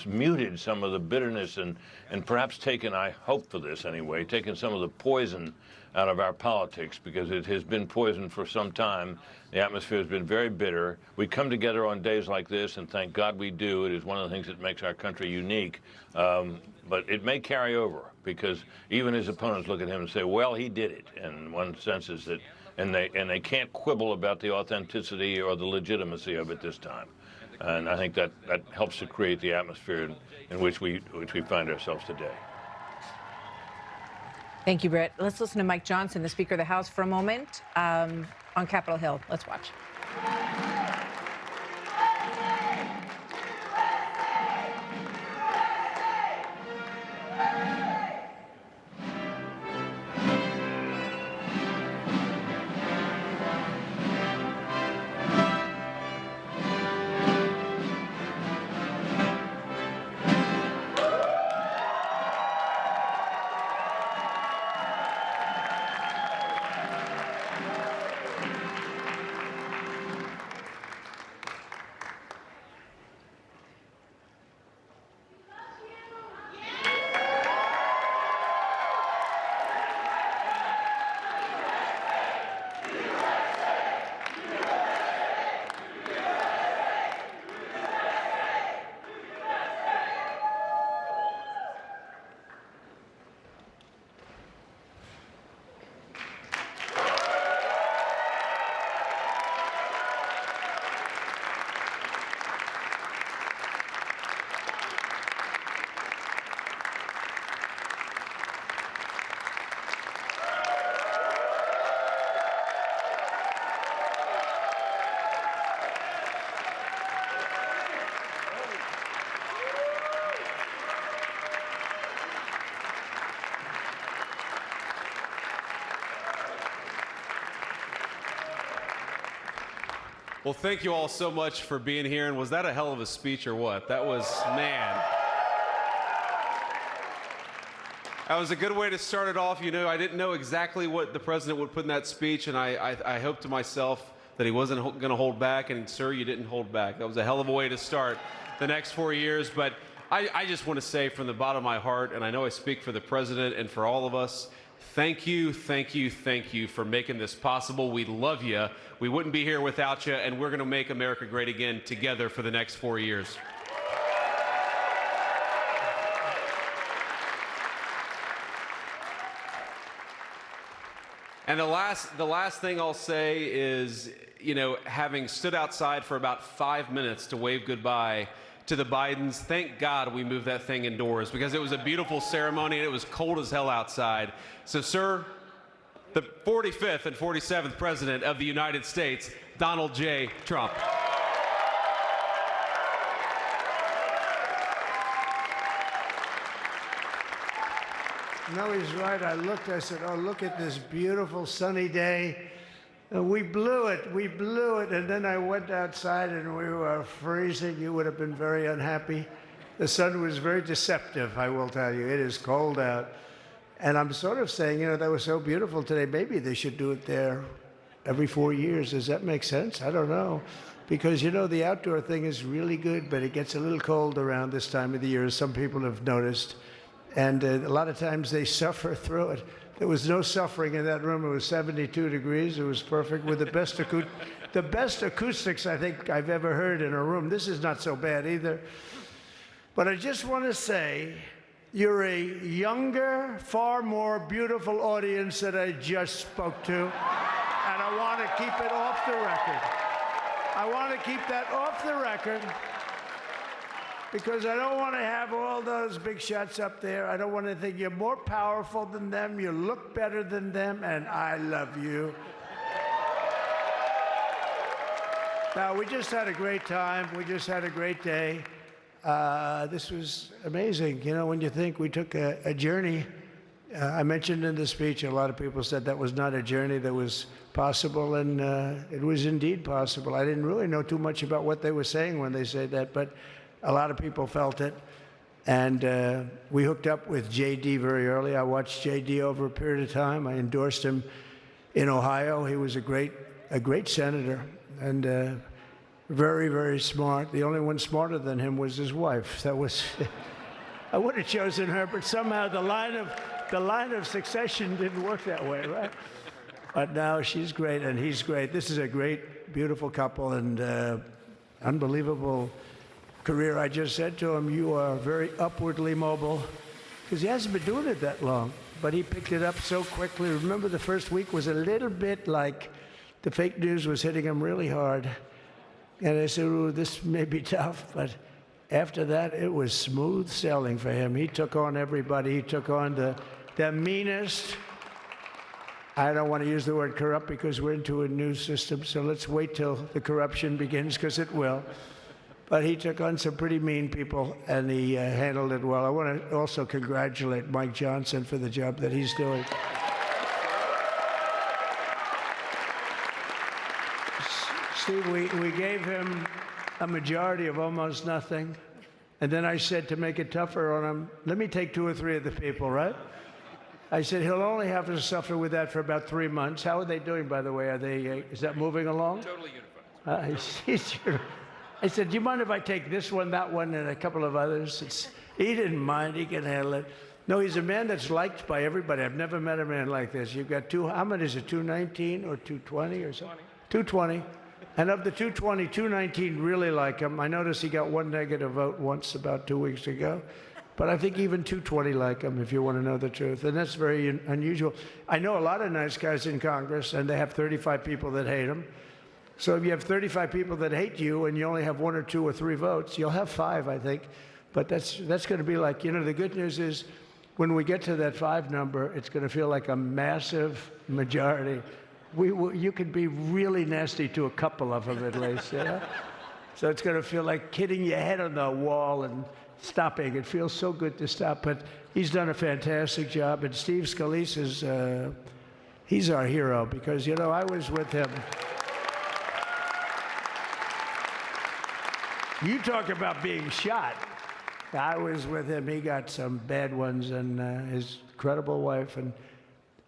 muted some of the bitterness and perhaps taken, I hope for this anyway, taken some of the poison out of our politics, because it has been poisoned for some time. The atmosphere has been very bitter. We come together on days like this, and thank God we do. It is one of the things that makes our country unique. But it may carry over, because even his opponents look at him and say, well, he did it. And one senses that, and they can't quibble about the authenticity or the legitimacy of it this time. And I think that helps to create the atmosphere in which we find ourselves today. Thank you, Britt. Let's listen to Mike Johnson, the Speaker of the House, for a moment on Capitol Hill. Let's watch. Well, thank you all so much for being here. And was that a hell of a speech or what? That was, man. That was a good way to start it off. You know, I didn't know exactly what the president would put in that speech, and I hoped to myself that he wasn't going to hold back, and sir, you didn't hold back. That was a hell of a way to start the next 4 years. But I just want to say from the bottom of my heart, and I know I speak for the president and for all of us, thank you, thank you, thank you for making this possible. We love you. We wouldn't be here without you, and we're going to make America great again together for the next 4 years. And the last thing I'll say is, you know, having stood outside for about 5 minutes to wave goodbye to the Bidens, thank God we moved that thing indoors, because it was a beautiful ceremony and it was cold as hell outside. So, sir, the 45th and 47th President of the United States, Donald J. Trump. No, he's right. I said, oh, look at this beautiful sunny day. We blew it, and then I went outside and we were freezing. You would have been very unhappy. The sun was very deceptive, I will tell you. It is cold out. And I'm sort of saying, you know, that was so beautiful today. Maybe they should do it there every 4 years. Does that make sense? I don't know. Because, you know, the outdoor thing is really good, but it gets a little cold around this time of the year, as some people have noticed. And a lot of times they suffer through it. There was no suffering in that room. It was 72 degrees. It was perfect with the best acoustics I think I've ever heard in a room. This is not so bad either. But I just want to say, you're a younger, far more beautiful audience that I just spoke to. And I want to keep it off the record. I want to keep that off the record, because I don't want to have all those big shots up there. I don't want to think you're more powerful than them, you look better than them, and I love you. Now, we just had a great time. We just had a great day. This was amazing. You know, when you think we took a journey, I mentioned in the speech, a lot of people said that was not a journey that was possible, and it was indeed possible. I didn't really know too much about what they were saying when they said that, but a lot of people felt it. And we hooked up with J.D. very early. I watched J.D. over a period of time. I endorsed him in Ohio. He was a great senator, and very, very smart. The only one smarter than him was his wife. That was, I would have chosen her, but somehow the line of succession didn't work that way, right? But now she's great and he's great. This is a great, beautiful couple, and unbelievable career. I just said to him, you are very upwardly mobile, because he hasn't been doing it that long, but he picked it up so quickly. Remember, the first week was a little bit like the fake news was hitting him really hard. And I said, ooh, this may be tough, but after that, it was smooth sailing for him. He took on everybody. He took on the meanest. I don't want to use the word corrupt because we're into a new system, so let's wait till the corruption begins, because it will. But he took on some pretty mean people, and he handled it well. I want to also congratulate Mike Johnson for the job that he's doing. Steve, we gave him a majority of almost nothing. And then I said, to make it tougher on him, let me take 2 or 3 of the people, right? I said, he'll only have to suffer with that for about 3 months. How are they doing, by the way? Are they, is that moving along? Totally unified. I said, do you mind if I take this one, that one, and a couple of others? He didn't mind. He can handle it. No, he's a man that's liked by everybody. I've never met a man like this. You've got how many is it, 219 or 220 or something? 220. And of the 220, 219 really like him. I noticed he got 1 negative vote once about 2 weeks ago. But I think even 220 like him, if you want to know the truth. And that's very unusual. I know a lot of nice guys in Congress, and they have 35 people that hate him. So if you have 35 people that hate you and you only have 1 or 2 or 3 votes, you'll have 5, I think. But that's going to be like, you know, the good news is when we get to that 5 number, it's going to feel like a massive majority. You could be really nasty to a couple of them at least, you know? So it's going to feel like hitting your head on the wall and stopping. It feels so good to stop. But he's done a fantastic job. And Steve Scalise is, he's our hero because, you know, I was with him. You talk about being shot. I was with him. He got some bad ones, and his incredible wife, and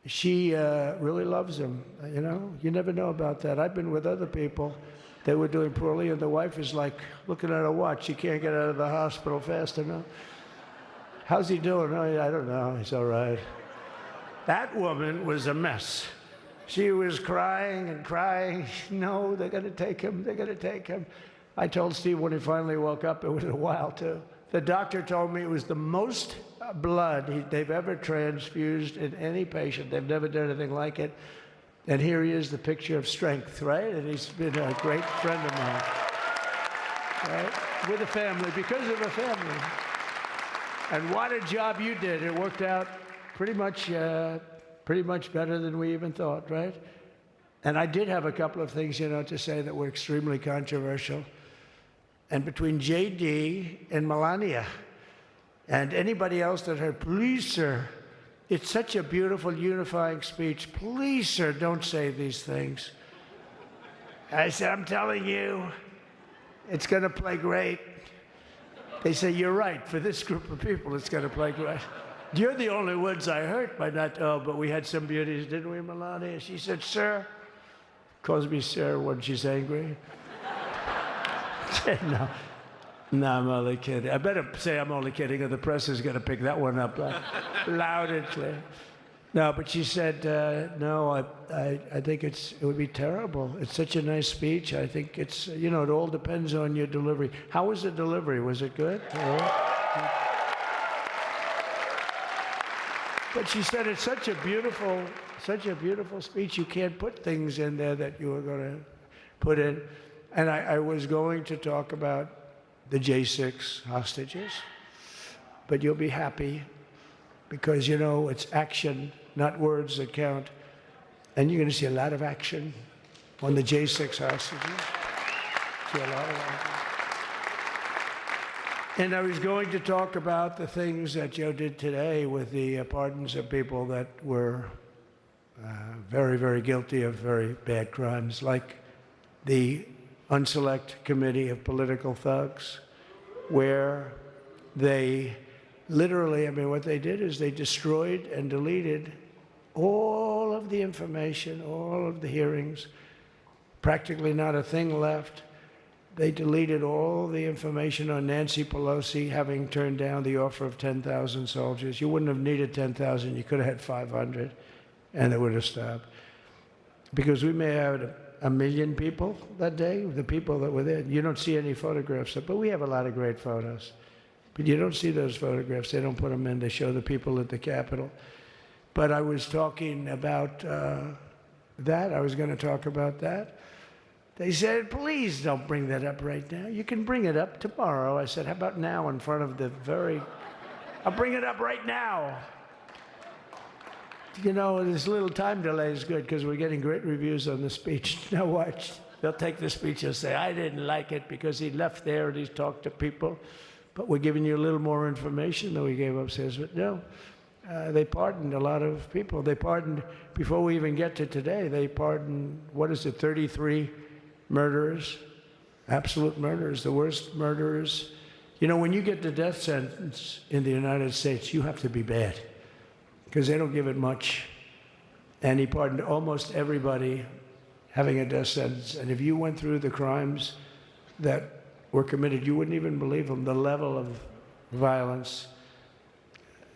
she really loves him. You know, you never know about that. I've been with other people that were doing poorly, and the wife is like looking at her watch. She can't get out of the hospital fast enough. How's he doing? Oh, I don't know. He's all right. That woman was a mess. She was crying and crying. No, they're going to take him. They're going to take him. I told Steve when he finally woke up, it was a while too. The doctor told me it was the most blood they've ever transfused in any patient. They've never done anything like it. And here he is, the picture of strength, right? And he's been a great friend of mine, right? With a family, because of a family. And what a job you did. It worked out pretty much better than we even thought, right? And I did have a couple of things, you know, to say that were extremely controversial. And between J.D. and Melania and anybody else that heard, please, sir, it's such a beautiful, unifying speech. Please, sir, don't say these things. I said, I'm telling you, it's going to play great. They say, you're right. For this group of people, it's going to play great. You're the only ones I hurt by not, but we had some beauties, didn't we, Melania? She said, sir, calls me sir when she's angry. No, I'm only kidding. I better say I'm only kidding, or the press is going to pick that one up loud and clear. No, but she said, no, I think it would be terrible. It's such a nice speech. I think it's, you know, it all depends on your delivery. How was the delivery? Was it good? But she said it's such a beautiful speech. You can't put things in there that you were going to put in. And I was going to talk about the J6 hostages, but you'll be happy because, you know, it's action, not words that count. And you're going to see a lot of action on the J6 hostages. See a lot of action. And I was going to talk about the things that Joe did today with the pardons of people that were very, very guilty of very bad crimes, like the Unselect Committee of Political Thugs, where they literally, I mean, what they did is they destroyed and deleted all of the information, all of the hearings, practically not a thing left. They deleted all the information on Nancy Pelosi having turned down the offer of 10,000 soldiers. You wouldn't have needed 10,000. You could have had 500, and it would have stopped. Because we may have 1 million people that day, the people that were there. You don't see any photographs, but we have a lot of great photos. But you don't see those photographs. They don't put them in. They show the people at the Capitol. But I was talking about that. I was going to talk about that. They said, please don't bring that up right now. You can bring it up tomorrow. I said, how about now in front of the I'll bring it up right now. You know, this little time delay is good because we're getting great reviews on the speech. Now watch. They'll take the speech and say, I didn't like it because he left there and he's talked to people. But we're giving you a little more information than we gave upstairs. But no, they pardoned a lot of people. They pardoned, before we even get to today, they pardoned, 33 murderers, absolute murderers, the worst murderers. You know, when you get the death sentence in the United States, you have to be bad because they don't give it much. And he pardoned almost everybody having a death sentence. And if you went through the crimes that were committed, you wouldn't even believe them, the level of violence,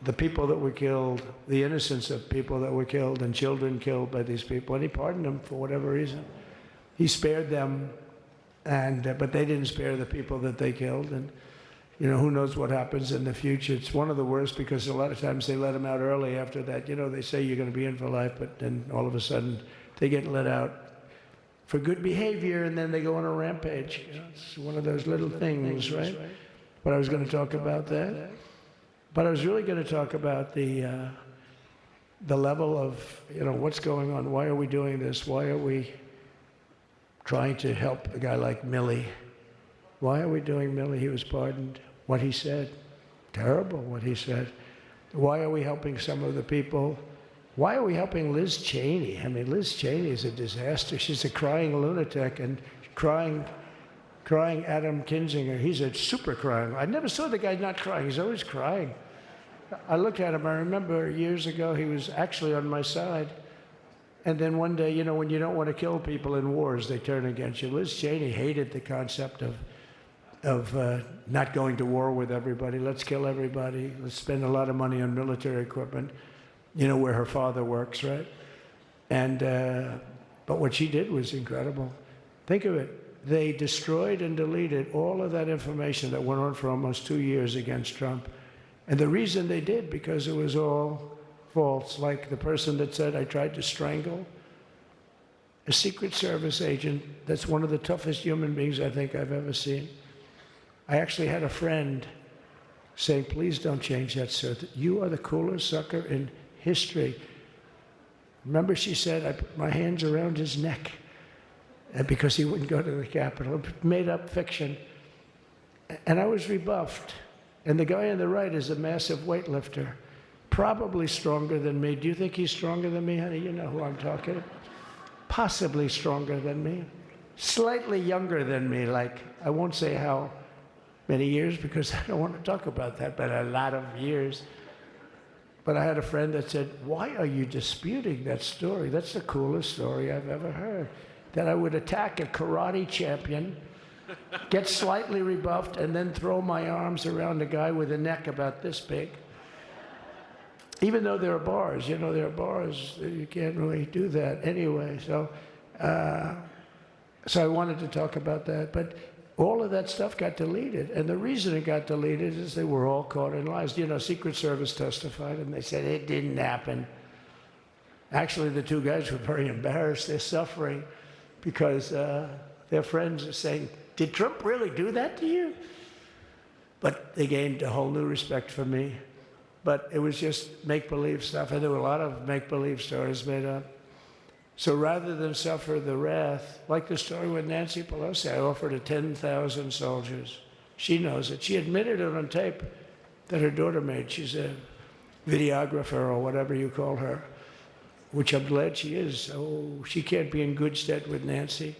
the people that were killed, the innocence of people that were killed and children killed by these people. And he pardoned them for whatever reason. He spared them, but they didn't spare the people that they killed. And, you know, who knows what happens in the future. It's one of the worst because a lot of times they let them out early after that. You know, they say you're going to be in for life, but then all of a sudden they get let out for good behavior, and then they go on a rampage. You know, it's one of those little things, right? But I was going to talk about that. But I was really going to talk about the level of, you know, what's going on. Why are we doing this? Why are we trying to help a guy like Milley? Why are we doing Milley? He was pardoned. What he said, terrible what he said. Why are we helping some of the people? Why are we helping Liz Cheney? I mean, Liz Cheney is a disaster. She's a crying lunatic and crying crying Adam Kinzinger. He's a super crying. I never saw the guy not crying. He's always crying. I looked at him. I remember years ago, he was actually on my side. And then one day, you know, when you don't want to kill people in wars, they turn against you. Liz Cheney hated the concept of not going to war with everybody. Let's kill everybody. Let's spend a lot of money on military equipment, you know, where her father works, right? And, but what she did was incredible. Think of it. They destroyed and deleted all of that information that went on for almost 2 years against Trump. And the reason they did, because it was all false. Like the person that said, I tried to strangle a Secret Service agent. That's one of the toughest human beings I think I've ever seen. I actually had a friend saying, please don't change that, sir. You are the coolest sucker in history. Remember, she said, I put my hands around his neck because he wouldn't go to the Capitol. Made up fiction. And I was rebuffed. And the guy on the right is a massive weightlifter, probably stronger than me. Do you think he's stronger than me, honey? You know who I'm talking about. Possibly stronger than me. Slightly younger than me, like, I won't say how many years because I don't want to talk about that, but a lot of years. But I had a friend that said, why are you disputing that story? That's the coolest story I've ever heard. That I would attack a karate champion, get slightly rebuffed, and then throw my arms around a guy with a neck about this big. Even though there are bars, you know, there are bars, you can't really do that anyway. So, so I wanted to talk about that. But all of that stuff got deleted. And the reason it got deleted is they were all caught in lies. You know, Secret Service testified, and they said it didn't happen. Actually, the two guys were very embarrassed. They're suffering because their friends are saying, did Trump really do that to you? But they gained a whole new respect for me. But it was just make-believe stuff, and there were a lot of make-believe stories made up. So rather than suffer the wrath, like the story with Nancy Pelosi, I offered her 10,000 soldiers. She knows it. She admitted it on tape that her daughter made. She's a videographer or whatever you call her, which I'm glad she is. Oh, she can't be in good stead with Nancy.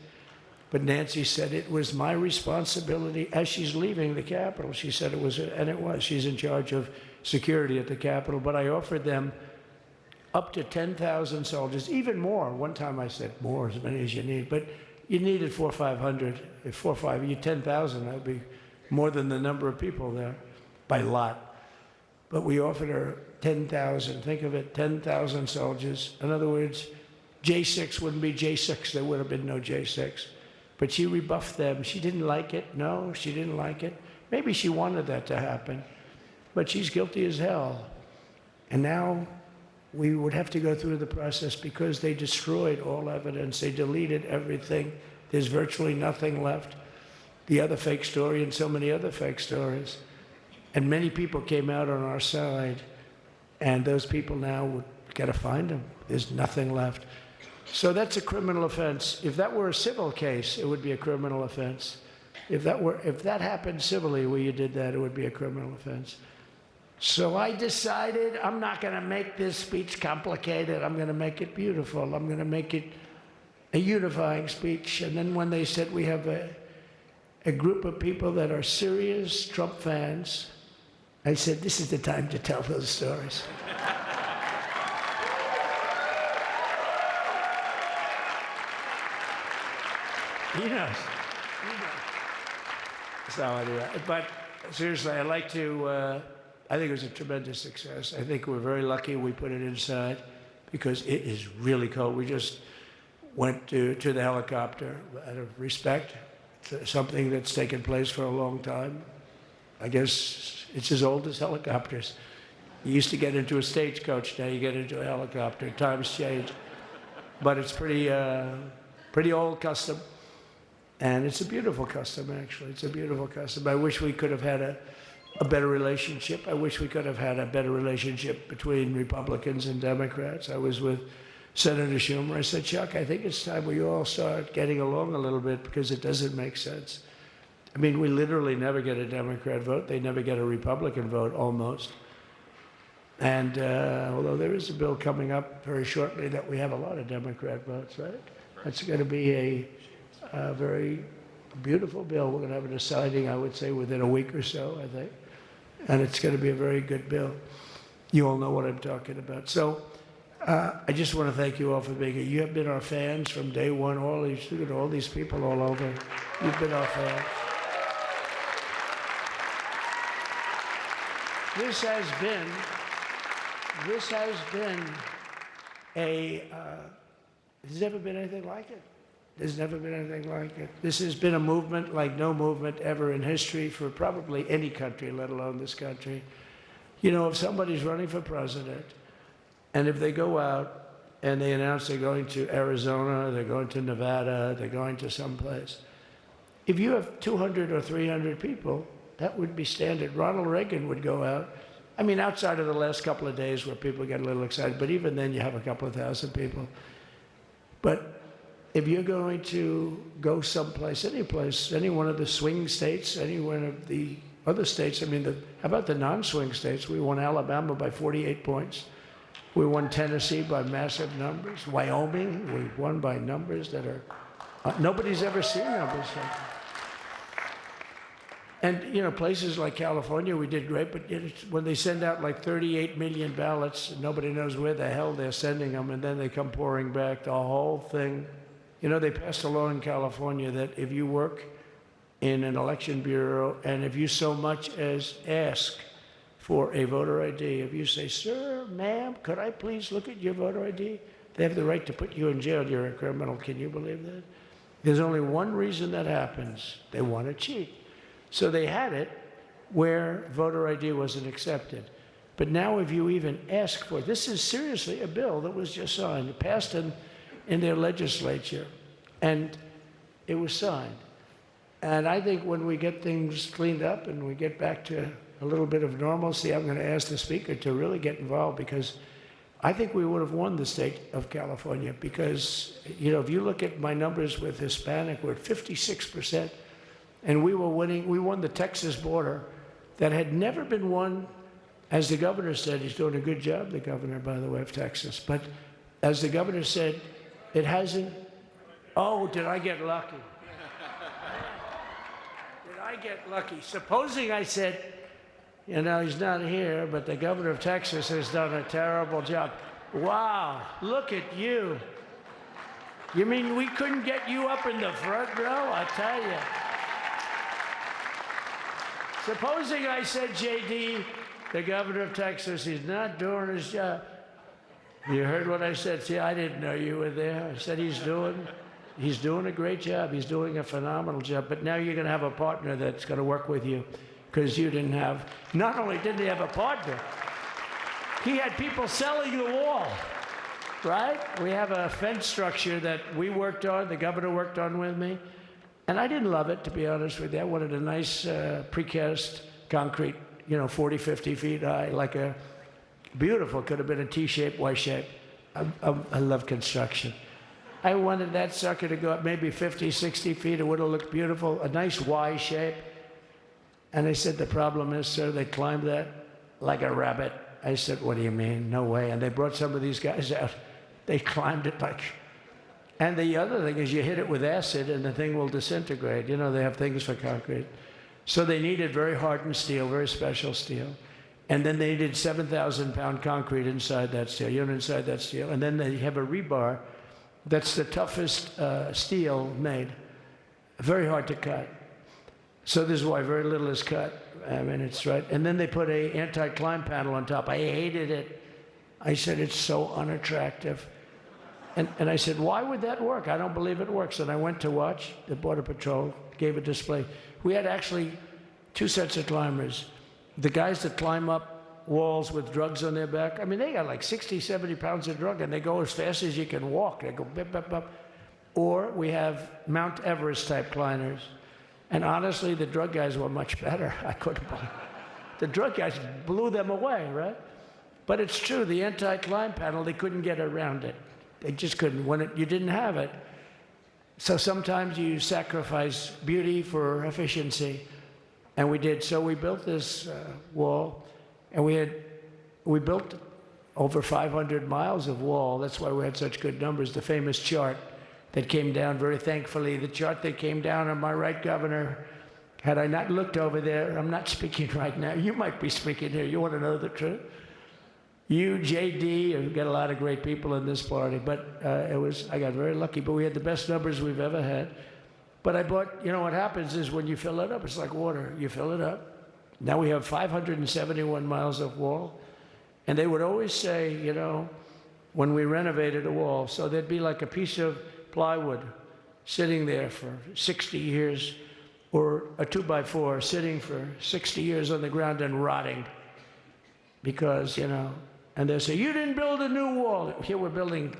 But Nancy said it was my responsibility as she's leaving the Capitol. She said it was, and it was. She's in charge of security at the Capitol. But I offered them up to 10,000 soldiers, even more. One time I said more, as many as you need. But you needed 400 or 500. If 4 or 5, you 10,000, that would be more than the number of people there by lot. But we offered her 10,000. Think of it, 10,000 soldiers. In other words, J6 wouldn't be J6. There would have been no J6. But she rebuffed them. She didn't like it. No, she didn't like it. Maybe she wanted that to happen. But she's guilty as hell. And now we would have to go through the process because they destroyed all evidence. They deleted everything. There's virtually nothing left. The other fake story and so many other fake stories. And many people came out on our side. And those people now would got to find them. There's nothing left. So that's a criminal offense. If that were a civil case, it would be a criminal offense. If that happened civilly where you did that, it would be a criminal offense. So I decided I'm not going to make this speech complicated. I'm going to make it beautiful. I'm going to make it a unifying speech. And then when they said we have a group of people that are serious Trump fans, I said, this is the time to tell those stories. He knows. So anyway, but seriously, I'd like to, I think it was a tremendous success. I think we're very lucky we put it inside because it is really cold. We just went to the helicopter out of respect to something that's taken place for a long time. I guess it's as old as helicopters. You used to get into a stagecoach, now you get into a helicopter. Times change. But it's pretty old custom. And it's a beautiful custom, actually. It's a beautiful custom. I wish we could have had a better relationship. I wish we could have had a better relationship between Republicans and Democrats. I was with Senator Schumer. I said, Chuck, I think it's time we all start getting along a little bit because it doesn't make sense. I mean, we literally never get a Democrat vote. They never get a Republican vote, almost. And although there is a bill coming up very shortly that we have a lot of Democrat votes, right? That's going to be a very beautiful bill. We're going to have a deciding, I would say, within a week or so, I think. And it's going to be a very good bill. You all know what I'm talking about. So I just want to thank you all for being here. You have been our fans from day one. All these people all over. You've been our fans. This has been there's never been anything like it. There's never been anything like it. This has been a movement like no movement ever in history for probably any country, let alone this country. You know, if somebody's running for president, and if they go out and they announce they're going to Arizona, they're going to Nevada, they're going to someplace, if you have 200 or 300 people, that would be standard. Ronald Reagan would go out. I mean, outside of the last couple of days where people get a little excited, but even then you have a couple of thousand people. But if you're going to go someplace, any place, any one of the swing states, any one of the other states, I mean, how about the non-swing states? We won Alabama by 48 points. We won Tennessee by massive numbers. Wyoming, we won by numbers that are, nobody's ever seen numbers like that. And, you know, places like California, we did great, but when they send out like 38 million ballots, nobody knows where the hell they're sending them, and then they come pouring back, the whole thing. You know, they passed a law in California that if you work in an election bureau, and if you so much as ask for a voter ID, if you say, sir, ma'am, could I please look at your voter ID? They have the right to put you in jail. You're a criminal. Can you believe that? There's only one reason that happens. They want to cheat. So they had it where voter ID wasn't accepted. But now if you even ask for it, this is seriously a bill that was just signed, passed in their legislature, and it was signed. And I think when we get things cleaned up and we get back to a little bit of normalcy, I'm going to ask the Speaker to really get involved, because I think we would have won the state of California, because, you know, if you look at my numbers with Hispanic, we're at 56%. And we were winning. We won the Texas border that had never been won. As the governor said, he's doing a good job, the governor, by the way, of Texas. But as the governor said, it hasn't. Oh, did I get lucky? Did I get lucky? Supposing I said, you know, he's not here, but the governor of Texas has done a terrible job. Wow, look at you. You mean we couldn't get you up in the front row? I tell you. Supposing I said, JD, the governor of Texas, he's not doing his job. You heard what I said? See, I didn't know you were there. I said he's doing a great job. He's doing a phenomenal job. But now you're going to have a partner that's going to work with you, because you didn't have, not only didn't he have a partner, he had people selling the wall, right? We have a fence structure that we worked on, the governor worked on with me. And I didn't love it, to be honest with you. I wanted a nice precast concrete, you know, 40, 50 feet high, like a beautiful, could have been a T-shape, Y-shape. I love construction. I wanted that sucker to go up maybe 50, 60 feet. It would have looked beautiful, a nice Y shape. And they said, the problem is, sir, they climbed that like a rabbit. I said, what do you mean? No way. And they brought some of these guys out. They climbed it like... And the other thing is you hit it with acid and the thing will disintegrate. You know, they have things for concrete. So they needed very hardened steel, very special steel. And then they needed 7,000-pound concrete inside that steel, you know, inside that steel. And then they have a rebar that's the toughest steel made. Very hard to cut. So this is why very little is cut. I mean, it's right. And then they put a anti-climb panel on top. I hated it. I said, it's so unattractive. And I said, why would that work? I don't believe it works. And I went to watch. The Border Patrol gave a display. We had actually two sets of climbers. The guys that climb up walls with drugs on their back, I mean, they got like 60, 70 pounds of drug, and they go as fast as you can walk. They go bip, bip, bip. Or we have Mount Everest-type climbers. And honestly, the drug guys were much better. I couldn't believe it. The drug guys blew them away, right? But it's true, the anti-climb panel, they couldn't get around it. They just couldn't. When you didn't have it. So sometimes you sacrifice beauty for efficiency. And we did. So we built this wall, and we built over 500 miles of wall. That's why we had such good numbers. The famous chart that came down very thankfully. The chart that came down on my right, Governor, had I not looked over there, I'm not speaking right now. You might be speaking here. You want to know the truth? You, JD, and we've got a lot of great people in this party, but I got very lucky, but we had the best numbers we've ever had. But I bought, you know what happens is when you fill it up, it's like water. You fill it up. Now we have 571 miles of wall. And they would always say, you know, when we renovated a wall, so there'd be like a piece of plywood sitting there for 60 years, or a 2x4 sitting for 60 years on the ground and rotting. Because, you know, and they say, you didn't build a new wall. Here we're building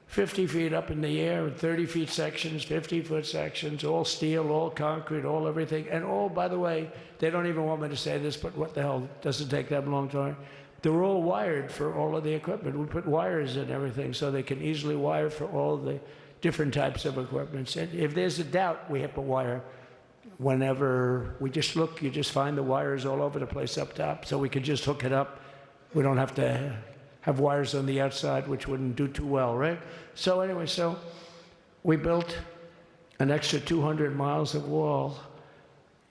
50 feet up in the air, 30 feet sections, 50-foot sections, all steel, all concrete, all everything. And all, by the way, they don't even want me to say this, but what the hell, doesn't take that long time. They're all wired for all of the equipment. We put wires in everything so they can easily wire for all the different types of equipment. And if there's a doubt, we have to wire. Whenever we just look, you just find the wires all over the place up top, so we can just hook it up. We don't have to have wires on the outside, which wouldn't do too well, right? So anyway, so we built an extra 200 miles of wall,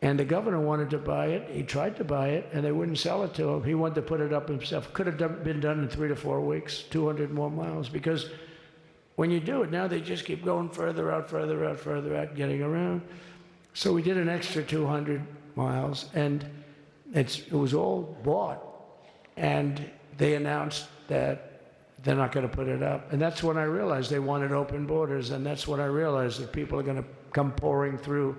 and the governor wanted to buy it. He tried to buy it, and they wouldn't sell it to him. He wanted to put it up himself. Could have been done in 3 to 4 weeks, 200 more miles, because when you do it, now they just keep going further out, further out, further out, getting around. So we did an extra 200 miles, and it was all bought. And they announced that they're not going to put it up. And that's when I realized they wanted open borders, and that's when I realized that people are going to come pouring through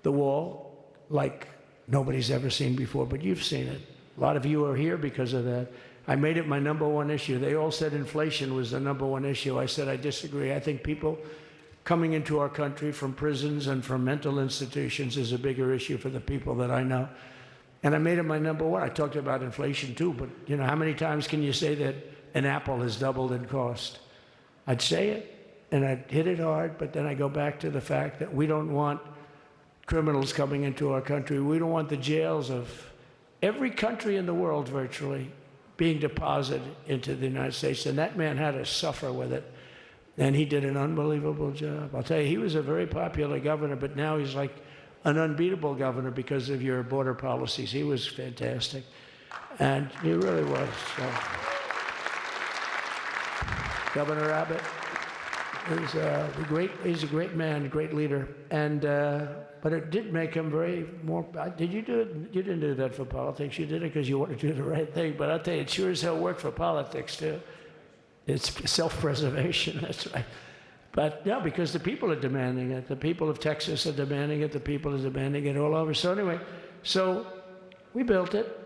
the wall like nobody's ever seen before. But you've seen it. A lot of you are here because of that. I made it my #1 issue. They all said inflation was the #1 issue. I said I disagree. I think people coming into our country from prisons and from mental institutions is a bigger issue for the people that I know. And I made it my #1. I talked about inflation too, but you know, how many times can you say that an apple has doubled in cost? I'd say it, and I'd hit it hard, but then I go back to the fact that we don't want criminals coming into our country. We don't want the jails of every country in the world virtually being deposited into the United States, and that man had to suffer with it. And he did an unbelievable job. I'll tell you, he was a very popular governor, but now he's like an unbeatable governor because of your border policies. He was fantastic. And he really was. So. Governor Abbott he's a great man, great leader. And, but it did make him did you do it? You didn't do that for politics. You did it because you wanted to do the right thing. But I'll tell you, it sure as hell worked for politics too. It's self-preservation, that's right. But no, because the people are demanding it. The people of Texas are demanding it. The people are demanding it all over. So anyway, so we built it,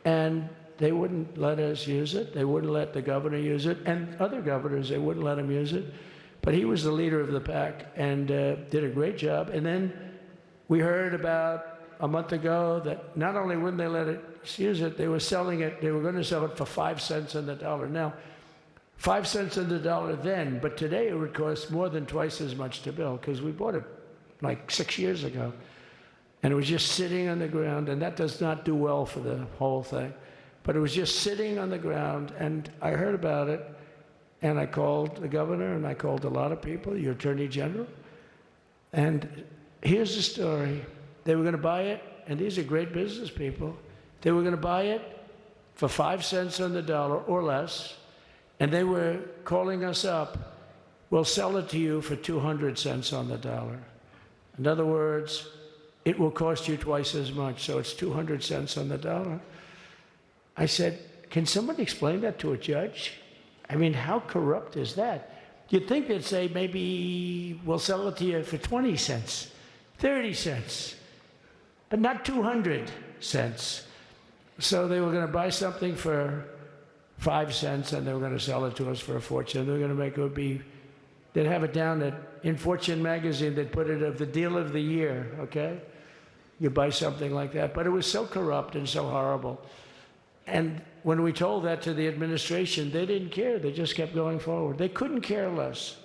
and they wouldn't let us use it. They wouldn't let the governor use it, and other governors, they wouldn't let him use it. But he was the leader of the pack and did a great job. And then we heard about a month ago that not only wouldn't they let us use it, they were selling it. They were going to sell it for 5 cents on the dollar. Now, 5 cents on the dollar then, but today it would cost more than twice as much to build because we bought it like 6 years ago. And it was just sitting on the ground, and that does not do well for the whole thing. But it was just sitting on the ground, and I heard about it, and I called the governor, and I called a lot of people, your attorney general. And here's the story. They were going to buy it, and these are great business people. They were going to buy it for 5 cents on the dollar or less. And they were calling us up, we'll sell it to you for 200 cents on the dollar. In other words, it will cost you twice as much, so it's 200 cents on the dollar. I said, can somebody explain that to a judge? I mean, how corrupt is that? You'd think they'd say, maybe we'll sell it to you for 20 cents, 30 cents, but not 200 cents. So they were going to buy something for 5 cents, and they were going to sell it to us for a fortune. They were going to make it they'd have it down in Fortune magazine, they'd put it of the deal of the year, okay? You buy something like that. But it was so corrupt and so horrible. And when we told that to the administration, they didn't care. They just kept going forward. They couldn't care less.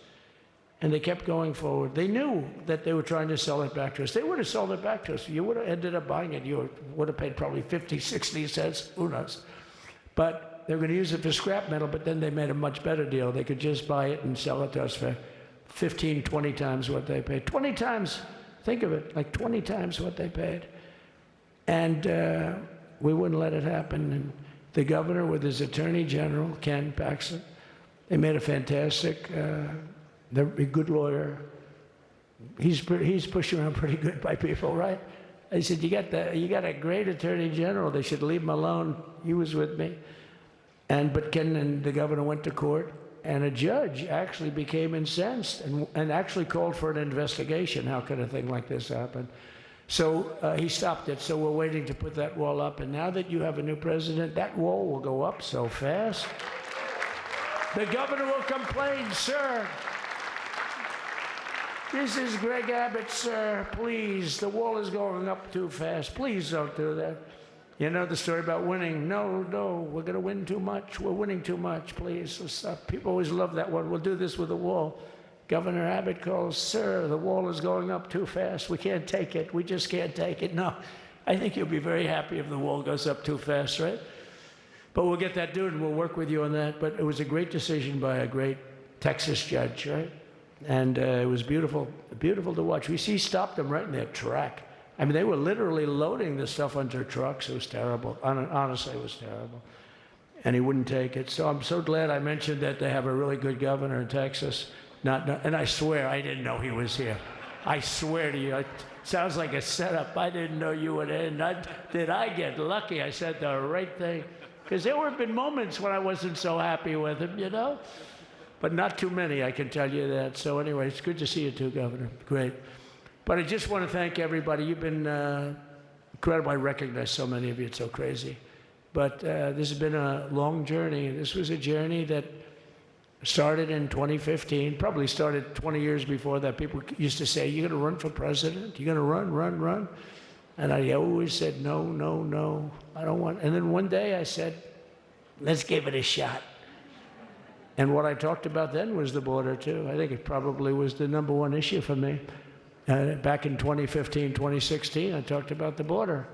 And they kept going forward. They knew that they were trying to sell it back to us. They would have sold it back to us. You would have ended up buying it. You would have paid probably 50, 60 cents, who knows. But they were going to use it for scrap metal, but then they made a much better deal. They could just buy it and sell it to us for 15, 20 times what they paid. 20 times, think of it, like 20 times what they paid. And we wouldn't let it happen. And the governor with his attorney general, Ken Paxton, they made a fantastic, they're a good lawyer. He's pushed around pretty good by people, right? I said, you got a great attorney general. They should leave him alone. He was with me. But Ken and the governor went to court, and a judge actually became incensed and actually called for an investigation. How could a thing like this happen? So he stopped it. So we're waiting to put that wall up. And now that you have a new president, that wall will go up so fast. The governor will complain, sir. This is Greg Abbott, sir. Please, the wall is going up too fast. Please don't do that. You know the story about winning? No, we're going to win too much. We're winning too much. Please, stop. People always love that one. We'll do this with the wall. Governor Abbott calls, sir, the wall is going up too fast. We can't take it. We just can't take it. No, I think you'll be very happy if the wall goes up too fast, right? But we'll get that done, and we'll work with you on that. But it was a great decision by a great Texas judge, right? And it was beautiful, beautiful to watch. We stopped them right in their track. I mean, they were literally loading the stuff onto trucks. It was terrible. Honestly, it was terrible. And he wouldn't take it. So I'm so glad I mentioned that they have a really good governor in Texas. And I swear, I didn't know he was here. I swear to you, it sounds like a setup. I didn't know you would end. Did I get lucky? I said the right thing. Because there have been moments when I wasn't so happy with him, you know? But not too many, I can tell you that. So anyway, it's good to see you too, Governor. Great. But I just want to thank everybody. You've been incredible. I recognize so many of you. It's so crazy. But this has been a long journey. This was a journey that started in 2015, probably started 20 years before that. People used to say, you're going to run for president? You're going to run? And I always said, no, I don't want. And then one day I said, let's give it a shot. And what I talked about then was the border, too. I think it probably was the #1 issue for me. Back in 2015, 2016, I talked about the border.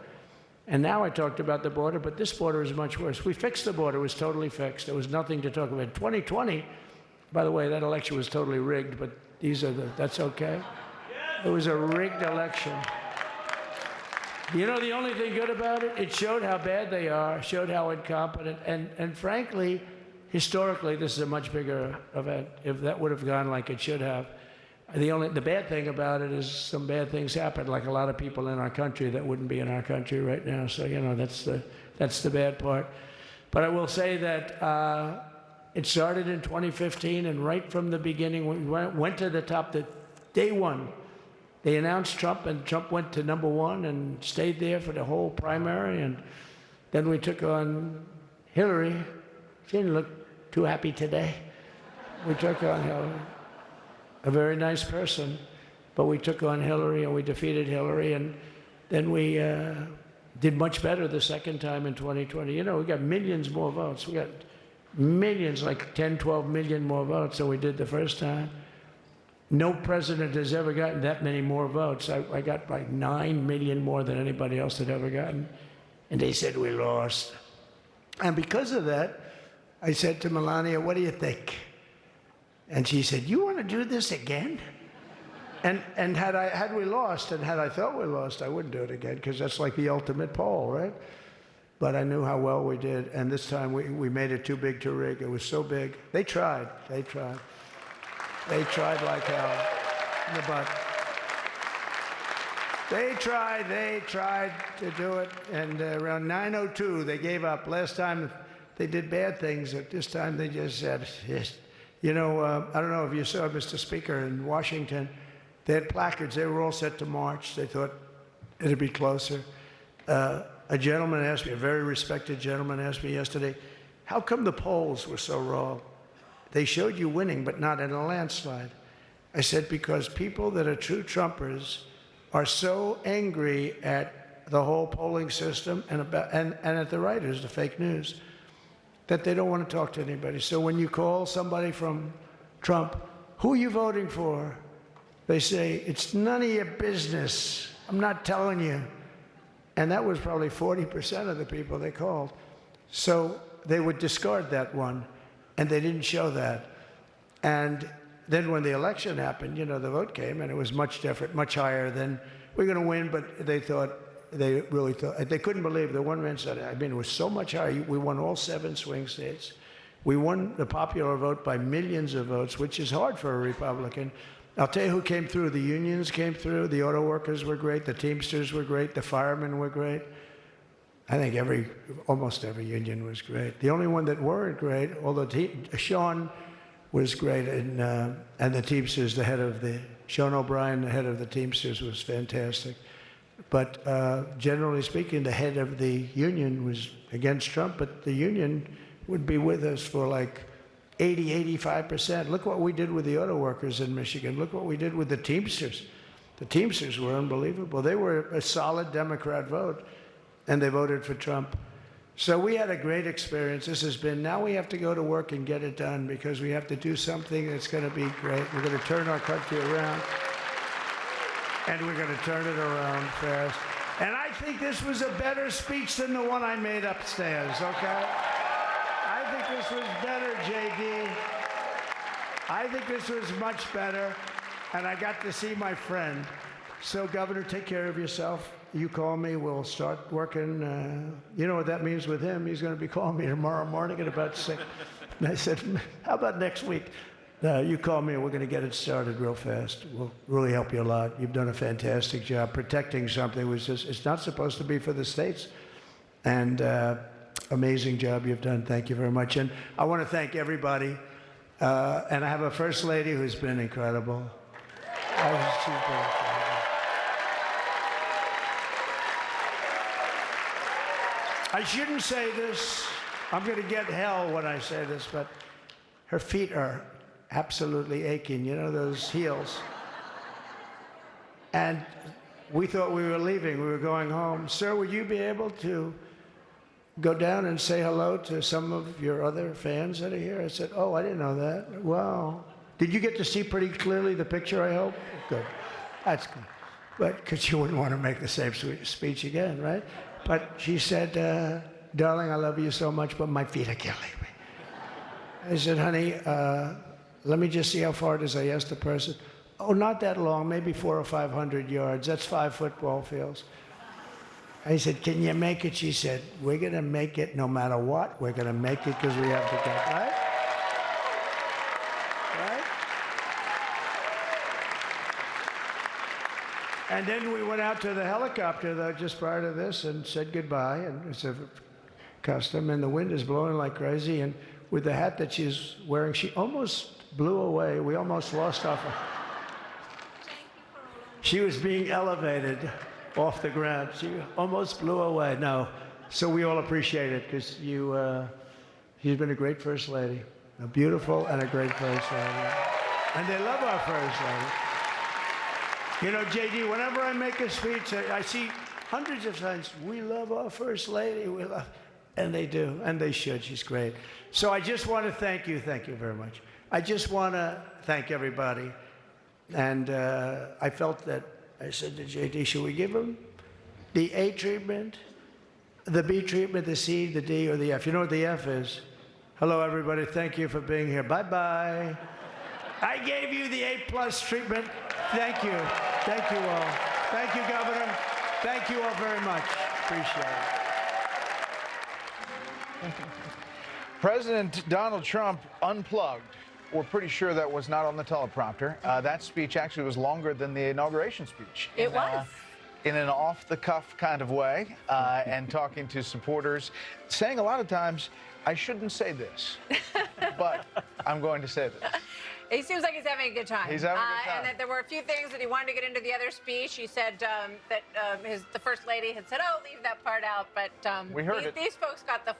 And now I talked about the border, but this border is much worse. We fixed the border. It was totally fixed. There was nothing to talk about. 2020, by the way, that election was totally rigged, but that's okay. It was a rigged election. You know the only thing good about it? It showed how bad they are, showed how incompetent, and frankly, historically, this is a much bigger event if that would have gone like it should have. The bad thing about it is some bad things happened, like a lot of people in our country that wouldn't be in our country right now. So, you know, that's the bad part. But I will say that it started in 2015, and right from the beginning, we went to the top. Day one, they announced Trump, and Trump went to #1 and stayed there for the whole primary. And then we took on Hillary. She didn't look too happy today. We took on Hillary. A very nice person, but we took on Hillary and we defeated Hillary, and then we did much better the second time in 2020. You know, we got millions more votes. We got millions, like 10, 12 million more votes than we did the first time. No president has ever gotten that many more votes. I got like 9 million more than anybody else had ever gotten, and they said we lost. And because of that, I said to Melania, what do you think? And she said, you want to do this again? And had we lost, and had I thought we lost, I wouldn't do it again, because that's like the ultimate poll, right? But I knew how well we did, and this time we made it too big to rig. It was so big. They tried. They tried like hell. But they tried to do it, and around 9:02, they gave up. Last time they did bad things. At this time, they just said, yes. You know, I don't know if you saw, Mr. Speaker, in Washington, they had placards. They were all set to march. They thought it'd be closer. A gentleman asked me, a very respected gentleman asked me yesterday, how come the polls were so wrong? They showed you winning, but not in a landslide. I said, because people that are true Trumpers are so angry at the whole polling system and at the writers, the fake news, that they don't want to talk to anybody. So when you call somebody from Trump, who are you voting for? They say, it's none of your business. I'm not telling you. And that was probably 40% of the people they called. So they would discard that one, and they didn't show that. And then when the election happened, you know, the vote came, and it was much different, much higher than we're going to win, but they really thought, they couldn't believe, the one man said, I mean, it was so much higher. We won all 7 swing states. We won the popular vote by millions of votes, which is hard for a Republican. I'll tell you who came through. The unions came through. The auto workers were great. The Teamsters were great. The firemen were great. I think almost every union was great. The only one that weren't great, although Sean was great, and the Teamsters, Sean O'Brien, the head of the Teamsters, was fantastic. But generally speaking, the head of the union was against Trump, but the union would be with us for like 80, 85%. Look what we did with the auto workers in Michigan. Look what we did with the Teamsters. The Teamsters were unbelievable. They were a solid Democrat vote, and they voted for Trump. So we had a great experience. This has been, now we have to go to work and get it done, because we have to do something that's going to be great. We're going to turn our country around, and we're going to turn it around fast. And I think this was a better speech than the one I made upstairs, okay? I think this was better, JD. I think this was much better, and I got to see my friend. So, Governor, take care of yourself. You call me, we'll start working. You know what that means with him. He's going to be calling me tomorrow morning at about 6. And I said, how about next week? You call me and we're going to get it started real fast. We'll really help you a lot. You've done a fantastic job protecting something which is, it's not supposed to be for the states. And amazing job you've done. Thank you very much. And I want to thank everybody. And I have a First Lady who's been incredible. She's been incredible. I shouldn't say this. I'm going to get hell when I say this, but her feet are absolutely aching. You know, those heels. And we thought we were leaving. We were going home. Sir, would you be able to go down and say hello to some of your other fans that are here? I said, oh, I didn't know that. Wow. Did you get to see pretty clearly the picture, I hope? Good. That's good. But because you wouldn't want to make the same speech again, right? But she said, darling, I love you so much, but my feet are killing me. I said, honey, let me just see how far it is. I asked the person. Oh, not that long, maybe 400 or 500 yards. That's 5 football fields. I said, can you make it? She said, we're going to make it no matter what. We're going to make it because we have to go, right? Right? And then we went out to the helicopter, though, just prior to this, and said goodbye. And it's a custom, and the wind is blowing like crazy. And with the hat that she's wearing, she almost blew away. We almost lost our... She was being elevated off the ground. She almost blew away. No. So we all appreciate it, because she's been a great First Lady. A beautiful and a great First Lady. And they love our First Lady. You know, JD, whenever I make a speech, I see hundreds of times, we love our First Lady, we love, and they do, and they should. She's great. So I just want to thank you very much. I just want to thank everybody. And I felt that, I said to JD, should we give him the A treatment, the B treatment, the C, the D, or the F? You know what the F is? Hello, everybody. Thank you for being here. Bye-bye. I gave you the A+ treatment. Thank you. Thank you all. Thank you, Governor. Thank you all very much. Appreciate it. President Donald Trump unplugged. We're pretty sure that was not on the teleprompter. That speech actually was longer than the inauguration speech. It was. In an off-the-cuff kind of way, and talking to supporters, saying a lot of times, I shouldn't say this, but I'm going to say this. He seems like he's having a good time. He's having a good time. And that there were a few things that he wanted to get into the other speech. He said that the First Lady had said, oh, leave that part out. But we heard it. These folks got the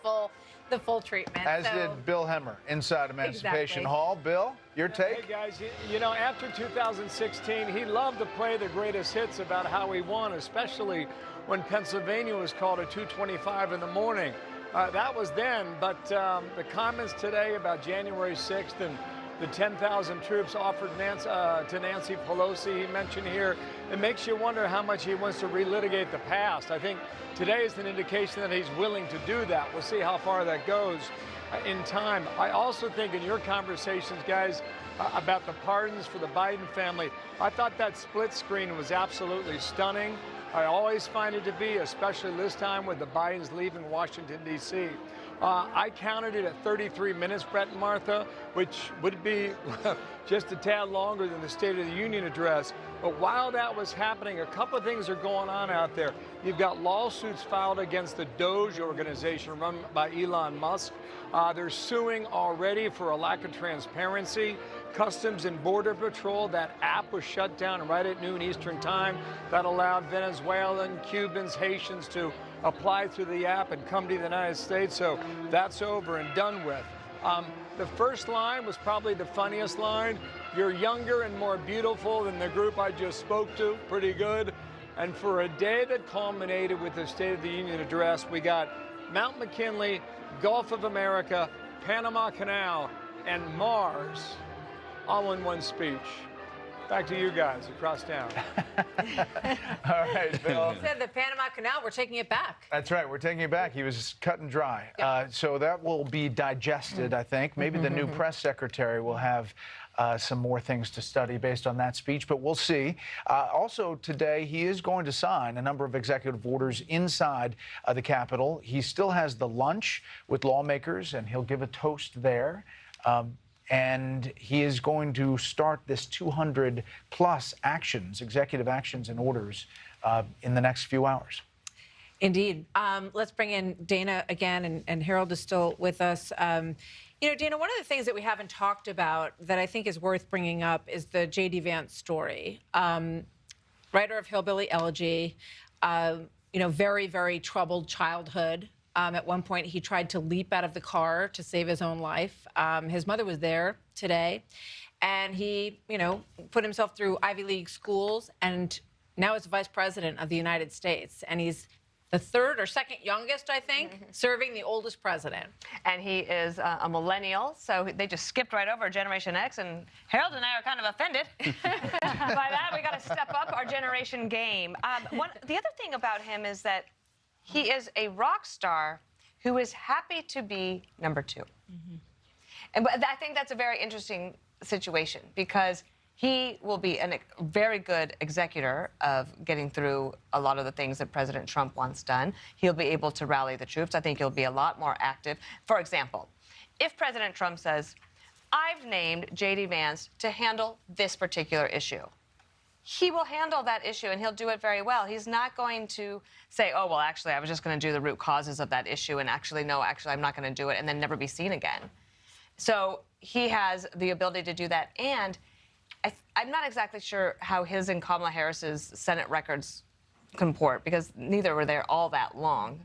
full treatment. As did Bill Hemmer inside Emancipation Hall. Bill, your take? Hey, guys, you know, after 2016, he loved to play the greatest hits about how he won, especially when Pennsylvania was called at 2:25 in the morning. That was then, but the comments today about January 6th and the 10,000 troops offered to Nancy Pelosi, he mentioned here. It makes you wonder how much he wants to relitigate the past. I think today is an indication that he's willing to do that. We'll see how far that goes in time. I also think in your conversations, guys, about the pardons for the Biden family, I thought that split screen was absolutely stunning. I always find it to be, especially this time with the Bidens leaving Washington, D.C. I counted it at 33 minutes, Brett and Martha, which would be just a tad longer than the State of the Union address. But while that was happening, a couple of things are going on out there. You've got lawsuits filed against the Doge organization run by Elon Musk. They're suing already for a lack of transparency. Customs and Border Patrol, that app was shut down right at noon Eastern time. That allowed Venezuelan, Cubans, Haitians to apply through the app and come to the United States. So that's over and done with. The first line was probably the funniest line. You're younger and more beautiful than the group I just spoke to. Pretty good. And for a day that culminated with the State of the Union address, we got Mount McKinley, Gulf of America, Panama Canal, and Mars all in one speech. Back to you guys across town. All right, Bill. He said the Panama Canal, we're taking it back. That's right, we're taking it back. He was cut and dry. Yep. So that will be digested, I think. Maybe the new press secretary will have some more things to study based on that speech, but we'll see. Also today, he is going to sign a number of executive orders inside the Capitol. He still has the lunch with lawmakers, and he'll give a toast there. And he is going to start this 200-plus actions, executive actions and orders in the next few hours. Indeed. Let's bring in Dana again, and Harold is still with us. You know, Dana, one of the things that we haven't talked about that I think is worth bringing up is the J.D. Vance story. Writer of Hillbilly Elegy, you know, very, very troubled childhood. At one point, he tried to leap out of the car to save his own life. His mother was there today, and he, you know, put himself through Ivy League schools, and now is Vice President of the United States. And he's the third or second youngest, I think, serving the oldest president. And he is a millennial, so they just skipped right over Generation X, and Harold and I are kind of offended by that. We got to step up our generation game. The other thing about him is that he is a rock star who is happy to be number two. And I think that's a very interesting situation because he will be a very good executor of getting through a lot of the things that President Trump wants done. He'll be able to rally the troops. I think he'll be a lot more active. For example, if President Trump says, I've named J.D. Vance to handle this particular issue, he will handle that issue, and he'll do it very well. He's not going to say, oh, well, actually, I was just going to do the root causes of that issue, and actually, no, actually, I'm not going to do it, and then never be seen again. So he has the ability to do that, and I'm not exactly sure how his and Kamala Harris's Senate records comport, because neither were there all that long.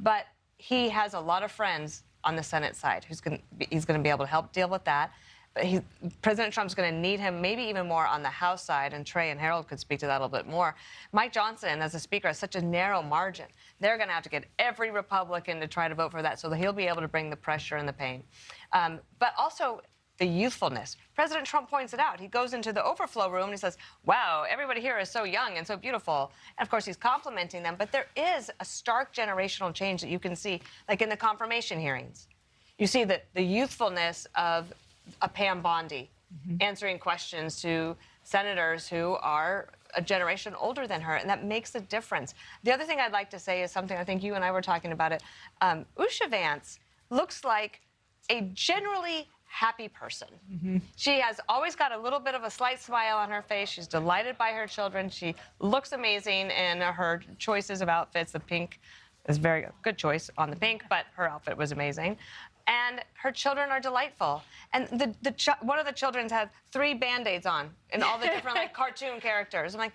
But he has a lot of friends on the Senate side he's going to be able to help deal with that. But President Trump's going to need him maybe even more on the House side, and Trey and Harold could speak to that a little bit more. Mike Johnson, as a speaker, has such a narrow margin. They're going to have to get every Republican to try to vote for that so that he'll be able to bring the pressure and the pain. But also the youthfulness. President Trump points it out. He goes into the overflow room and he says, wow, everybody here is so young and so beautiful. And of course, he's complimenting them. But there is a stark generational change that you can see, like in the confirmation hearings. You see the youthfulness of a Pam Bondi answering questions to senators who are a generation older than her, and that makes a difference. The other thing I'd like to say is something I think you and I were talking about it. Usha Vance looks like a generally happy person. She has always got a little bit of a slight smile on her face. She's delighted by her children. She looks amazing in her choices of outfits. The pink is a very good choice on the pink, but her outfit was amazing. And her children are delightful. And one of the children had 3 Band-Aids on and all the different like cartoon characters. I'm like,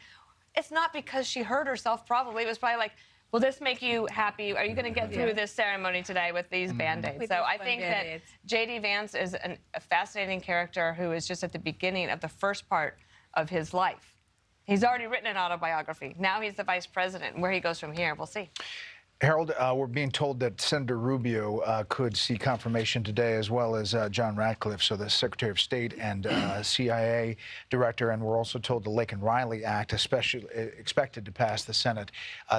it's not because she hurt herself probably. It was probably like, will this make you happy? Are you going to get through this ceremony today with these Band-Aids? So I think that J.D. Vance is a fascinating character who is just at the beginning of the first part of his life. He's already written an autobiography. Now he's the vice president. Where he goes from here, we'll see. Harold, we're being told that Senator Rubio could see confirmation today, as well as John Ratcliffe, so the Secretary of State and CIA director. And we're also told the Laken Riley Act, especially expected to pass the Senate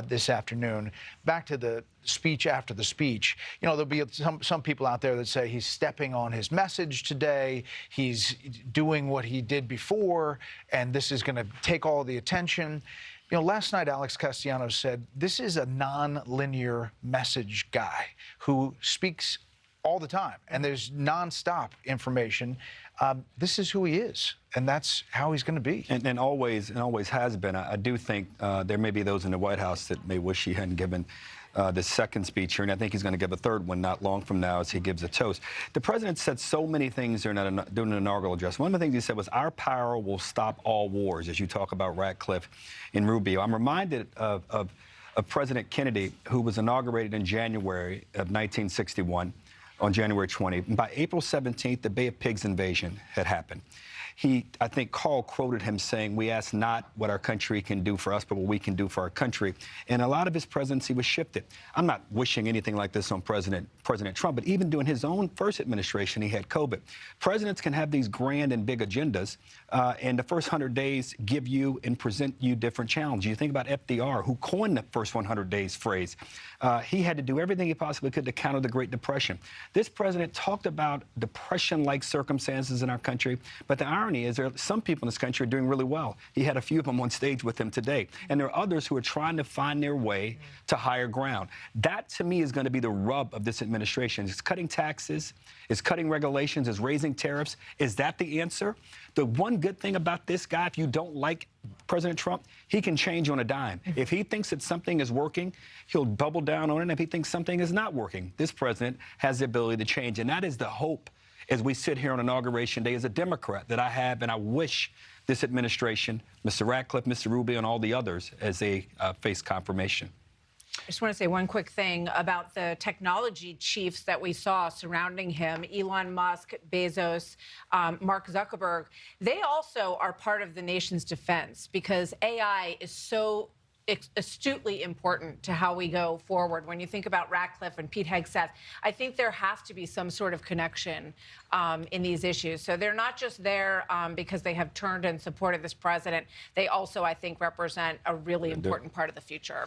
this afternoon. Back to the speech after the speech. You know, there'll be some people out there that say he's stepping on his message today. He's doing what he did before, and this is going to take all the attention. You know, last night, Alex Castellanos said this is a non-linear message guy who speaks all the time, and there's nonstop information. This is who he is, and that's how he's going to be. And always has been. I do think there may be those in the White House that may wish he hadn't given this second speech here, and I think he's going to give a third one not long from now as he gives a toast. The president said so many things during an inaugural address. One of the things he said was, "Our power will stop all wars," as you talk about Ratcliffe and Rubio. I'm reminded of President Kennedy, who was inaugurated in January of 1961, on January 20. By April 17th, the Bay of Pigs invasion had happened. I think Carl quoted him saying, "We ask not what our country can do for us, but what we can do for our country." And a lot of his presidency was shifted. I'm not wishing anything like this on President Trump, but even during his own first administration, he had COVID. Presidents can have these grand and big agendas, and the first 100 days give you and present you different challenges. You think about FDR, who coined the first 100 days phrase. He had to do everything he possibly could to counter the Great Depression. This president talked about depression-like circumstances in our country, but the irony is there are some people in this country are doing really well. He had a few of them on stage with him today. And there are others who are trying to find their way to higher ground. That, to me, is going to be the rub of this administration. It's cutting taxes, it's cutting regulations, it's raising tariffs. Is that the answer? The one good thing about this guy, if you don't like President Trump, he can change on a dime. If he thinks that something is working, he'll double down on it. And if he thinks something is not working, this president has the ability to change. And that is the hope as we sit here on Inauguration Day as a Democrat that I have, and I wish this administration, Mr. Ratcliffe, Mr. Rubio, and all the others, as they face confirmation. I just want to say one quick thing about the technology chiefs that we saw surrounding him, Elon Musk, Bezos, Mark Zuckerberg. They also are part of the nation's defense because AI is so astutely important to how we go forward. When you think about Ratcliffe and Pete Hegseth, I think there has to be some sort of connection in these issues. So they're not just there because they have turned and supported this president. They also, I think, represent a really important part of the future.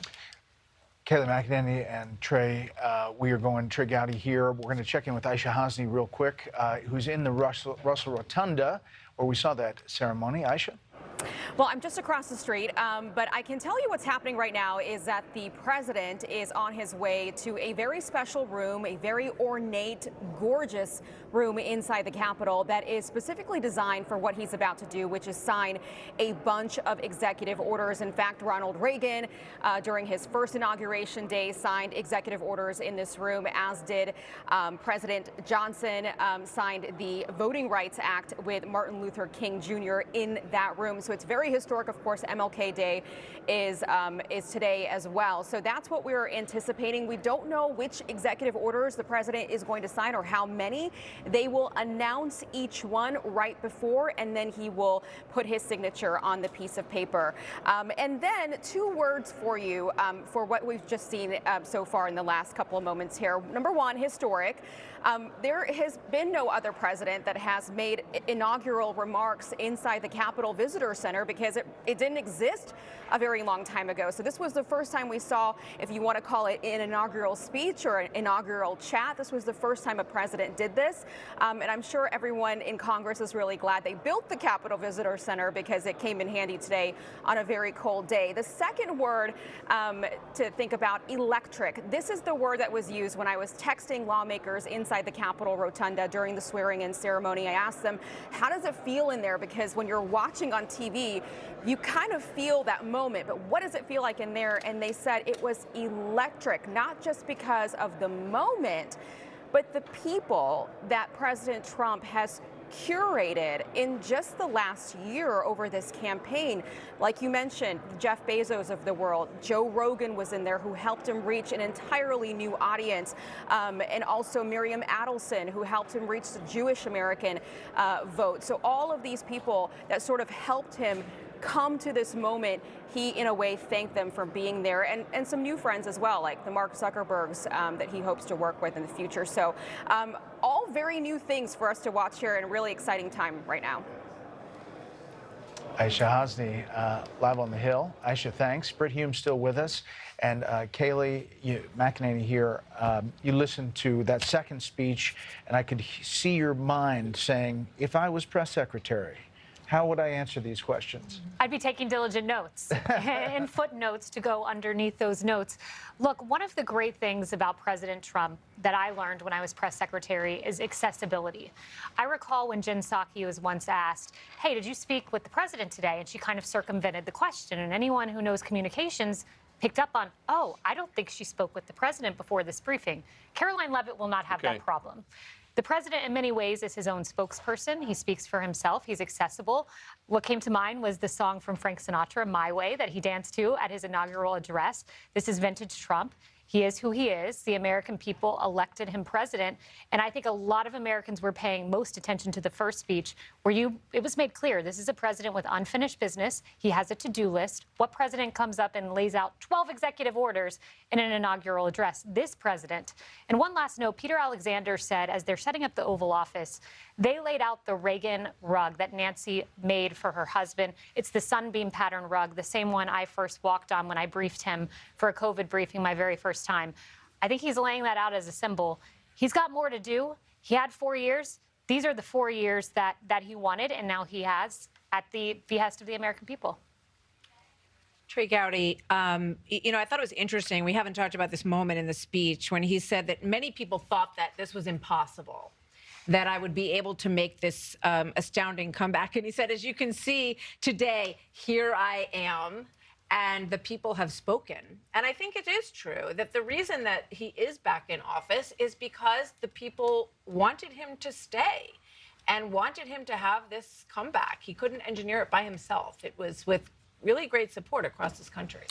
Kayleigh McEnany and Trey, we are going Trey Gowdy here. We're going to check in with Aisha Hasni real quick, who's in the Russell Rotunda, where we saw that ceremony. Aisha? Well, I'm just across the street, but I can tell you what's happening right now is that the president is on his way to a very special room, a very ornate, gorgeous room inside the Capitol that is specifically designed for what he's about to do, which is sign a bunch of executive orders. In fact, Ronald Reagan, during his first inauguration day, signed executive orders in this room, as did President Johnson, signed the Voting Rights Act with Martin Luther King Jr. in that room. So it's very historic. Of course, MLK Day is today as well. So that's what we're anticipating. We don't know which executive orders the president is going to sign or how many. They will announce each one right before, and then he will put his signature on the piece of paper. And then 2 words for you for what we've just seen so far in the last couple of moments here. Number one, historic. There has been no other president that has made inaugural remarks inside the Capitol Visitor Center because it didn't exist a very long time ago. So this was the first time we saw, if you want to call it an inaugural speech or an inaugural chat, this was the first time a president did this. And I'm sure everyone in Congress is really glad they built the Capitol Visitor Center because it came in handy today on a very cold day. The second word to think about, electric. This is the word that was used when I was texting lawmakers inside the Capitol Rotunda during the swearing-in ceremony. I asked them, how does it feel in there? Because when you're watching on TV, you kind of feel that moment, but what does it feel like in there? And they said it was electric, not just because of the moment, but the people that President Trump has curated in just the last year over this campaign. Like you mentioned, Jeff Bezos of the world, Joe Rogan was in there, who helped him reach an entirely new audience, and also Miriam Adelson, who helped him reach the Jewish American vote. So all of these people that sort of helped him come to this moment, he, in a way, thanked them for being there, and some new friends as well, like the Mark Zuckerbergs that he hopes to work with in the future. So all very new things for us to watch here, and a really exciting time right now. Aisha Hasni, live on the Hill. Aisha, thanks. Britt Hume still with us. And Kaylee McEnany here, you listened to that second speech, and I could see your mind saying, if I was press secretary, how would I answer these questions? I'd be taking diligent notes and footnotes to go underneath those notes. Look, one of the great things about President Trump that I learned when I was press secretary is accessibility. I recall when Jen Psaki was once asked, hey, did you speak with the president today? And she kind of circumvented the question. And anyone who knows communications picked up on, oh, I don't think she spoke with the president before this briefing. Caroline Leavitt will not have that problem. The president, in many ways, is his own spokesperson. He speaks for himself. He's accessible. What came to mind was the song from Frank Sinatra, My Way, that he danced to at his inaugural address. This is vintage Trump. He is who he is. The American people elected him president. And I think a lot of Americans were paying most attention to the first speech where it was made clear this is a president with unfinished business. He has a to-do list. What president comes up and lays out 12 executive orders in an inaugural address? This president. And one last note, Peter Alexander said as they're setting up the Oval Office, they laid out the Reagan rug that Nancy made for her husband. It's the sunbeam pattern rug, the same one I first walked on when I briefed him for a COVID briefing my very first time. I think he's laying that out as a symbol. He's got more to do. He had 4 years. These are the 4 years that he wanted, and now he has at the behest of the American people. Trey Gowdy, you know, I thought it was interesting. We haven't talked about this moment in the speech when he said that many people thought that this was impossible, that I would be able to make this astounding comeback. And he said, as you can see today, here I am. And the people have spoken. And I think it is true that the reason that he is back in office is because the people wanted him to stay and wanted him to have this comeback. He couldn't engineer it by himself. It was with really great support across this country.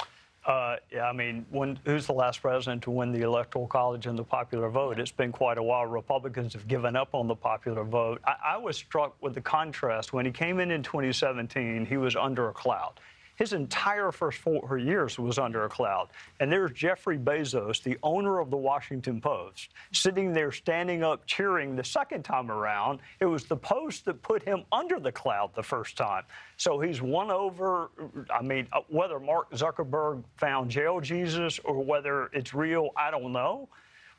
Yeah, I mean, who's the last president to win the Electoral College and the popular vote? It's been quite a while. Republicans have given up on the popular vote. I was struck with the contrast. When he came in 2017, he was under a cloud. His entire first 4 years was under a cloud. And there's Jeffrey Bezos, the owner of the Washington Post, sitting there standing up cheering the second time around. It was the Post that put him under the cloud the first time. So he's won over, I mean, whether Mark Zuckerberg found jail Jesus or whether it's real, I don't know.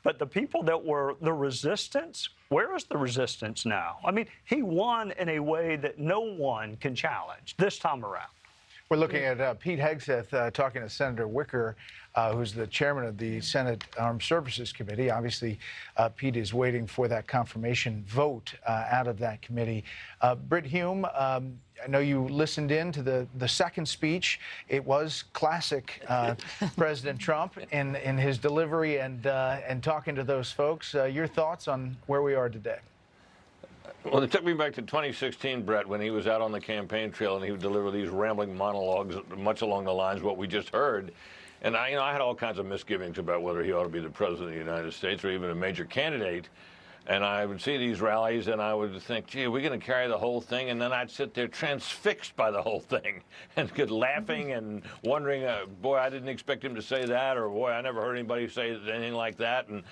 But the people that were the resistance, where is the resistance now? I mean, he won in a way that no one can challenge this time around. We're looking at Pete Hegseth talking to Senator Wicker, who's the chairman of the Senate Armed Services Committee. Obviously, Pete is waiting for that confirmation vote out of that committee. Britt Hume, I know you listened in to the second speech. It was classic President Trump in his delivery and talking to those folks. Your thoughts on where we are today? Well, it took me back to 2016, Brett, when he was out on the campaign trail and he would deliver these rambling monologues, much along the lines of what we just heard. And I had all kinds of misgivings about whether he ought to be the president of the United States or even a major candidate. And I would see these rallies and I would think, gee, are we going to carry the whole thing? And then I'd sit there transfixed by the whole thing and laughing and wondering, boy, I didn't expect him to say that, or boy, I never heard anybody say anything like that. And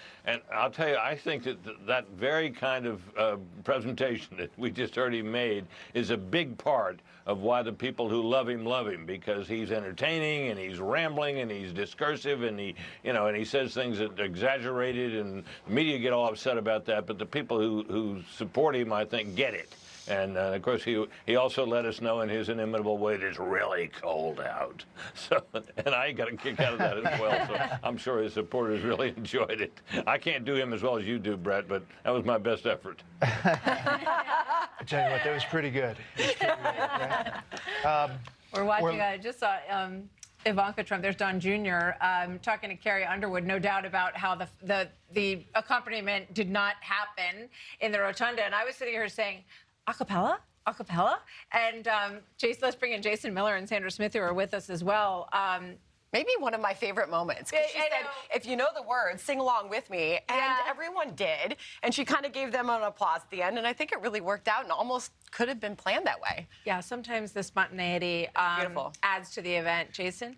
I'll tell you, I think that very kind of presentation that we just heard him made is a big part of why the people who love him, because he's entertaining and he's rambling and he's discursive and he says things that are exaggerated, and the media get all upset about that. But the people who support him, I think, get it. And, of course, he also let us know in his inimitable way that it's really cold out. So, and I got a kick out of that as well. So I'm sure his supporters really enjoyed it. I can't do him as well as you do, Brett, but that was my best effort. I tell you what, that was pretty good. It was pretty good, right? We're watching, I just saw Ivanka Trump, there's Don Jr., talking to Carrie Underwood, no doubt about how the accompaniment did not happen in the rotunda. And I was sitting here saying, a cappella? A cappella? And let's bring in Jason Miller and Sandra Smith, who are with us as well. maybe one of my favorite moments. 'Cause she said, if you know the words, sing along with me. And everyone did. And she kind of gave them an applause at the end. And I think it really worked out and almost could have been planned that way. Yeah, sometimes the spontaneity adds to the event. Jason?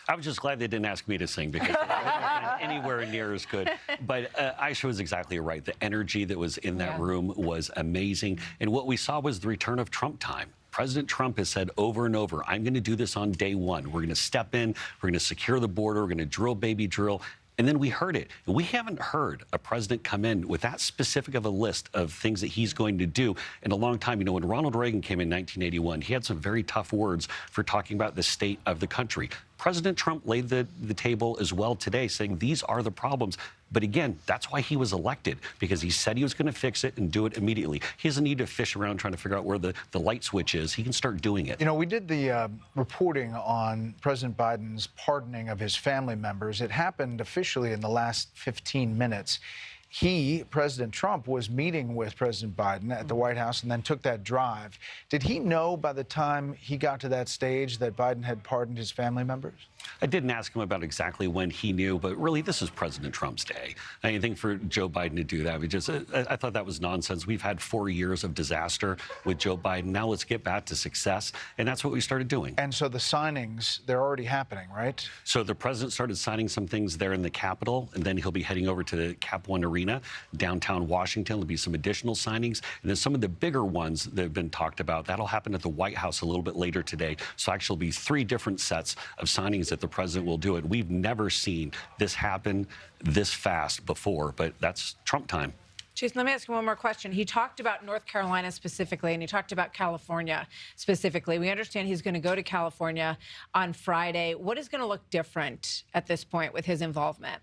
I was just glad they didn't ask me to sing because it wasn't anywhere near as good. But Aisha was exactly right. The energy that was in that room was amazing. And what we saw was the return of Trump time. President Trump has said over and over, I'm going to do this on day one. We're going to step in. We're going to secure the border. We're going to drill, baby, drill. And then we heard it. And we haven't heard a president come in with that specific of a list of things that he's going to do in a long time. You know, when Ronald Reagan came in 1981, he had some very tough words for talking about the state of the country. President Trump laid the table as well today, saying these are the problems. But again, that's why he was elected, because he said he was going to fix it and do it immediately. He doesn't need to fish around trying to figure out where the light switch is. He can start doing it. You know, we did the reporting on President Biden's pardoning of his family members. It happened officially in the last 15 minutes. He, President Trump, was meeting with President Biden at the White House and then took that drive. Did he know by the time he got to that stage that Biden had pardoned his family members? I didn't ask him about exactly when he knew, but really, this is President Trump's day. Anything for Joe Biden to do that, I thought that was nonsense. We've had 4 years of disaster with Joe Biden. Now let's get back to success, and that's what we started doing. And so the signings, they're already happening, right? So the president started signing some things there in the Capitol, and then he'll be heading over to the Cap One Arena, downtown Washington. There'll be some additional signings, and then some of the bigger ones that have been talked about, that'll happen at the White House a little bit later today. So actually, it'll be 3 different sets of signings that the president will do it. We've never seen this happen this fast before, but that's Trump time. Jason, let me ask you one more question. He talked about North Carolina specifically, and he talked about California specifically. We understand he's going to go to California on Friday. What is going to look different at this point with his involvement?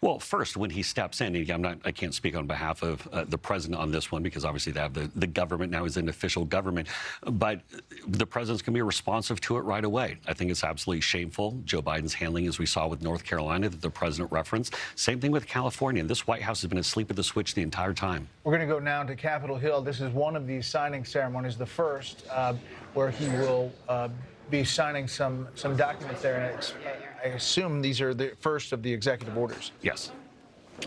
Well, first, when he steps in, I can't speak on behalf of the president on this one because obviously they have the government now is an official government, but the president's going to be responsive to it right away. I think it's absolutely shameful. Joe Biden's handling, as we saw with North Carolina, that the president referenced. Same thing with California. This White House has been asleep at the switch the entire time. We're going to go now to Capitol Hill. This is one of these signing ceremonies, the first, where he will be signing some documents there. And I assume these are the first of the executive orders. Yes.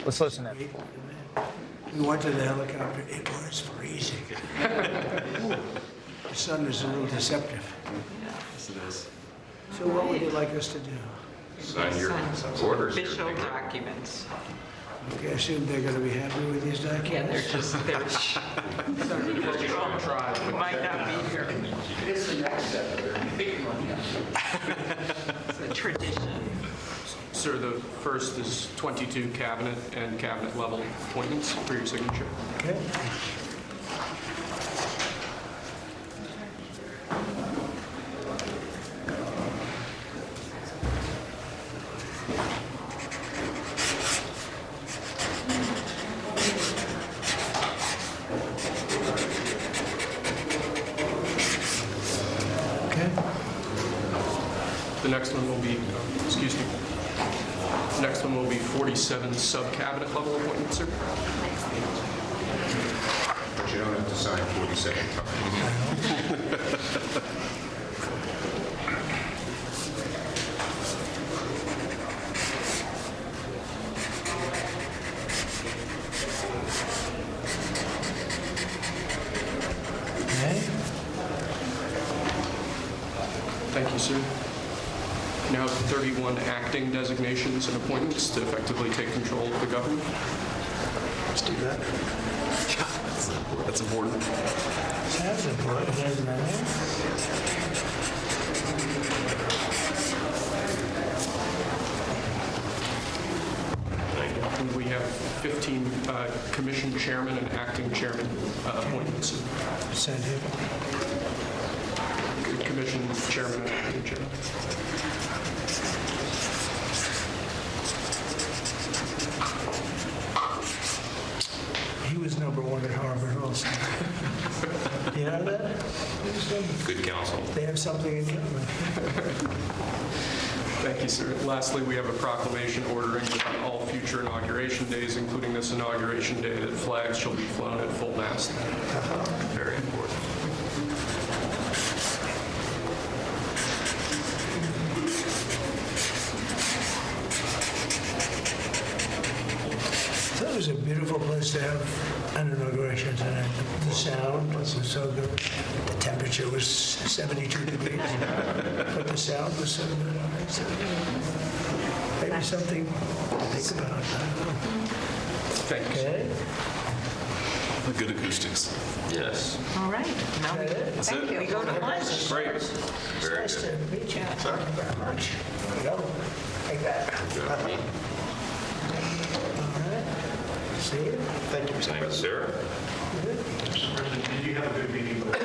Let's listen in. We went to the helicopter. It was freezing. The sun is a little deceptive. Yes, it is. So what would you like us to do? Sign your orders. Official documents. Okay, I assume they're going to be happy with these documents? Yeah, they're We might not be here. It's the next step. It's a tradition. Sir, the first is 22 cabinet and cabinet level appointments for your signature. Okay. The next one will be, excuse me, the next one will be 47 sub-cabinet level appointments, sir. But you don't have to sign 47 times. Thank you, sir. Now have 31 acting designations and appointments to effectively take control of the government. Let's do that. That's important. That's important, isn't it? And we have 15 commission chairman and acting chairman appointments. Send him. Commission chairman and acting chairman. He was #1 at Harvard also. You know that? Good counsel. They have something in common. Thank you, sir. Lastly, we have a proclamation ordering that on all future inauguration days, including this inauguration day, that flags shall be flown at full mast. Very important. It was a beautiful place to have an inauguration tonight. The sound was so good. The temperature was 72 degrees, but the sound was so good. So maybe something to think about. Okay. The good acoustics. Yes. All right. Now That's thank it. you. We go to lunch. Great. Very Nice good. to meet you. Thank you very much. There you go. Take that. All right. See you. Thank you, Mr. Thanks, sir. Mr. President, did you have a good meeting with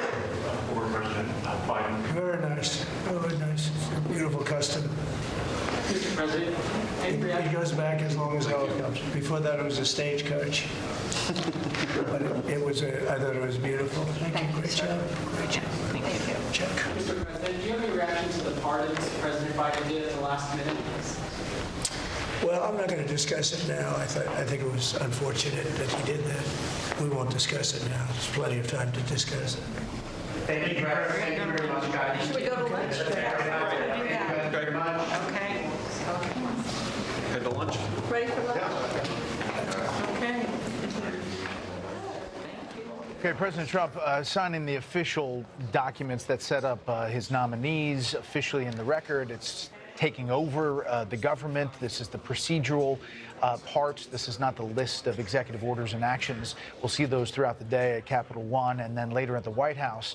former President Biden? Very nice. Very nice. It's a beautiful custom. Mr. President, It goes back as long as helicopters. Before that, it was a stagecoach. But it was, I thought it was beautiful. Thank you. Great job. Great job. Thank you. Check. Mr. President, do you have any reaction to the pardons President Biden did at the last minute? Well, I'm not going to discuss it now. I think it was unfortunate that he did that. We won't discuss it now. There's plenty of time to discuss it. Thank you very much, guys. Should we go to lunch? Thank you very much. Okay. Head to lunch. Ready for lunch? Okay. Okay, President Trump signing the official documents that set up his nominees officially in the record. It's taking over the government. This is the procedural part. This is not the list of executive orders and actions. We'll see those throughout the day at Capitol One, and then later at the White House,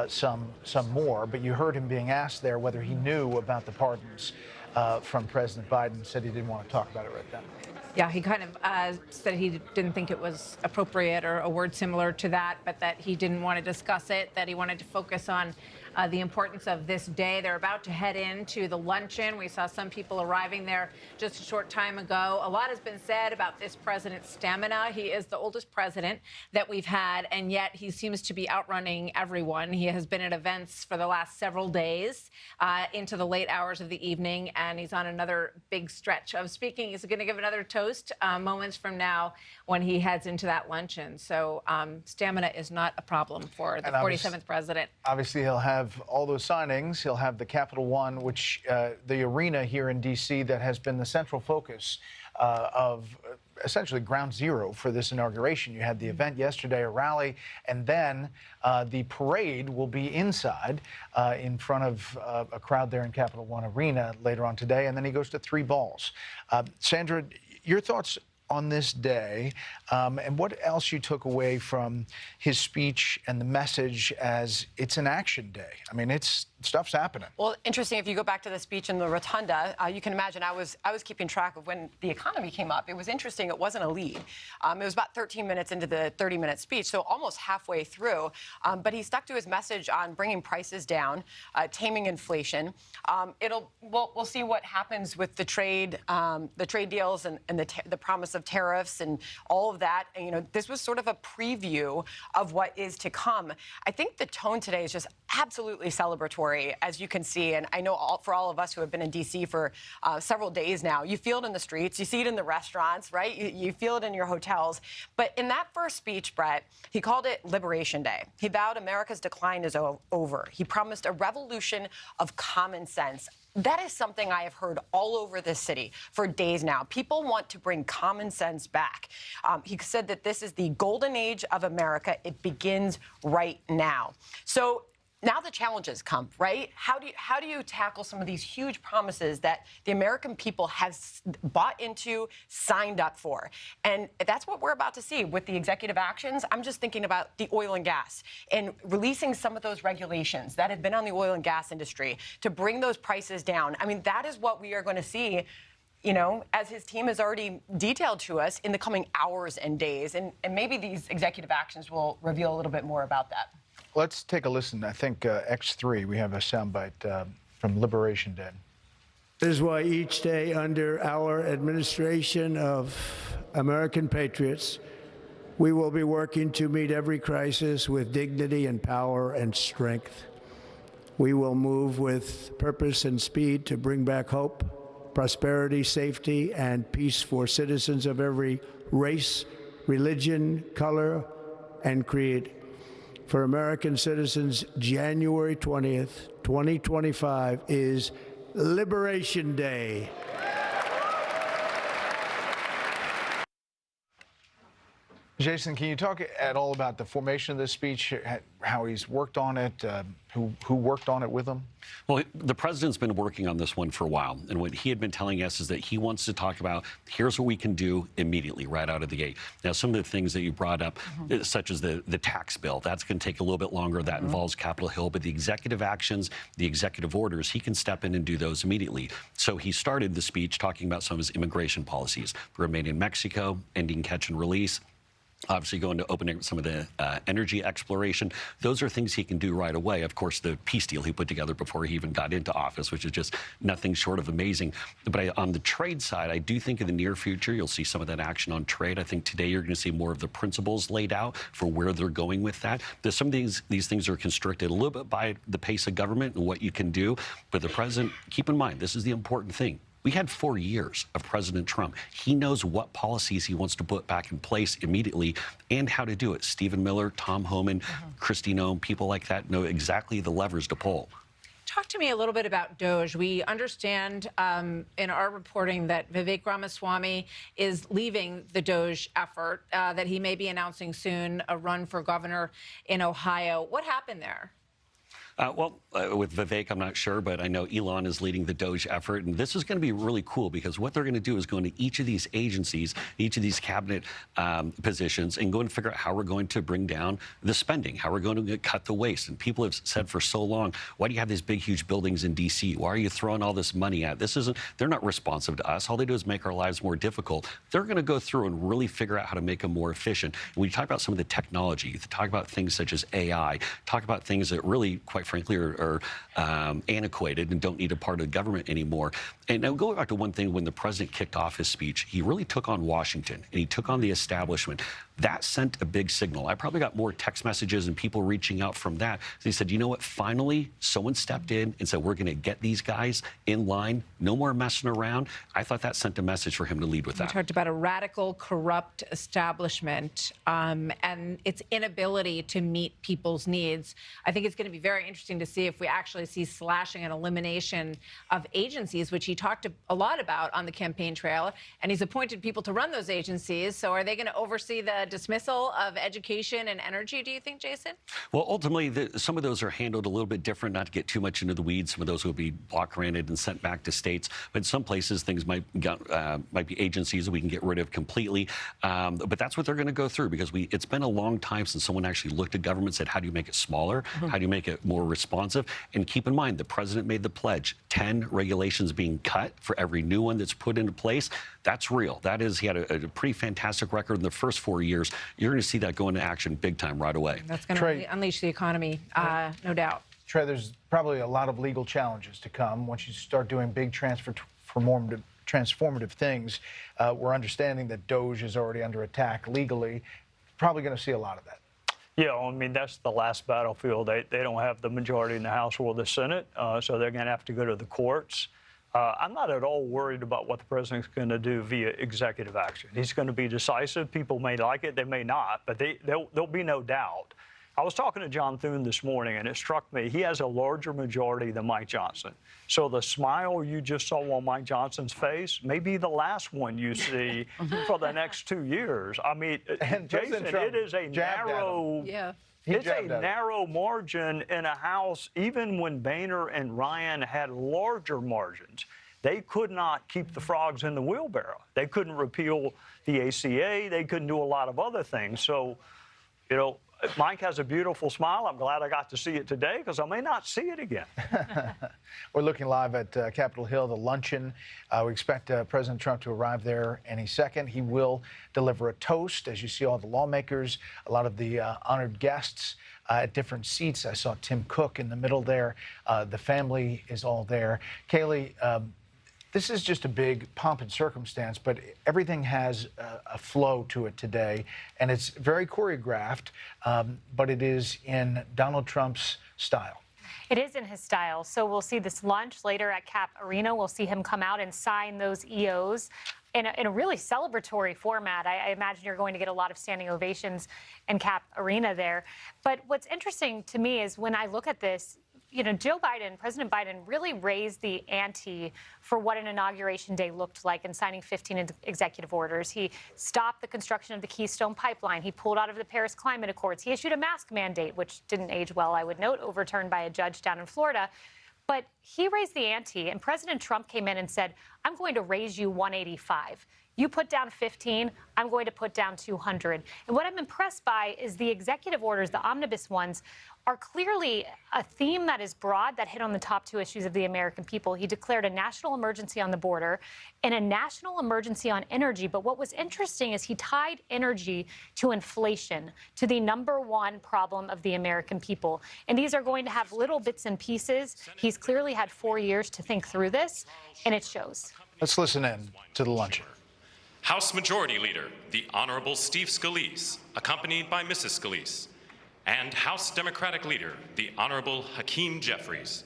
some more. But you heard him being asked there whether he knew about the pardons from President Biden. Said he didn't want to talk about it right then. Yeah, he kind of said he didn't think it was appropriate or a word similar to that, but that he didn't want to discuss it, that he wanted to focus on the importance of this day. They're about to head into the luncheon. We saw some people arriving there just a short time ago. A lot has been said about this president's stamina. He is the oldest president that we've had, and yet he seems to be outrunning everyone. He has been at events for the last several days into the late hours of the evening, and he's on another big stretch of speaking. He's going to give another toast moments from now when he heads into that luncheon. So stamina is not a problem for the 47th president. Obviously, he'll have all those signings. He'll have the Capitol One, which the arena here in D.C. that has been the central focus of essentially ground zero for this inauguration. You had the event yesterday, a rally, and then the parade will be inside in front of a crowd there in Capitol One Arena later on today, and then he goes to 3 balls. Sandra, your thoughts on this day, and what else you took away from his speech and the message as it's an action day? I mean, stuff's happening. Well, interesting. If you go back to the speech in the rotunda, you can imagine I was keeping track of when the economy came up. It was interesting. It wasn't a lead. It was about 13 minutes into the 30-minute speech, so almost halfway through. But he stuck to his message on bringing prices down, taming inflation. We'll see what happens with the trade deals and the promise of tariffs and all of that. And, you know, this was sort of a preview of what is to come. I think the tone today is just absolutely celebratory, as you can see. And I know for all of us who have been in D.C. for several days now, you feel it in the streets, you see it in the restaurants, right? You feel it in your hotels. But in that first speech, Brett, he called it Liberation Day. He vowed America's decline is over. He promised a revolution of common sense. That is something I have heard all over this city for days now. People want to bring common sense back. He said that this is the golden age of America. It begins right now. So now the challenges come, right? How do you tackle some of these huge promises that the American people have bought into, signed up for? And that's what we're about to see with the executive actions. I'm just thinking about the oil and gas and releasing some of those regulations that have been on the oil and gas industry to bring those prices down. I mean, that is what we are going to see, you know, as his team has already detailed to us in the coming hours and days. And maybe these executive actions will reveal a little bit more about that. Let's take a listen. I think X3, we have a soundbite from Liberation Day. This is why each day under our administration of American patriots, we will be working to meet every crisis with dignity and power and strength. We will move with purpose and speed to bring back hope, prosperity, safety, and peace for citizens of every race, religion, color, and creed. For American citizens, January 20th, 2025 is Liberation Day. Jason, can you talk at all about the formation of this speech, how he's worked on it, who worked on it with him? Well, the president's been working on this one for a while, and what he had been telling us is that he wants to talk about, here's what we can do immediately, right out of the gate. Now, some of the things that you brought up, such as the tax bill, that's going to take a little bit longer. That involves Capitol Hill, but the executive actions, the executive orders, he can step in and do those immediately. So he started the speech talking about some of his immigration policies, remain in Mexico, ending catch and release, obviously going to open some of the energy exploration. Those are things he can do right away. Of course, the peace deal he put together before he even got into office, which is just nothing short of amazing. But on the trade side, I do think in the near future, you'll see some of that action on trade. I think today you're going to see more of the principles laid out for where they're going with that. There's some of these things are constricted a little bit by the pace of government and what you can do. But the president, keep in mind, this is the important thing. We had 4 years of President Trump. He knows what policies he wants to put back in place immediately and how to do it. Stephen Miller, Tom Homan, Kristi Noem, people like that know exactly the levers to pull. Talk to me a little bit about DOJ. We understand in our reporting that Vivek Ramaswamy is leaving the DOJ effort, that he may be announcing soon a run for governor in Ohio. What happened there? With Vivek, I'm not sure, but I know Elon is leading the DOJ effort, and this is going to be really cool because what they're going to do is go into each of these agencies, each of these cabinet positions, and go and figure out how we're going to bring down the spending, how we're going to cut the waste. And people have said for so long, why do you have these big, huge buildings in D.C.? Why are you throwing all this money at? They're not responsive to us. All they do is make our lives more difficult. They're going to go through and really figure out how to make them more efficient. And when you talk about some of the technology, you talk about things such as AI, talk about things that really, quite frankly, are antiquated and don't need a part of the government anymore. And now going back to one thing, when the president kicked off his speech, he really took on Washington and he took on the establishment. That sent a big signal. I probably got more text messages and people reaching out from that. He said, you know what, finally, someone stepped in and said, we're going to get these guys in line, no more messing around. I thought that sent a message for him to lead with that. You talked about a radical, corrupt establishment and its inability to meet people's needs. I think it's going to be very interesting to see if we actually see slashing and elimination of agencies, which he talked a lot about on the campaign trail, and he's appointed people to run those agencies. So are they going to oversee the dismissal of education and energy, do you think, Jason? Well, ultimately, some of those are handled a little bit different, not to get too much into the weeds. Some of those will be block granted and sent back to states. But in some places, things might be agencies that we can get rid of completely. But that's what they're going to go through because it's been a long time since someone actually looked at government and said, how do you make it smaller? How do you make it more responsive? And keep in mind, the president made the pledge, 10 regulations being cut for every new one that's put into place. That's real. That is, he had a pretty fantastic record in the first 4 years. You're going to see that go into action big time right away. That's going to unleash the economy, no doubt. Trey, there's probably a lot of legal challenges to come once you start doing big transformative things. We're understanding that DOJ is already under attack legally. Probably going to see a lot of that. Yeah, I mean, that's the last battlefield. They don't have the majority in the House or the Senate, so they're going to have to go to the courts. I'm not at all worried about what the president's going to do via executive action. He's going to be decisive. People may like it, they may not, but there'll be no doubt. I was talking to John Thune this morning, and it struck me, he has a larger majority than Mike Johnson. So the smile you just saw on Mike Johnson's face may be the last one you see for the next 2 years. I mean, Jason, it is a narrow... It's a narrow margin in a House, even when Boehner and Ryan had larger margins. They could not keep the frogs in the wheelbarrow. They couldn't repeal the ACA. They couldn't do a lot of other things. So, you know, Mike has a beautiful smile. I'm glad I got to see it today because I may not see it again. We're looking live at Capitol Hill, the luncheon. We expect President Trump to arrive there any second. He will deliver a toast. As you see, all the lawmakers, a lot of the honored guests at different seats. I saw Tim Cook in the middle there. The family is all there. Kaylee, this is just a big pomp and circumstance, but everything has a flow to it today, and it's very choreographed, but it is in Donald Trump's style. It is in his style. So we'll see this lunch later at Cap Arena. We'll see him come out and sign those EOs in a really celebratory format. I imagine you're going to get a lot of standing ovations in Cap Arena there. But what's interesting to me is when I look at this, President Biden really raised the ante for what an inauguration day looked like in signing 15 executive orders. He stopped the construction of the Keystone Pipeline. He pulled out of the Paris Climate Accords. He issued a mask mandate, which didn't age well, I would note, overturned by a judge down in Florida. But he raised the ante, and President Trump came in and said, I'm going to raise you 185. You put down 15, I'm going to put down 200. And what I'm impressed by is the executive orders, the omnibus ones, are clearly a theme that is broad, that hit on the top two issues of the American people. He declared a national emergency on the border and a national emergency on energy. But what was interesting is he tied energy to inflation, to the #1 problem of the American people. And these are going to have little bits and pieces. He's clearly had 4 years to think through this, and it shows. Let's listen in to the luncheon. House Majority Leader, the Honorable Steve Scalise, accompanied by Mrs. Scalise, and House Democratic Leader, the Honorable Hakeem Jeffries.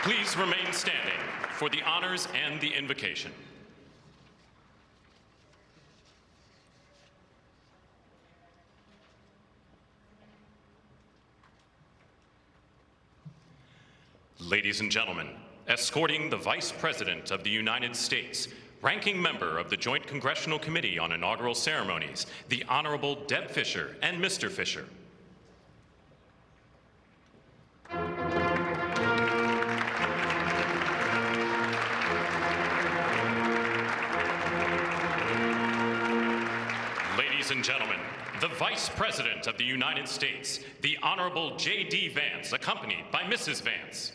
Please remain standing for the honors and the invocation. Ladies and gentlemen, escorting the Vice President of the United States, ranking member of the Joint Congressional Committee on Inaugural Ceremonies, the Honorable Deb Fischer and Mr. Fischer. Ladies and gentlemen, the Vice President of the United States, the Honorable J.D. Vance, accompanied by Mrs. Vance.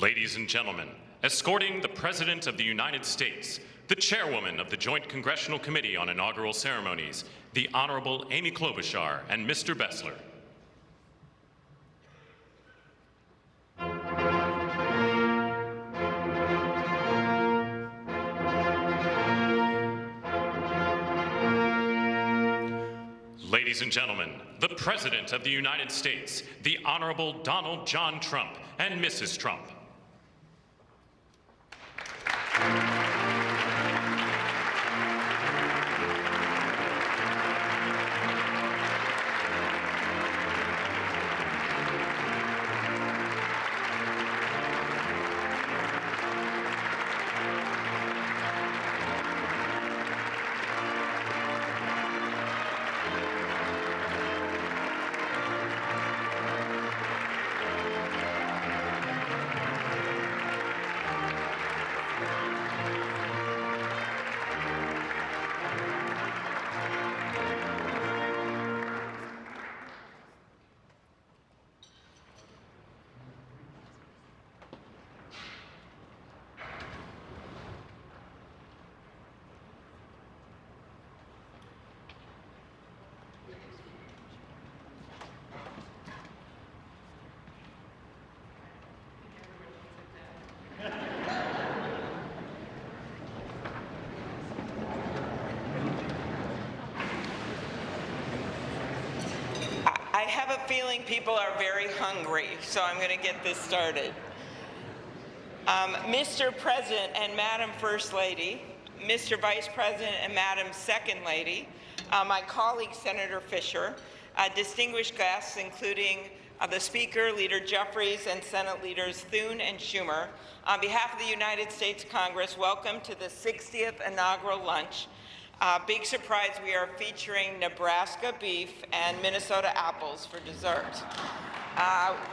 Ladies and gentlemen, escorting the President of the United States, the Chairwoman of the Joint Congressional Committee on Inaugural Ceremonies, the Honorable Amy Klobuchar and Mr. Bessler. Ladies and gentlemen, the President of the United States, the Honorable Donald John Trump and Mrs. Trump. I have a feeling people are very hungry, so I'm going to get this started. Mr. President and Madam First Lady, Mr. Vice President and Madam Second Lady, my colleague Senator Fischer, distinguished guests including the Speaker, Leader Jeffries, and Senate Leaders Thune and Schumer, on behalf of the United States Congress, welcome to the 60th inaugural lunch. Big surprise, we are featuring Nebraska beef and Minnesota apples for dessert.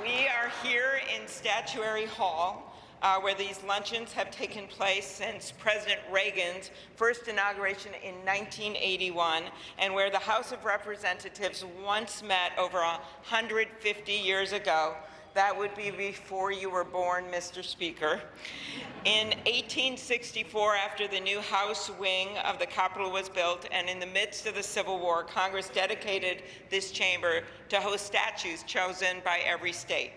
We are here in Statuary Hall where these luncheons have taken place since President Reagan's first inauguration in 1981, and where the House of Representatives once met over 150 years ago. That would be before you were born, Mr. Speaker. In 1864, after the new House wing of the Capitol was built, and in the midst of the Civil War, Congress dedicated this chamber to host statues chosen by every state.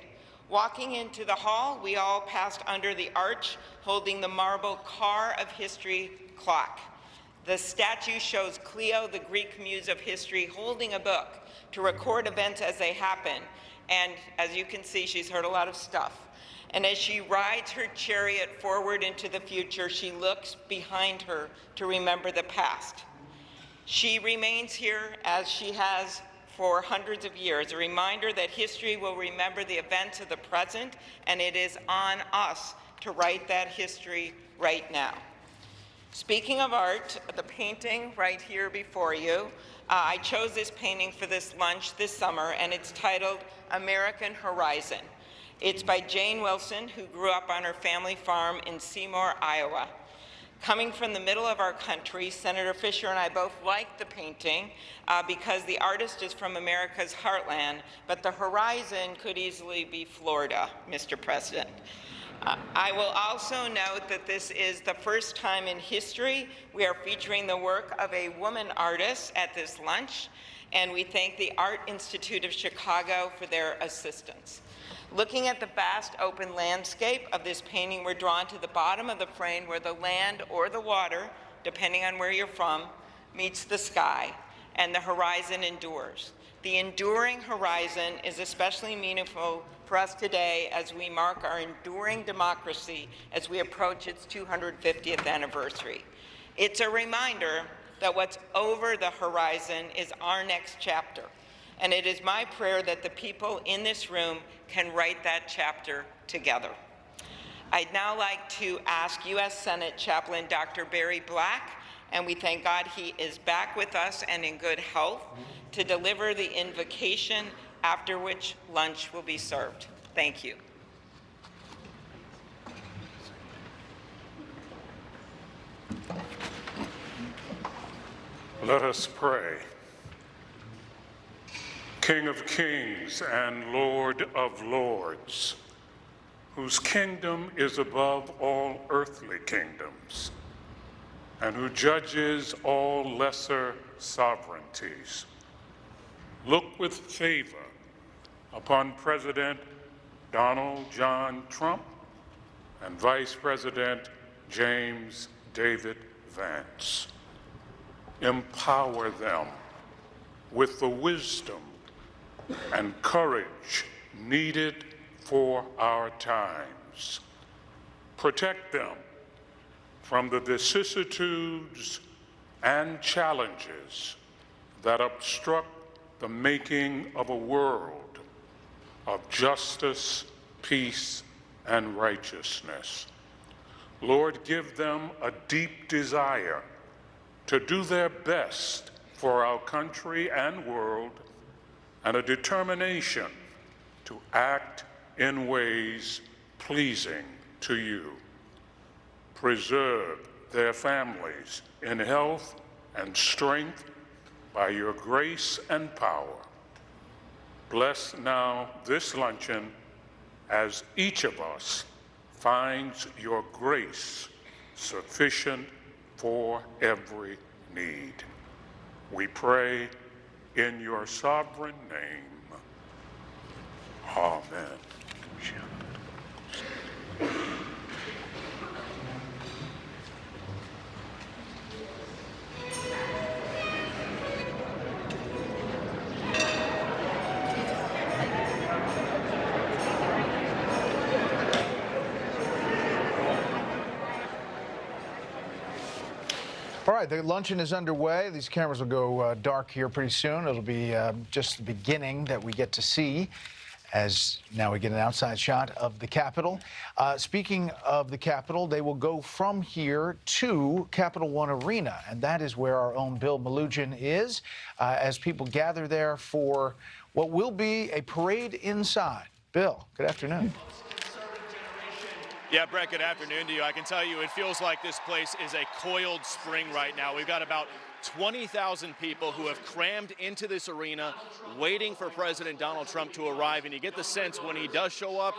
Walking into the hall, we all passed under the arch, holding the marble Car of History clock. The statue shows Clio, the Greek muse of history, holding a book to record events as they happen. And as you can see, she's heard a lot of stuff. And as she rides her chariot forward into the future, she looks behind her to remember the past. She remains here as she has for hundreds of years, a reminder that history will remember the events of the present, and it is on us to write that history right now. Speaking of art, the painting right here before you, I chose this painting for this lunch this summer, and it's titled American Horizon. It's by Jane Wilson, who grew up on her family farm in Seymour, Iowa. Coming from the middle of our country, Senator Fisher and I both like the painting because the artist is from America's heartland, but the horizon could easily be Florida, Mr. President. I will also note that this is the first time in history we are featuring the work of a woman artist at this lunch, and we thank the Art Institute of Chicago for their assistance. Looking at the vast open landscape of this painting, we're drawn to the bottom of the frame where the land or the water, depending on where you're from, meets the sky, and the horizon endures. The enduring horizon is especially meaningful for us today as we mark our enduring democracy as we approach its 250th anniversary. It's a reminder that what's over the horizon is our next chapter. And it is my prayer that the people in this room can write that chapter together. I'd now like to ask U.S. Senate Chaplain Dr. Barry Black, and we thank God he is back with us and in good health, to deliver the invocation, after which lunch will be served. Thank you. Let us pray. King of kings and Lord of lords, whose kingdom is above all earthly kingdoms, and who judges all lesser sovereignties, look with favor upon President Donald John Trump and Vice President James David Vance. Empower them with the wisdom and courage needed for our times. Protect them from the vicissitudes and challenges that obstruct the making of a world of justice, peace, and righteousness. Lord, give them a deep desire to do their best for our country and world, and a determination to act in ways pleasing to you. Preserve their families in health and strength by your grace and power. Bless now this luncheon as each of us finds your grace sufficient for every need. We pray in your sovereign name. Amen. All right, the luncheon is underway. These cameras will go dark here pretty soon. It'll be just the beginning that we get to see, as now we get an outside shot of the Capitol. Speaking of the Capitol, they will go from here to Capital One Arena, and that is where our own Bill Melugin is, as people gather there for what will be a parade inside. Bill, good afternoon. Yeah, Brett, good afternoon to you. I can tell you it feels like this place is a coiled spring right now. We've got about 20,000 people who have crammed into this arena waiting for President Donald Trump to arrive, and you get the sense when he does show up,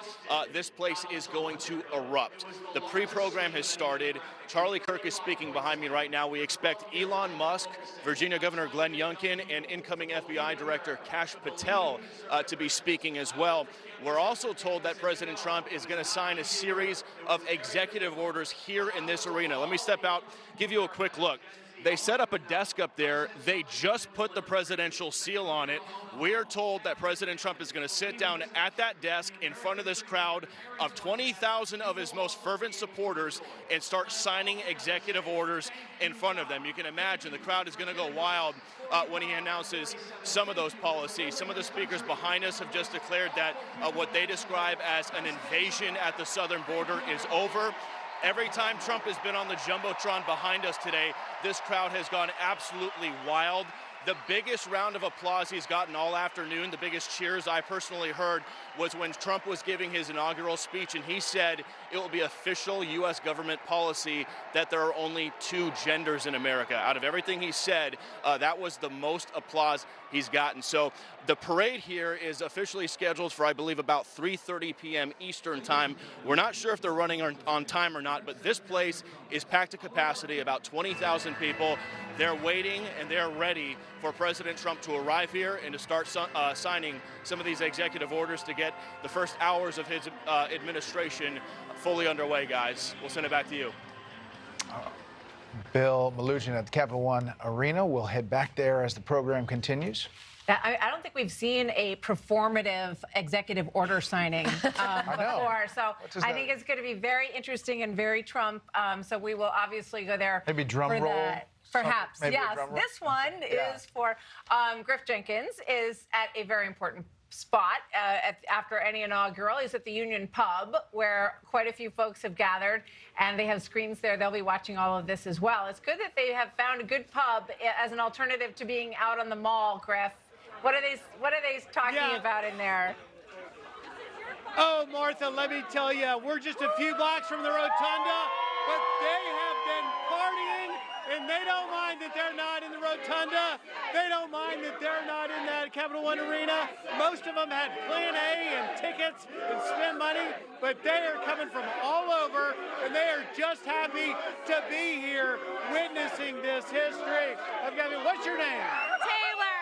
this place is going to erupt. The pre-program has started. Charlie Kirk is speaking behind me right now. We expect Elon Musk, Virginia Governor Glenn Youngkin, and incoming FBI Director Kash Patel to be speaking as well. We're also told that President Trump is going to sign a series of executive orders here in this arena. Let me step out, give you a quick look. They set up a desk up there. They just put the presidential seal on it. We are told that President Trump is going to sit down at that desk in front of this crowd of 20,000 of his most fervent supporters and start signing executive orders in front of them. You can imagine the crowd is going to go wild when he announces some of those policies. Some of the speakers behind us have just declared that what they describe as an invasion at the southern border is over. Every time Trump has been on the Jumbotron behind us today, this crowd has gone absolutely wild. The biggest round of applause he's gotten all afternoon, the biggest cheers I personally heard, was when Trump was giving his inaugural speech, and he said it will be official U.S. government policy that there are only 2 genders in America. Out of everything he said, that was the most applause he's gotten. So the parade here is officially scheduled for, I believe, about 3:30 p.m. Eastern time. We're not sure if they're running on time or not, but this place is packed to capacity, about 20,000 people. They're waiting and they're ready for President Trump to arrive here and to start signing some of these executive orders to get the first hours of his administration fully underway, guys. We'll send it back to you. Bill Malugin at the Capital One Arena. We'll head back there as the program continues. I don't think we've seen a performative executive order signing before. So I think it's going to be very interesting and very Trump. So we will obviously go there. Maybe drum roll. That. Perhaps, maybe yes. This one is for Griff Jenkins, is at a very important spot after any inaugural. He's at the Union Pub, where quite a few folks have gathered, and they have screens there. They'll be watching all of this as well. It's good that they have found a good pub as an alternative to being out on the mall, Griff. What are they talking about in there? Oh, Martha, let me tell you, we're just a few blocks from the rotunda, but they have been partying, and they don't mind that they're not in the rotunda. They don't mind that they're not in that Capital One Arena. Most of them had Plan A and tickets and spend money, but they are coming from all over, and they are just happy to be here witnessing this history. What's your name? Taylor.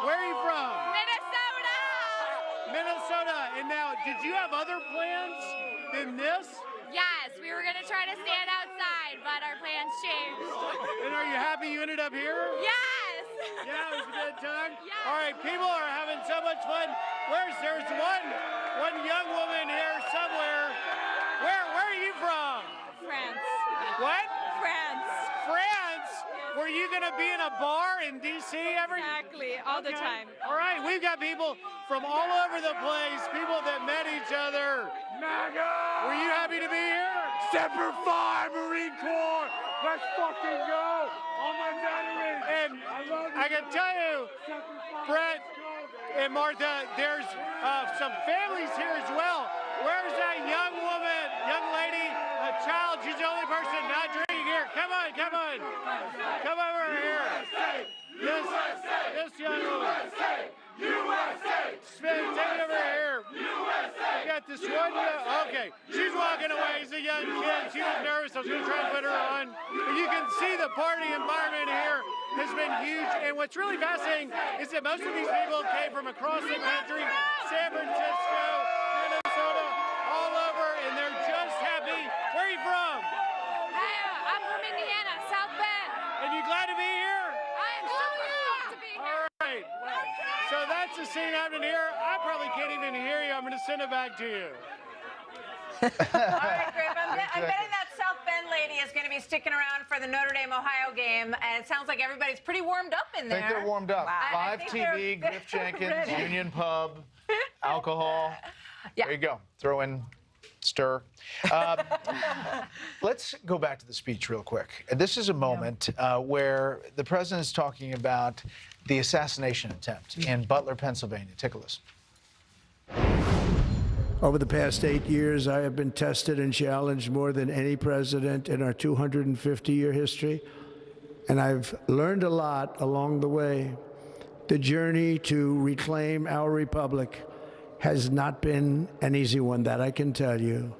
Where are you from? Minnesota. Minnesota. And now, did you have other plans than this? Yes, we were going to try to stand outside, but our plans changed. And are you happy you ended up here? Yes. Yeah, it was a good time? Yes. All right, people are having so much fun. There's one young woman here somewhere. Where are you from? France. What? France. France? Were you going to be in a bar in D.C. Exactly, all the time. All right, we've got people from all over the place, people that met each other. MAGA! Were you happy to be here? Semper Fi, Marine Corps! Let's fucking go! All my veterans! And I can tell you, Brett and Martha, there's some families here as well. Where's that young woman, young lady, a child? She's the only person not drinking here. Come on, come on. Come over here. This young woman. USA! Smith, take it over here. USA! We got this one. Okay, she's walking away. She's a young kid. She was nervous. I was going to try to put her on. But you can see the party environment here has been huge. And what's really fascinating is that most of these people came from across the country, San Francisco, Minnesota, all over, and they're just happy. Where are you from? I'm from Indiana, South Bend. And you glad to be here? I am super pumped to be here. All right. So that's the scene happening here. I probably can't even hear you. I'm going to send it back to you. All right, Griff. I'm betting that South Bend lady is going to be sticking around for the Notre Dame Ohio game, and it sounds like everybody's pretty warmed up in there. I think they're warmed up. Wow. Live TV, Griff Jenkins, Union Pub, alcohol. Yeah. There you go. Throw in stir. Let's go back to the speech real quick. This is a moment where the president is talking about the assassination attempt in Butler, Pennsylvania. Take a listen. Over the past 8 years, I have been tested and challenged more than any president in our 250-year history, and I've learned a lot along the way. The journey to reclaim our republic has not been an easy one, that I can tell you.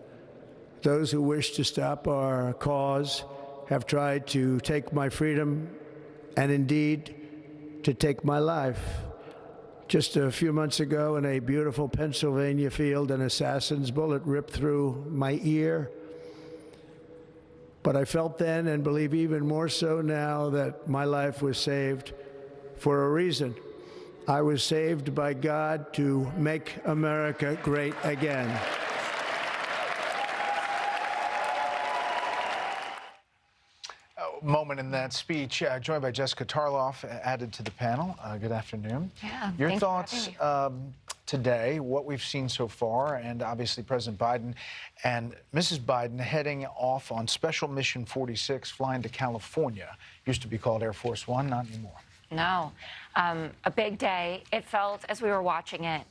Those who wish to stop our cause have tried to take my freedom and indeed to take my life. Just a few months ago in a beautiful Pennsylvania field, an assassin's bullet ripped through my ear. But I felt then, and believe even more so now, that my life was saved for a reason. I was saved by God to make America great again. Moment in that speech, joined by Jessica Tarloff, added to the panel. Good afternoon. Yeah, Your thanks for thoughts having me. today, what we've seen so far, and obviously President Biden and Mrs. Biden heading off on Special Mission 46, flying to California. Used to be called Air Force One, not anymore. No, a big day. It felt, as we were watching it,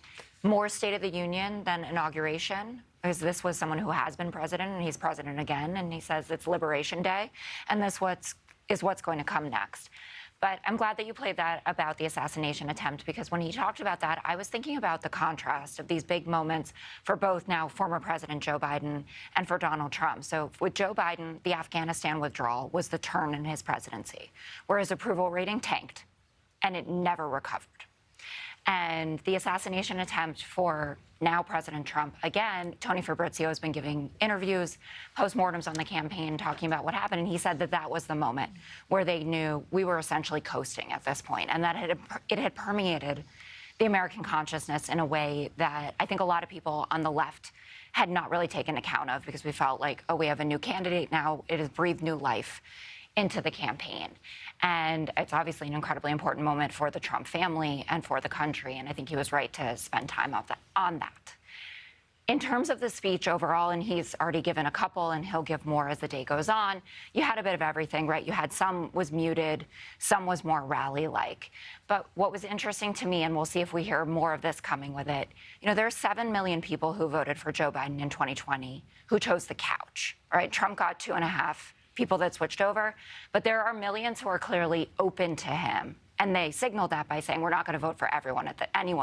more State of the Union than inauguration, because this was someone who has been president, and he's president again, and he says it's Liberation Day, and this is what's going to come next. But I'm glad that you played that about the assassination attempt, because when he talked about that, I was thinking about the contrast of these big moments for both now former President Joe Biden and for Donald Trump. So with Joe Biden, the Afghanistan withdrawal was the turn in his presidency, where his approval rating tanked, and it never recovered. And the assassination attempt for now President Trump, again, Tony Fabrizio has been giving interviews, postmortems on the campaign, talking about what happened. And he said that that was the moment where they knew we were essentially coasting at this point, and that it had permeated the American consciousness in a way that I think a lot of people on the left had not really taken account of, because we felt like, oh, we have a new candidate now. It has breathed new life into the campaign. And it's obviously an incredibly important moment for the Trump family and for the country. And I think he was right to spend time on that. In terms of the speech overall, and he's already given a couple, and he'll give more as the day goes on, you had a bit of everything, right? You had some was muted, some was more rally-like. But what was interesting to me, and we'll see if we hear more of this coming with it, you know, there are 7 million people who voted for Joe Biden in 2020 who chose the couch, right? Trump got 2.5 people that switched over, but there are millions who are clearly open to him. And they signaled that by saying, we're not going to vote for anyone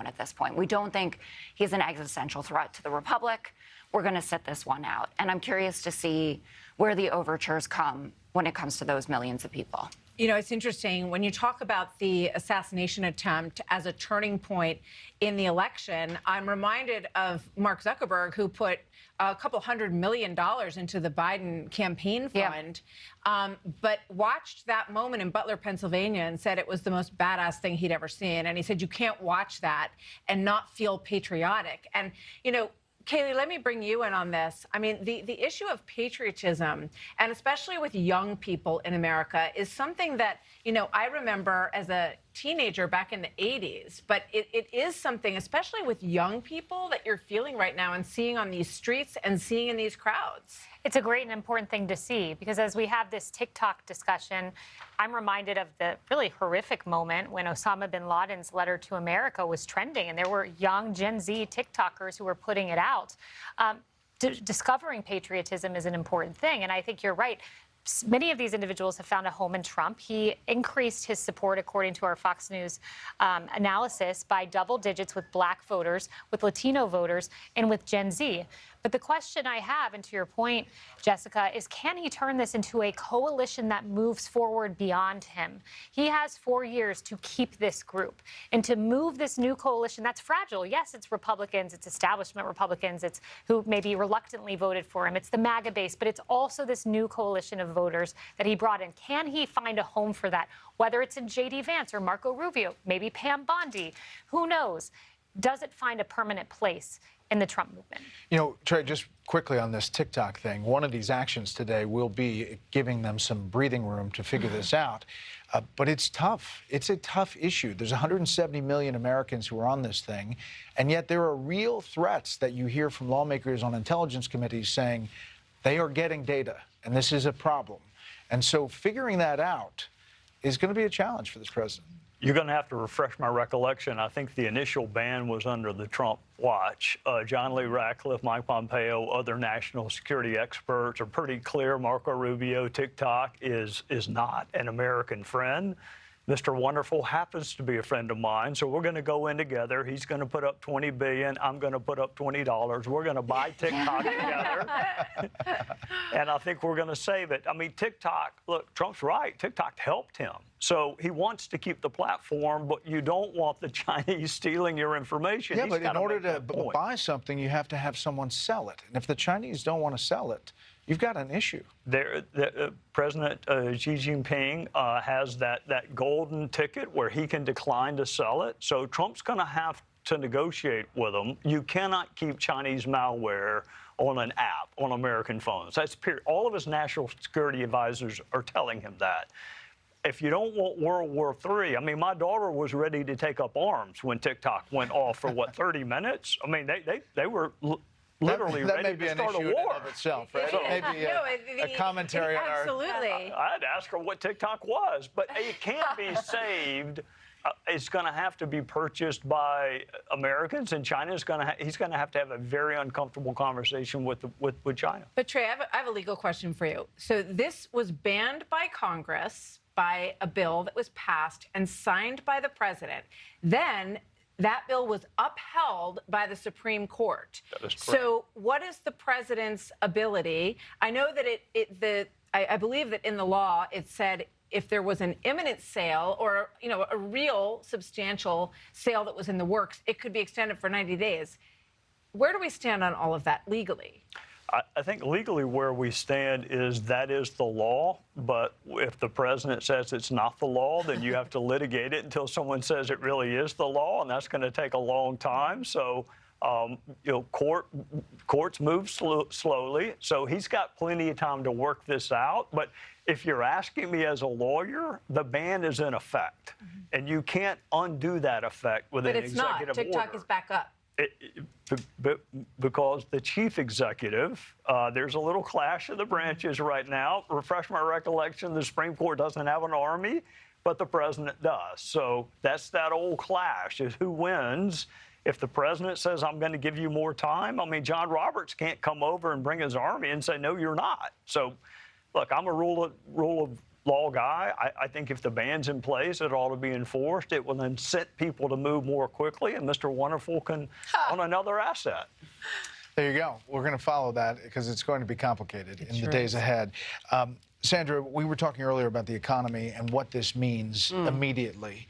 at this point. We don't think he's an existential threat to the Republic. We're going to sit this one out. And I'm curious to see where the overtures come when it comes to those millions of people. You know, it's interesting when you talk about the assassination attempt as a turning point in the election. I'm reminded of Mark Zuckerberg, who put a couple $100 million into the Biden campaign fund, but watched that moment in Butler, Pennsylvania, and said it was the most badass thing he'd ever seen. And he said, you can't watch that and not feel patriotic. And, you know, Kayleigh, let me bring you in on this. I mean, the issue of patriotism, and especially with young people in America, is something that, you know, I remember as a teenager back in the 80s, but it is something, especially with young people, that you're feeling right now and seeing on these streets and seeing in these crowds. It's a great and important thing to see, because as we have this TikTok discussion, I'm reminded of the really horrific moment when Osama bin Laden's letter to America was trending, and there were young Gen Z TikTokers who were putting it out. Discovering patriotism is an important thing, and I think you're right. Many of these individuals have found a home in Trump. He increased his support, according to our Fox News analysis, by double digits with Black voters, with Latino voters, and with Gen Z. But the question I have, and to your point, Jessica, is can he turn this into a coalition that moves forward beyond him? He has 4 years to keep this group and to move this new coalition that's fragile. Yes, it's Republicans, it's establishment Republicans, it's who maybe reluctantly voted for him, it's the MAGA base, but it's also this new coalition of voters that he brought in. Can he find a home for that? Whether it's in J.D. Vance or Marco Rubio, maybe Pam Bondi, who knows? Does it find a permanent place in the Trump movement? You know, Trey, just quickly on this TikTok thing, one of these actions today will be giving them some breathing room to figure this out. But it's tough. It's a tough issue. There's 170 million Americans who are on this thing, and yet there are real threats that you hear from lawmakers on intelligence committees saying they are getting data, and this is a problem. And so figuring that out is going to be a challenge for this president. You're going to have to refresh my recollection. I think the initial ban was under the Trump watch. John Lee Ratcliffe, Mike Pompeo, other national security experts are pretty clear. Marco Rubio, TikTok is not an American friend. Mr. Wonderful happens to be a friend of mine, so we're going to go in together. He's going to put up $20 billion. I'm going to put up $20. We're going to buy TikTok together, and I think we're going to save it. I mean, TikTok. Look, Trump's right. TikTok helped him, so he wants to keep the platform, but you don't want the Chinese stealing your information. Yeah, but in order to buy something, you have to have someone sell it, and if the Chinese don't want to sell it, you've got an issue. President Xi Jinping has that golden ticket where he can decline to sell it. So Trump's going to have to negotiate with them. You cannot keep Chinese malware on an app on American phones. That's period. All of his national security advisors are telling him that. If you don't want World War III, I mean, my daughter was ready to take up arms when TikTok went off for, what, 30 minutes? I mean, they were literally that may ready be to an start a issue in war. and of itself, right? Maybe a commentary on our... Absolutely. I had to ask her what TikTok was, but it can't be saved. It's going to have to be purchased by Americans, and China's going to he's going to have a very uncomfortable conversation with China. But Trey, I have a legal question for you. So this was banned by Congress by a bill that was passed and signed by the president. Then that bill was upheld by the Supreme Court. That is correct. So what is the president's ability? I know that I believe that in the law it said if there was an imminent sale or, you know, a real substantial sale that was in the works, it could be extended for 90 days. Where do we stand on all of that legally? I think legally where we stand is that is the law, but if the president says it's not the law, then you have to litigate it until someone says it really is the law, and that's going to take a long time. So, you know, courts move slowly, so he's got plenty of time to work this out. But if you're asking me as a lawyer, the ban is in effect, and you can't undo that effect with an executive order. But it's not. TikTok is back up. Because the chief executive, there's a little clash of the branches right now. Refresh my recollection, the Supreme Court doesn't have an army, but the president does. So that's that old clash, is who wins. If the president says, I'm going to give you more time, I mean, John Roberts can't come over and bring his army and say, no, you're not. So, look, I'm a rule of law guy. I think if the ban's in place, it ought to be enforced. It will incent people to move more quickly, and Mr. Wonderful can own another asset. There you go. We're going to follow that because it's going to be complicated in the days ahead. Sandra, we were talking earlier about the economy and what this means immediately.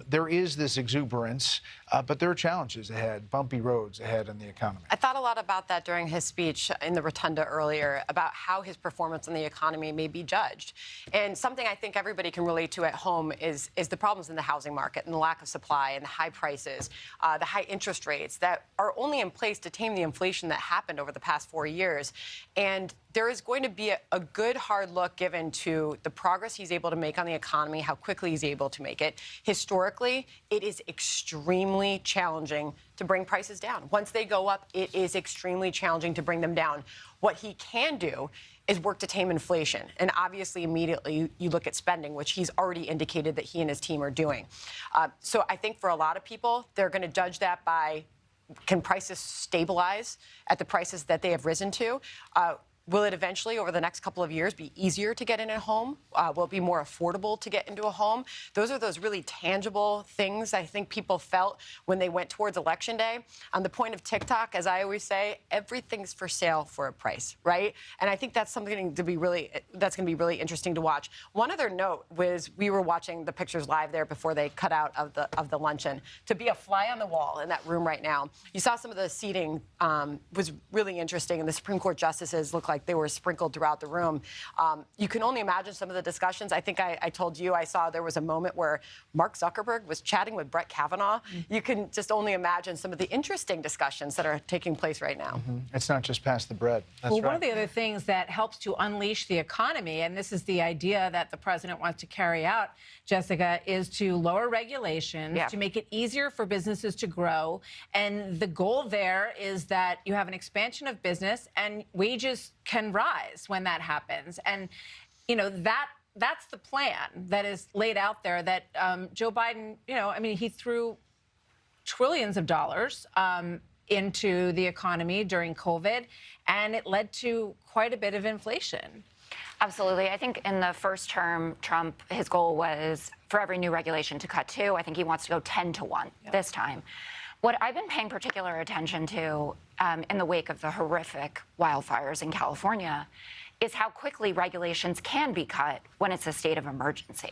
There is this exuberance, but there are challenges ahead, bumpy roads ahead in the economy. I thought a lot about that during his speech in the rotunda earlier, about how his performance in the economy may be judged. And something I think everybody can relate to at home is the problems in the housing market and the lack of supply and the high prices, the high interest rates that are only in place to tame the inflation that happened over the past 4 years. And there is going to be a good hard look given to the progress he's able to make on the economy, how quickly he's able to make it. Historically, it is extremely challenging to bring prices down. Once they go up, it is extremely challenging to bring them down. What he can do is work to tame inflation. And obviously, immediately, you look at spending, which he's already indicated that he and his team are doing. So I think for a lot of people, they're going to judge that by, can prices stabilize at the prices that they have risen to? Will it eventually, over the next couple of years, be easier to get in a home? Will it be more affordable to get into a home? Those are those really tangible things I think people felt when they went towards Election Day. On the point of TikTok, as I always say, everything's for sale for a price, right? And I think that's something to be that's going to be really interesting to watch. One other note was we were watching the pictures live there before they cut out of the luncheon. To be a fly on the wall in that room right now, you saw some of the seating was really interesting, and the Supreme Court justices looked like they were sprinkled throughout the room. You can only imagine some of the discussions. I think I told you I saw there was a moment where Mark Zuckerberg was chatting with Brett Kavanaugh. You can just only imagine some of the interesting discussions that are taking place right now. It's not just pass the bread. That's well, right. one of the other things that helps to unleash the economy, and this is the idea that the president wants to carry out, Jessica, is to lower regulations, to make it easier for businesses to grow. And the goal there is that you have an expansion of business and wages can rise when that happens. And, you know, that that's the plan that is laid out there. That Joe Biden, he threw trillions of dollars into the economy during COVID, and it led to quite a bit of inflation. Absolutely. I think in the first term, Trump, his goal was for every new regulation to cut 2. I think he wants to go 10 to 1 this time. What I've been paying particular attention to in the wake of the horrific wildfires in California is how quickly regulations can be cut when it's a state of emergency.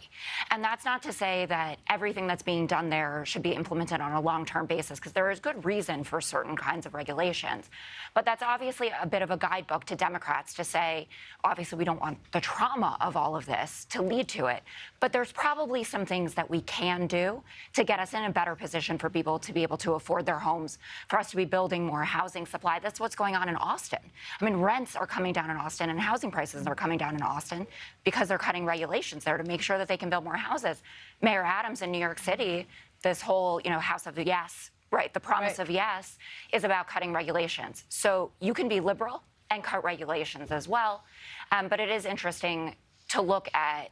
And that's not to say that everything that's being done there should be implemented on a long-term basis, because there is good reason for certain kinds of regulations. But that's obviously a bit of a guidebook to Democrats to say, obviously we don't want the trauma of all of this to lead to it, but there's probably some things that we can do to get us in a better position for people to be able to afford their homes, for us to be building more housing supply. That's what's going on in Austin. I mean, rents are coming down in Austin and housing prices are coming down in Austin because they're cutting regulations there to make sure that they can build more houses. Mayor Adams in New York City, this whole, House of Yes, right, the promise of yes is about cutting regulations. So you can be liberal and cut regulations as well. But it is interesting to look at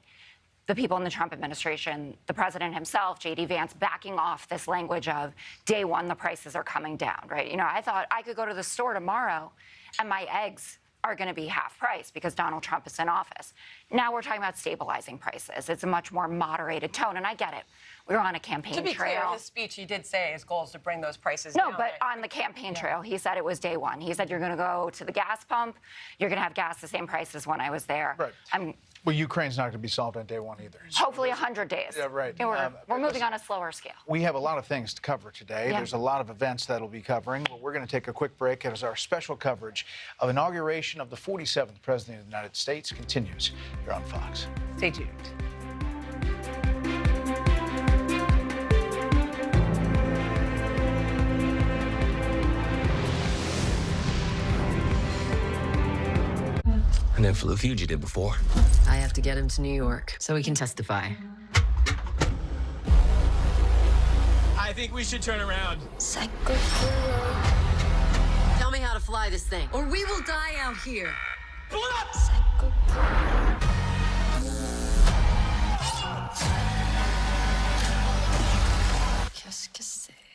the people in the Trump administration, the president himself, J.D. Vance, backing off this language of day one, the prices are coming down, right? I thought I could go to the store tomorrow and my eggs are going to be half price because Donald Trump is in office. Now we're talking about stabilizing prices. It's a much more moderated tone, and I get it. We were on a campaign trail. To be clear, in his speech, he did say his goal is to bring those prices down. No, but on the campaign trail, he said it was day one. He said you're going to go to the gas pump, you're going to have gas the same price as when I was there. Right. Well, Ukraine's not going to be solved on day one either. Hopefully 100 days. Yeah, right. We're moving on a slower scale. We have a lot of things to cover today. Yeah. There's a lot of events that'll be covering, but we're going to take a quick break as our special coverage of inauguration of the 47th President of the United States continues here on Fox. Stay tuned. I never flew a fugitive before. I have to get him to New York so he can testify. I think we should turn around. Tell me how to fly this thing, or we will die out here. Pull it up!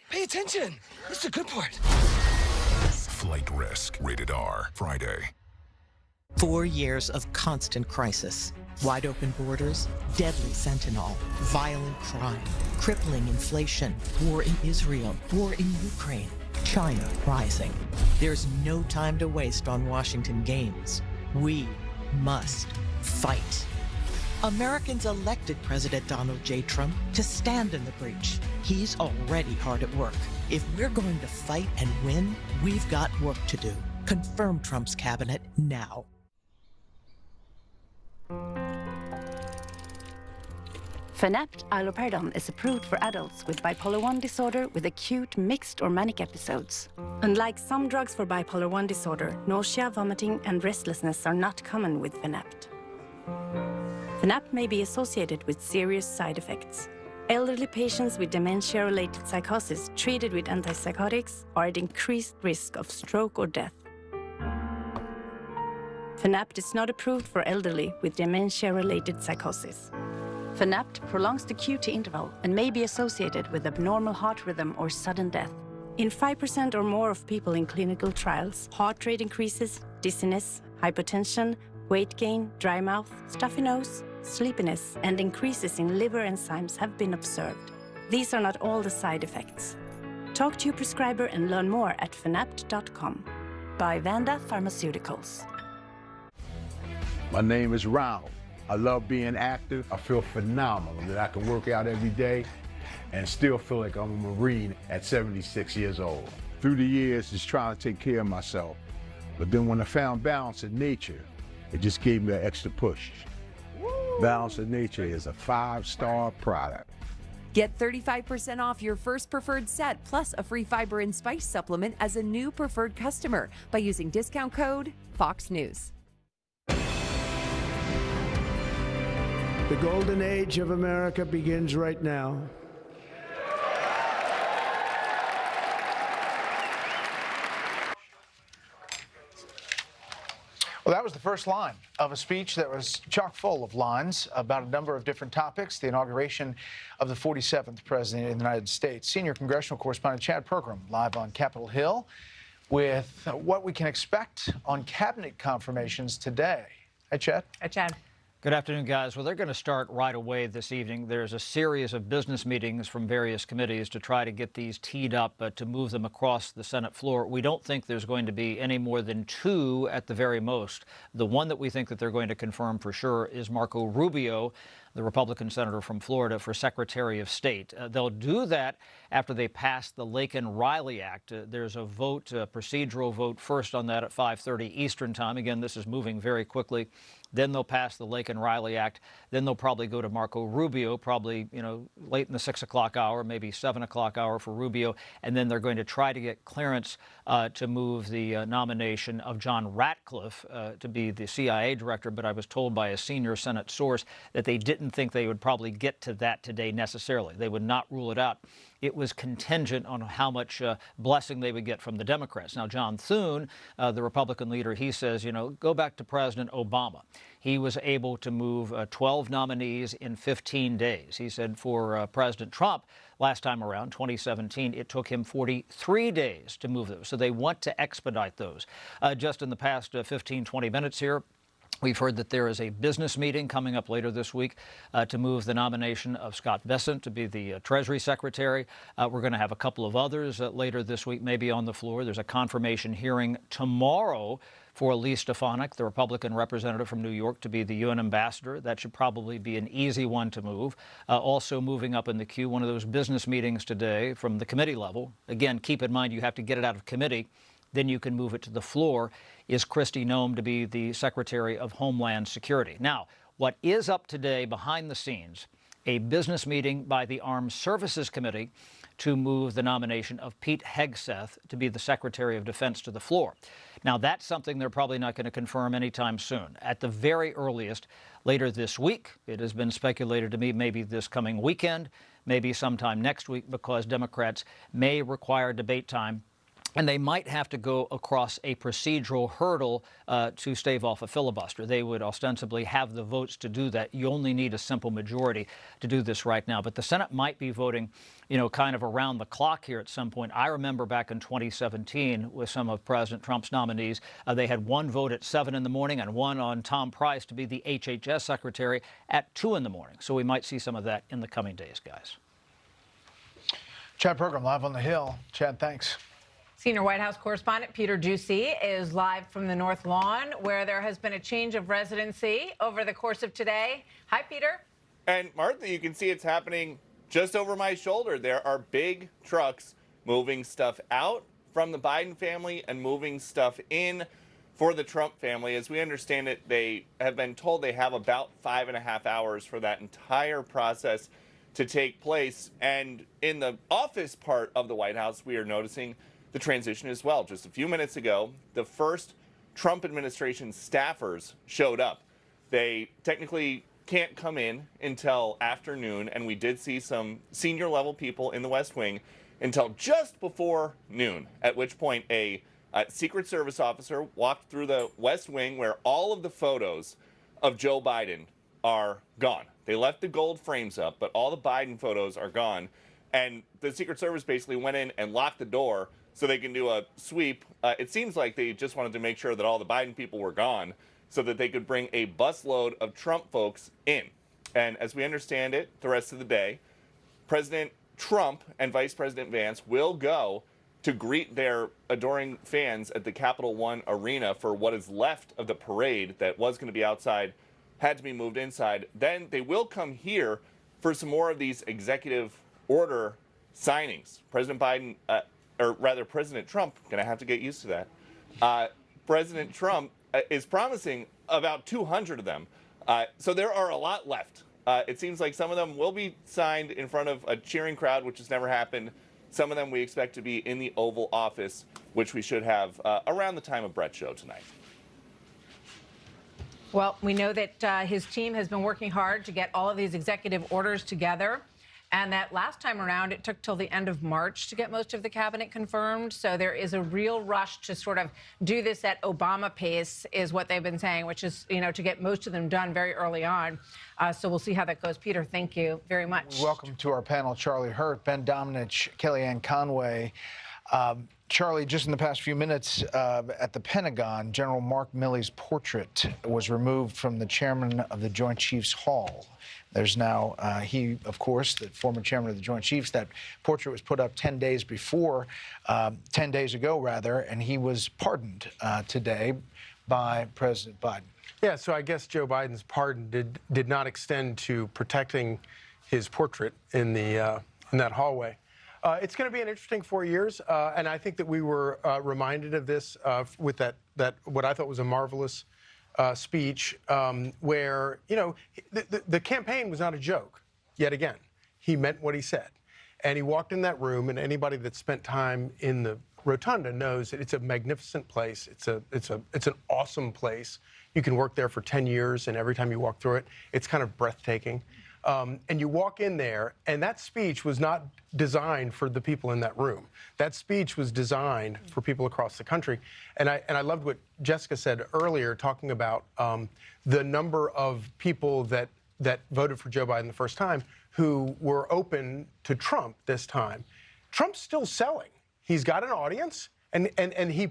Pay attention. This is the good part. Flight Risk. Rated R. Friday. 4 years of constant crisis. Wide open borders, deadly fentanyl, violent crime, crippling inflation, war in Israel, war in Ukraine, China rising. There's no time to waste on Washington games. We must fight. Americans elected President Donald J. Trump to stand in the breach. He's already hard at work. If we're going to fight and win, we've got work to do. Confirm Trump's cabinet now. Fanapt iloperidone is approved for adults with bipolar 1 disorder with acute, mixed, or manic episodes. Unlike some drugs for bipolar 1 disorder, nausea, vomiting, and restlessness are not common with Fanapt. Fanapt may be associated with serious side effects. Elderly patients with dementia-related psychosis treated with antipsychotics are at increased risk of stroke or death. Fanapt is not approved for elderly with dementia-related psychosis. Fanapt prolongs the QT interval and may be associated with abnormal heart rhythm or sudden death. In 5% or more of people in clinical trials, heart rate increases, dizziness, hypotension, weight gain, dry mouth, stuffy nose, sleepiness, and increases in liver enzymes have been observed. These are not all the side effects. Talk to your prescriber and learn more at fanapt.com. By Vanda Pharmaceuticals. My name is Ronald. I love being active. I feel phenomenal that I can work out every day and still feel like I'm a Marine at 76 years old. Through the years, just trying to take care of myself. But then when I found Balance in Nature, it just gave me an extra push. Balance in Nature is a 5-star product. Get 35% off your first preferred set plus a free fiber and spice supplement as a new preferred customer by using discount code Fox News. The golden age of America begins right now. Well, that was the first line of a speech that was chock full of lines about a number of different topics, the inauguration of the 47th President of the United States. Senior Congressional Correspondent Chad Pergram live on Capitol Hill with what we can expect on cabinet confirmations today. Hi, Chad. Hi, Chad. Good afternoon, guys. Well, they're going to start right away this evening. There's a series of business meetings from various committees to try to get these teed up to move them across the Senate floor. We don't think there's going to be any more than two at the very most. The one that we think that they're going to confirm for sure is Marco Rubio, the Republican senator from Florida, for Secretary of State. They'll do that after they pass the Laken-Riley Act. There's a vote, a procedural vote first on that at 5:30 Eastern time. Again, this is moving very quickly. Then they'll pass the Laken-Riley Act. Then they'll probably go to Marco Rubio, probably, late in the 6 o'clock hour, maybe 7 o'clock hour for Rubio. And then they're going to try to get clearance to move the nomination of John Ratcliffe to be the CIA director. But I was told by a senior Senate source that they didn't think they would probably get to that today necessarily. They would not rule it out. It was contingent on how much blessing they would get from the Democrats. Now, John Thune, the Republican leader, he says, go back to President Obama. He was able to move 12 nominees in 15 days. He said for President Trump, last time around, 2017, it took him 43 days to move those. So they want to expedite those. Just in the past 15, 20 minutes here, we've heard that there is a business meeting coming up later this week to move the nomination of Scott Bessent to be the Treasury Secretary. We're going to have a couple of others later this week, maybe on the floor. There's a confirmation hearing tomorrow for Lee Stefanik, the Republican representative from New York, to be the UN ambassador. That should probably be an easy one to move. Also moving up in the queue, one of those business meetings today from the committee level. Again, keep in mind you have to get it out of committee. Then you can move it to the floor, is Kristi Noem to be the Secretary of Homeland Security. Now, what is up today behind the scenes, a business meeting by the Armed Services Committee to move the nomination of Pete Hegseth to be the Secretary of Defense to the floor. Now, that's something they're probably not going to confirm anytime soon. At the very earliest, later this week, it has been speculated to me maybe this coming weekend, maybe sometime next week, because Democrats may require debate time. And they might have to go across a procedural hurdle to stave off a filibuster. They would ostensibly have the votes to do that. You only need a simple majority to do this right now. But the Senate might be voting, kind of around the clock here at some point. I remember back in 2017 with some of President Trump's nominees, they had one vote at 7 in the morning and one on Tom Price to be the HHS Secretary at 2 in the morning. So we might see some of that in the coming days, guys. Chad Pergram live on the Hill. Chad, thanks. Senior White House correspondent Peter Ducey is live from the North Lawn, where there has been a change of residency over the course of today. Hi, Peter. And Martha, you can see it's happening just over my shoulder. There are big trucks moving stuff out from the Biden family and moving stuff in for the Trump family. As we understand it, they have been told they have about 5.5 hours for that entire process to take place. And in the office part of the White House, we are noticing the transition as well. Just a few minutes ago, the first Trump administration staffers showed up. They technically can't come in until afternoon, and we did see some senior level people in the West Wing until just before noon, at which point a Secret Service officer walked through the West Wing where all of the photos of Joe Biden are gone. They left the gold frames up, but all the Biden photos are gone. And the Secret Service basically went in and locked the door so they can do a sweep. It seems like they just wanted to make sure that all the Biden people were gone so that they could bring a busload of Trump folks in. And as we understand it, the rest of the day, President Trump and Vice President Vance will go to greet their adoring fans at the Capital One Arena for what is left of the parade that was going to be outside, had to be moved inside. Then they will come here for some more of these executive order signings. President Biden, or rather President Trump, going to have to get used to that. President Trump is promising about 200 of them. So there are a lot left. It seems like some of them will be signed in front of a cheering crowd, which has never happened. Some of them we expect to be in the Oval Office, which we should have around the time of Brett's show tonight. Well, we know that his team has been working hard to get all of these executive orders together. and that last time around, it took till the end of March to get most of the cabinet confirmed. So there is a real rush to sort of do this at Obama pace, is what they've been saying, which is, to get most of them done very early on. So we'll see how that goes. Peter, thank you very much. Welcome to our panel, Charlie Hurt, Ben Domenech, Kellyanne Conway. Charlie, just in the past few minutes at the Pentagon, General Mark Milley's portrait was removed from the chairman of the Joint Chiefs Hall. There's now, he, of course, the former chairman of the Joint Chiefs, that portrait was put up 10 days ago, and he was pardoned today by President Biden. Yeah, so I guess Joe Biden's pardon did not extend to protecting his portrait in that hallway. It's going to be an interesting 4 years, and I think that we were reminded of this with that what I thought was a marvelous speech, where the campaign was not a joke. Yet again, he meant what he said, and he walked in that room, and anybody that spent time in the rotunda knows that it's a magnificent place. It's an awesome place. You can work there for 10 years, and every time you walk through it, it's kind of breathtaking. And you walk in there, and that speech was not designed for the people in that room. That speech was designed for people across the country. And I loved what Jessica said earlier, talking about the number of people that voted for Joe Biden the first time who were open to Trump this time. Trump's still selling. He's got an audience, and he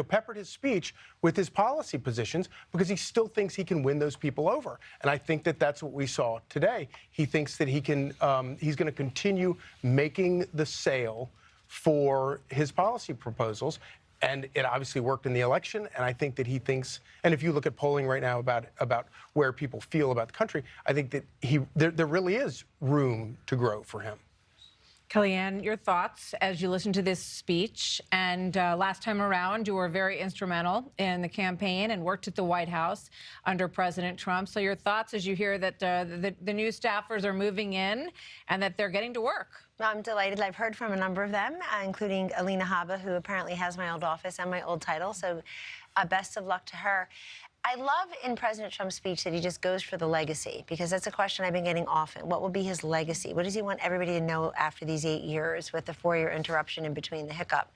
peppered his speech with his policy positions because he still thinks he can win those people over. And I think that that's what we saw today. He thinks that he can, he's going to continue making the sale for his policy proposals. And it obviously worked in the election. And I think that he thinks, and if you look at polling right now about where people feel about the country, I think that there really is room to grow for him. Kellyanne, your thoughts as you listen to this speech? And last time around, you were very instrumental in the campaign and worked at the White House under President Trump. So your thoughts as you hear that the new staffers are moving in and that they're getting to work? I'm delighted. I've heard from a number of them, including Alina Habba, who apparently has my old office and my old title. So best of luck to her. I love in President Trump's speech that he just goes for the legacy, because that's a question I've been getting often. What will be his legacy? What does he want everybody to know after these 8 years with the 4-year interruption in between the hiccup?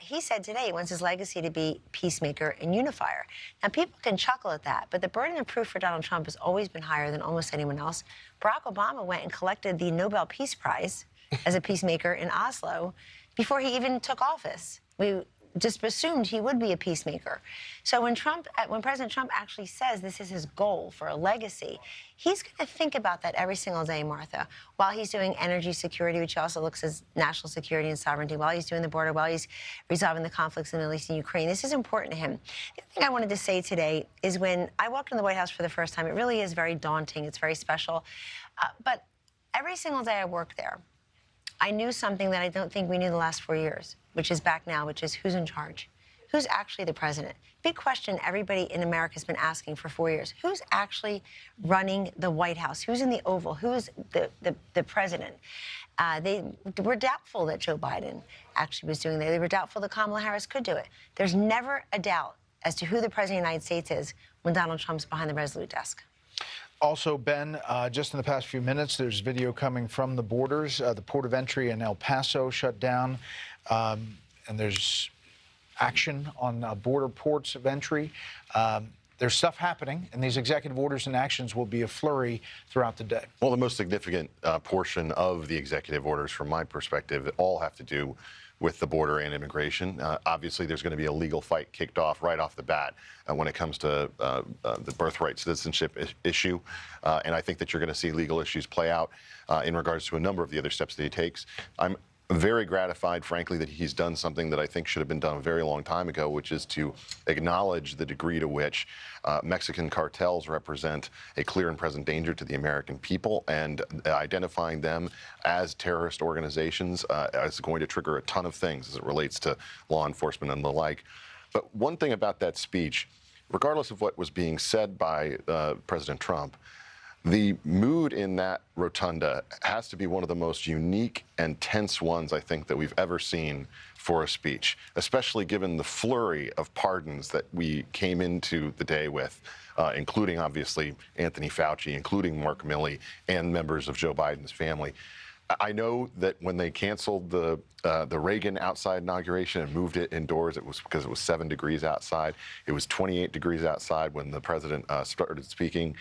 He said today he wants his legacy to be peacemaker and unifier. Now, people can chuckle at that, but the burden of proof for Donald Trump has always been higher than almost anyone else. Barack Obama went and collected the Nobel Peace Prize as a peacemaker in Oslo before he even took office. We just assumed he would be a peacemaker. So when President Trump actually says this is his goal for a legacy, he's going to think about that every single day, Martha, while he's doing energy security, which also looks as national security and sovereignty, while he's doing the border, while he's resolving the conflicts in the Middle East and Ukraine. This is important to him. The other thing I wanted to say today is when I walked in the White House for the first time, it really is very daunting. It's very special. But every single day I worked there, I knew something that I don't think we knew the last 4 years, which is back now, which is who's in charge? Who's actually the president? Big question everybody in America has been asking for 4 years. Who's actually running the White House? Who's in the Oval? Who's the president? They were doubtful that Joe Biden actually was doing that. They were doubtful that Kamala Harris could do it. There's never a doubt as to who the president of the United States is when Donald Trump's behind the Resolute desk. Also, Ben, just in the past few minutes, there's video coming from the borders. The port of entry in El Paso shut down, and there's action on border ports of entry. There's stuff happening, and these executive orders and actions will be a flurry throughout the day. Well, the most significant portion of the executive orders, from my perspective, all have to do with the border and immigration. Obviously, there's going to be a legal fight kicked off right off the bat when it comes to the birthright citizenship issue. And I think that you're going to see legal issues play out in regards to a number of the other steps that he takes. I'm very gratified, frankly, that he's done something that I think should have been done a very long time ago, which is to acknowledge the degree to which Mexican cartels represent a clear and present danger to the American people, and identifying them as terrorist organizations is going to trigger a ton of things as it relates to law enforcement and the like. But one thing about that speech, regardless of what was being said by President Trump, the mood in that rotunda has to be one of the most unique and tense ones, I think, that we've ever seen for a speech, especially given the flurry of pardons that we came into the day with, including, obviously, Anthony Fauci, including Mark Milley, and members of Joe Biden's family. I know that when they canceled the Reagan outside inauguration and moved it indoors, it was because it was 7 degrees outside. It was 28 degrees outside when the president started speaking.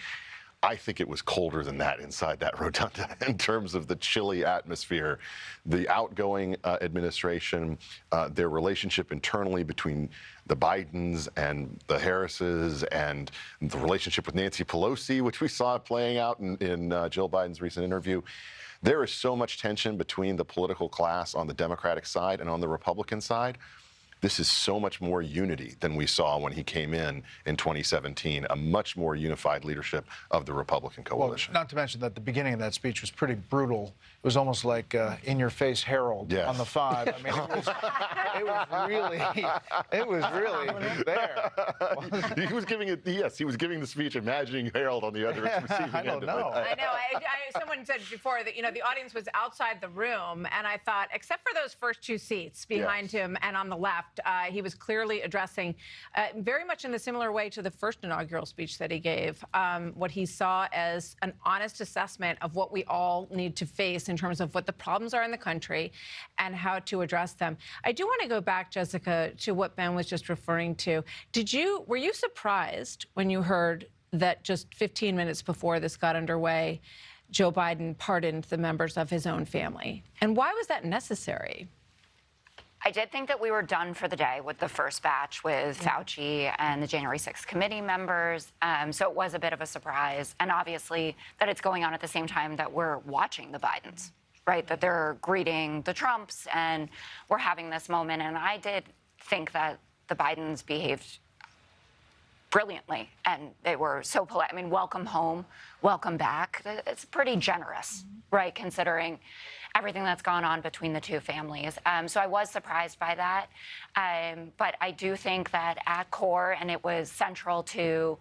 I think it was colder than that inside that rotunda in terms of the chilly atmosphere. The outgoing administration, their relationship internally between the Bidens and the Harrises, and the relationship with Nancy Pelosi, which we saw playing out in Jill Biden's recent interview. There is so much tension between the political class on the Democratic side and on the Republican side. This is so much more unity than we saw when he came in 2017, a much more unified leadership of the Republican coalition. Well, not to mention that the beginning of that speech was pretty brutal. It was almost like in-your-face Harold on the 5. I mean, it was really there. He was giving it, yes, he was giving the speech imagining Harold on the other receiving end of it. I know. Someone said before that, the audience was outside the room, and I thought, except for those first 2 seats behind him and on the left, he was clearly addressing, very much in a similar way to the first inaugural speech that he gave, what he saw as an honest assessment of what we all need to face in terms of what the problems are in the country and how to address them. I do want to go back, Jessica, to what Ben was just referring to. Were you surprised when you heard that just 15 minutes before this got underway, Joe Biden pardoned the members of his own family? And why was that necessary? I did think that we were done for the day with the first batch with Fauci and the January 6th committee members. So it was a bit of a surprise. And obviously that it's going on at the same time that we're watching the Bidens, right? That they're greeting the Trumps and we're having this moment. And I did think that the Bidens behaved brilliantly, and they were so polite. I mean, welcome home, welcome back. It's pretty generous, right, considering everything that's gone on between the two families. So I was surprised by that. But I do think that at core, and it was central to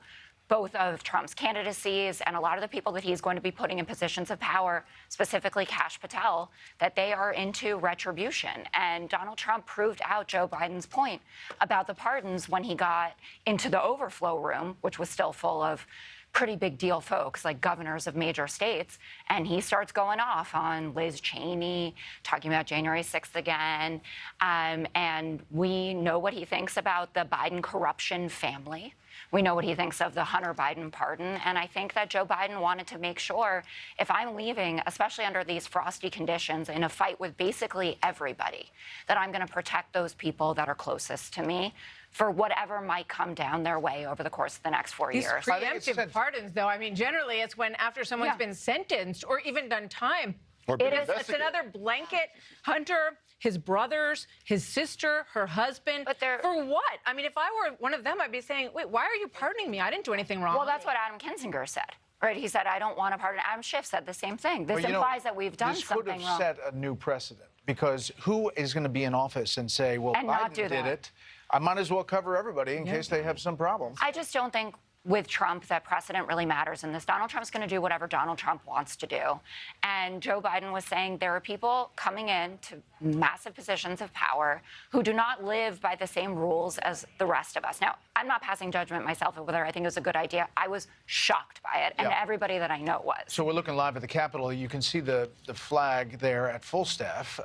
both of Trump's candidacies and a lot of the people that he's going to be putting in positions of power, specifically Kash Patel, that they are into retribution. And Donald Trump proved out Joe Biden's point about the pardons when he got into the overflow room, which was still full of pretty big deal folks like governors of major states. And he starts going off on Liz Cheney, talking about January 6th again. And we know what he thinks about the Biden corruption family. We know what he thinks of the Hunter Biden pardon. And I think that Joe Biden wanted to make sure if I'm leaving, especially under these frosty conditions, in a fight with basically everybody, that I'm going to protect those people that are closest to me for whatever might come down their way over the course of the next 4 years. These preemptive pardons, though, I mean, generally it's when after someone's been sentenced or even done time. It's another blanket. Hunter, his brothers, his sister, her husband. But for what? I mean, if I were one of them, I'd be saying, wait, why are you pardoning me? I didn't do anything wrong. Well, that's what Adam Kinzinger said. Right? He said, I don't want to pardon. Adam Schiff said the same thing. This implies that we've done something wrong. This could have set a new precedent, because who is going to be in office and say, well, Biden did it. I might as well cover everybody in case they have some problems. I just don't think with Trump that precedent really matters in this. Donald Trump's going to do whatever Donald Trump wants to do. And Joe Biden was saying there are people coming in to massive positions of power who do not live by the same rules as the rest of us. Now, I'm not passing judgment myself of whether I think it was a good idea. I was shocked by it, and everybody that I know was. So we're looking live at the Capitol. You can see the flag there at full staff,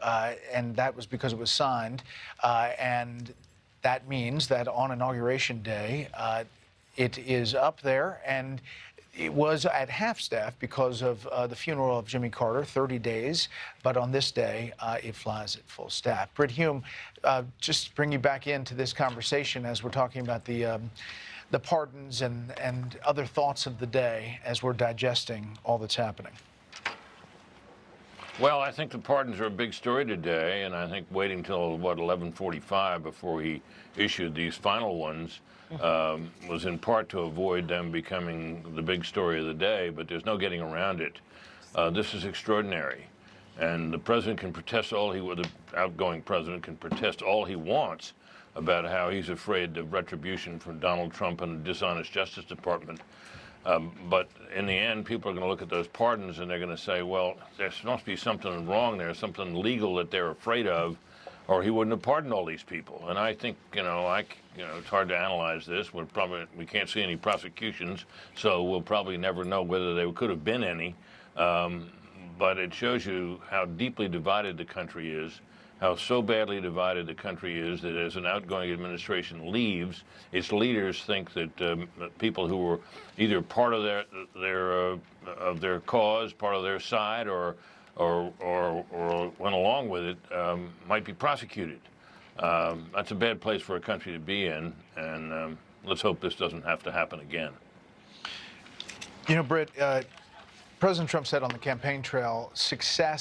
and that was because it was signed. And that means that on Inauguration Day, it is up there, and it was at half staff because of the funeral of Jimmy Carter, 30 days. But on this day, it flies at full staff. Britt Hume, just bring you back into this conversation as we're talking about the pardons and other thoughts of the day as we're digesting all that's happening. Well, I think the pardons are a big story today, and I think waiting till, 11:45 before he issued these final ones was in part to avoid them becoming the big story of the day, but there's no getting around it. This is extraordinary, and the president can protest the outgoing president can protest all he wants about how he's afraid of retribution from Donald Trump and the dishonest Justice Department. But in the end, people are going to look at those pardons and they're going to say, well, there must be something wrong there, something legal that they're afraid of, or he wouldn't have pardoned all these people. And I think, it's hard to analyze this. We can't see any prosecutions, so we'll probably never know whether there could have been any. But it shows you how deeply divided the country is, how so badly divided the country is that as an outgoing administration leaves, its leaders think that people who were either part of their cause, part of their side, or went along with it, might be prosecuted. That's a bad place for a country to be in, and let's hope this doesn't have to happen again. Britt, President Trump said on the campaign trail, success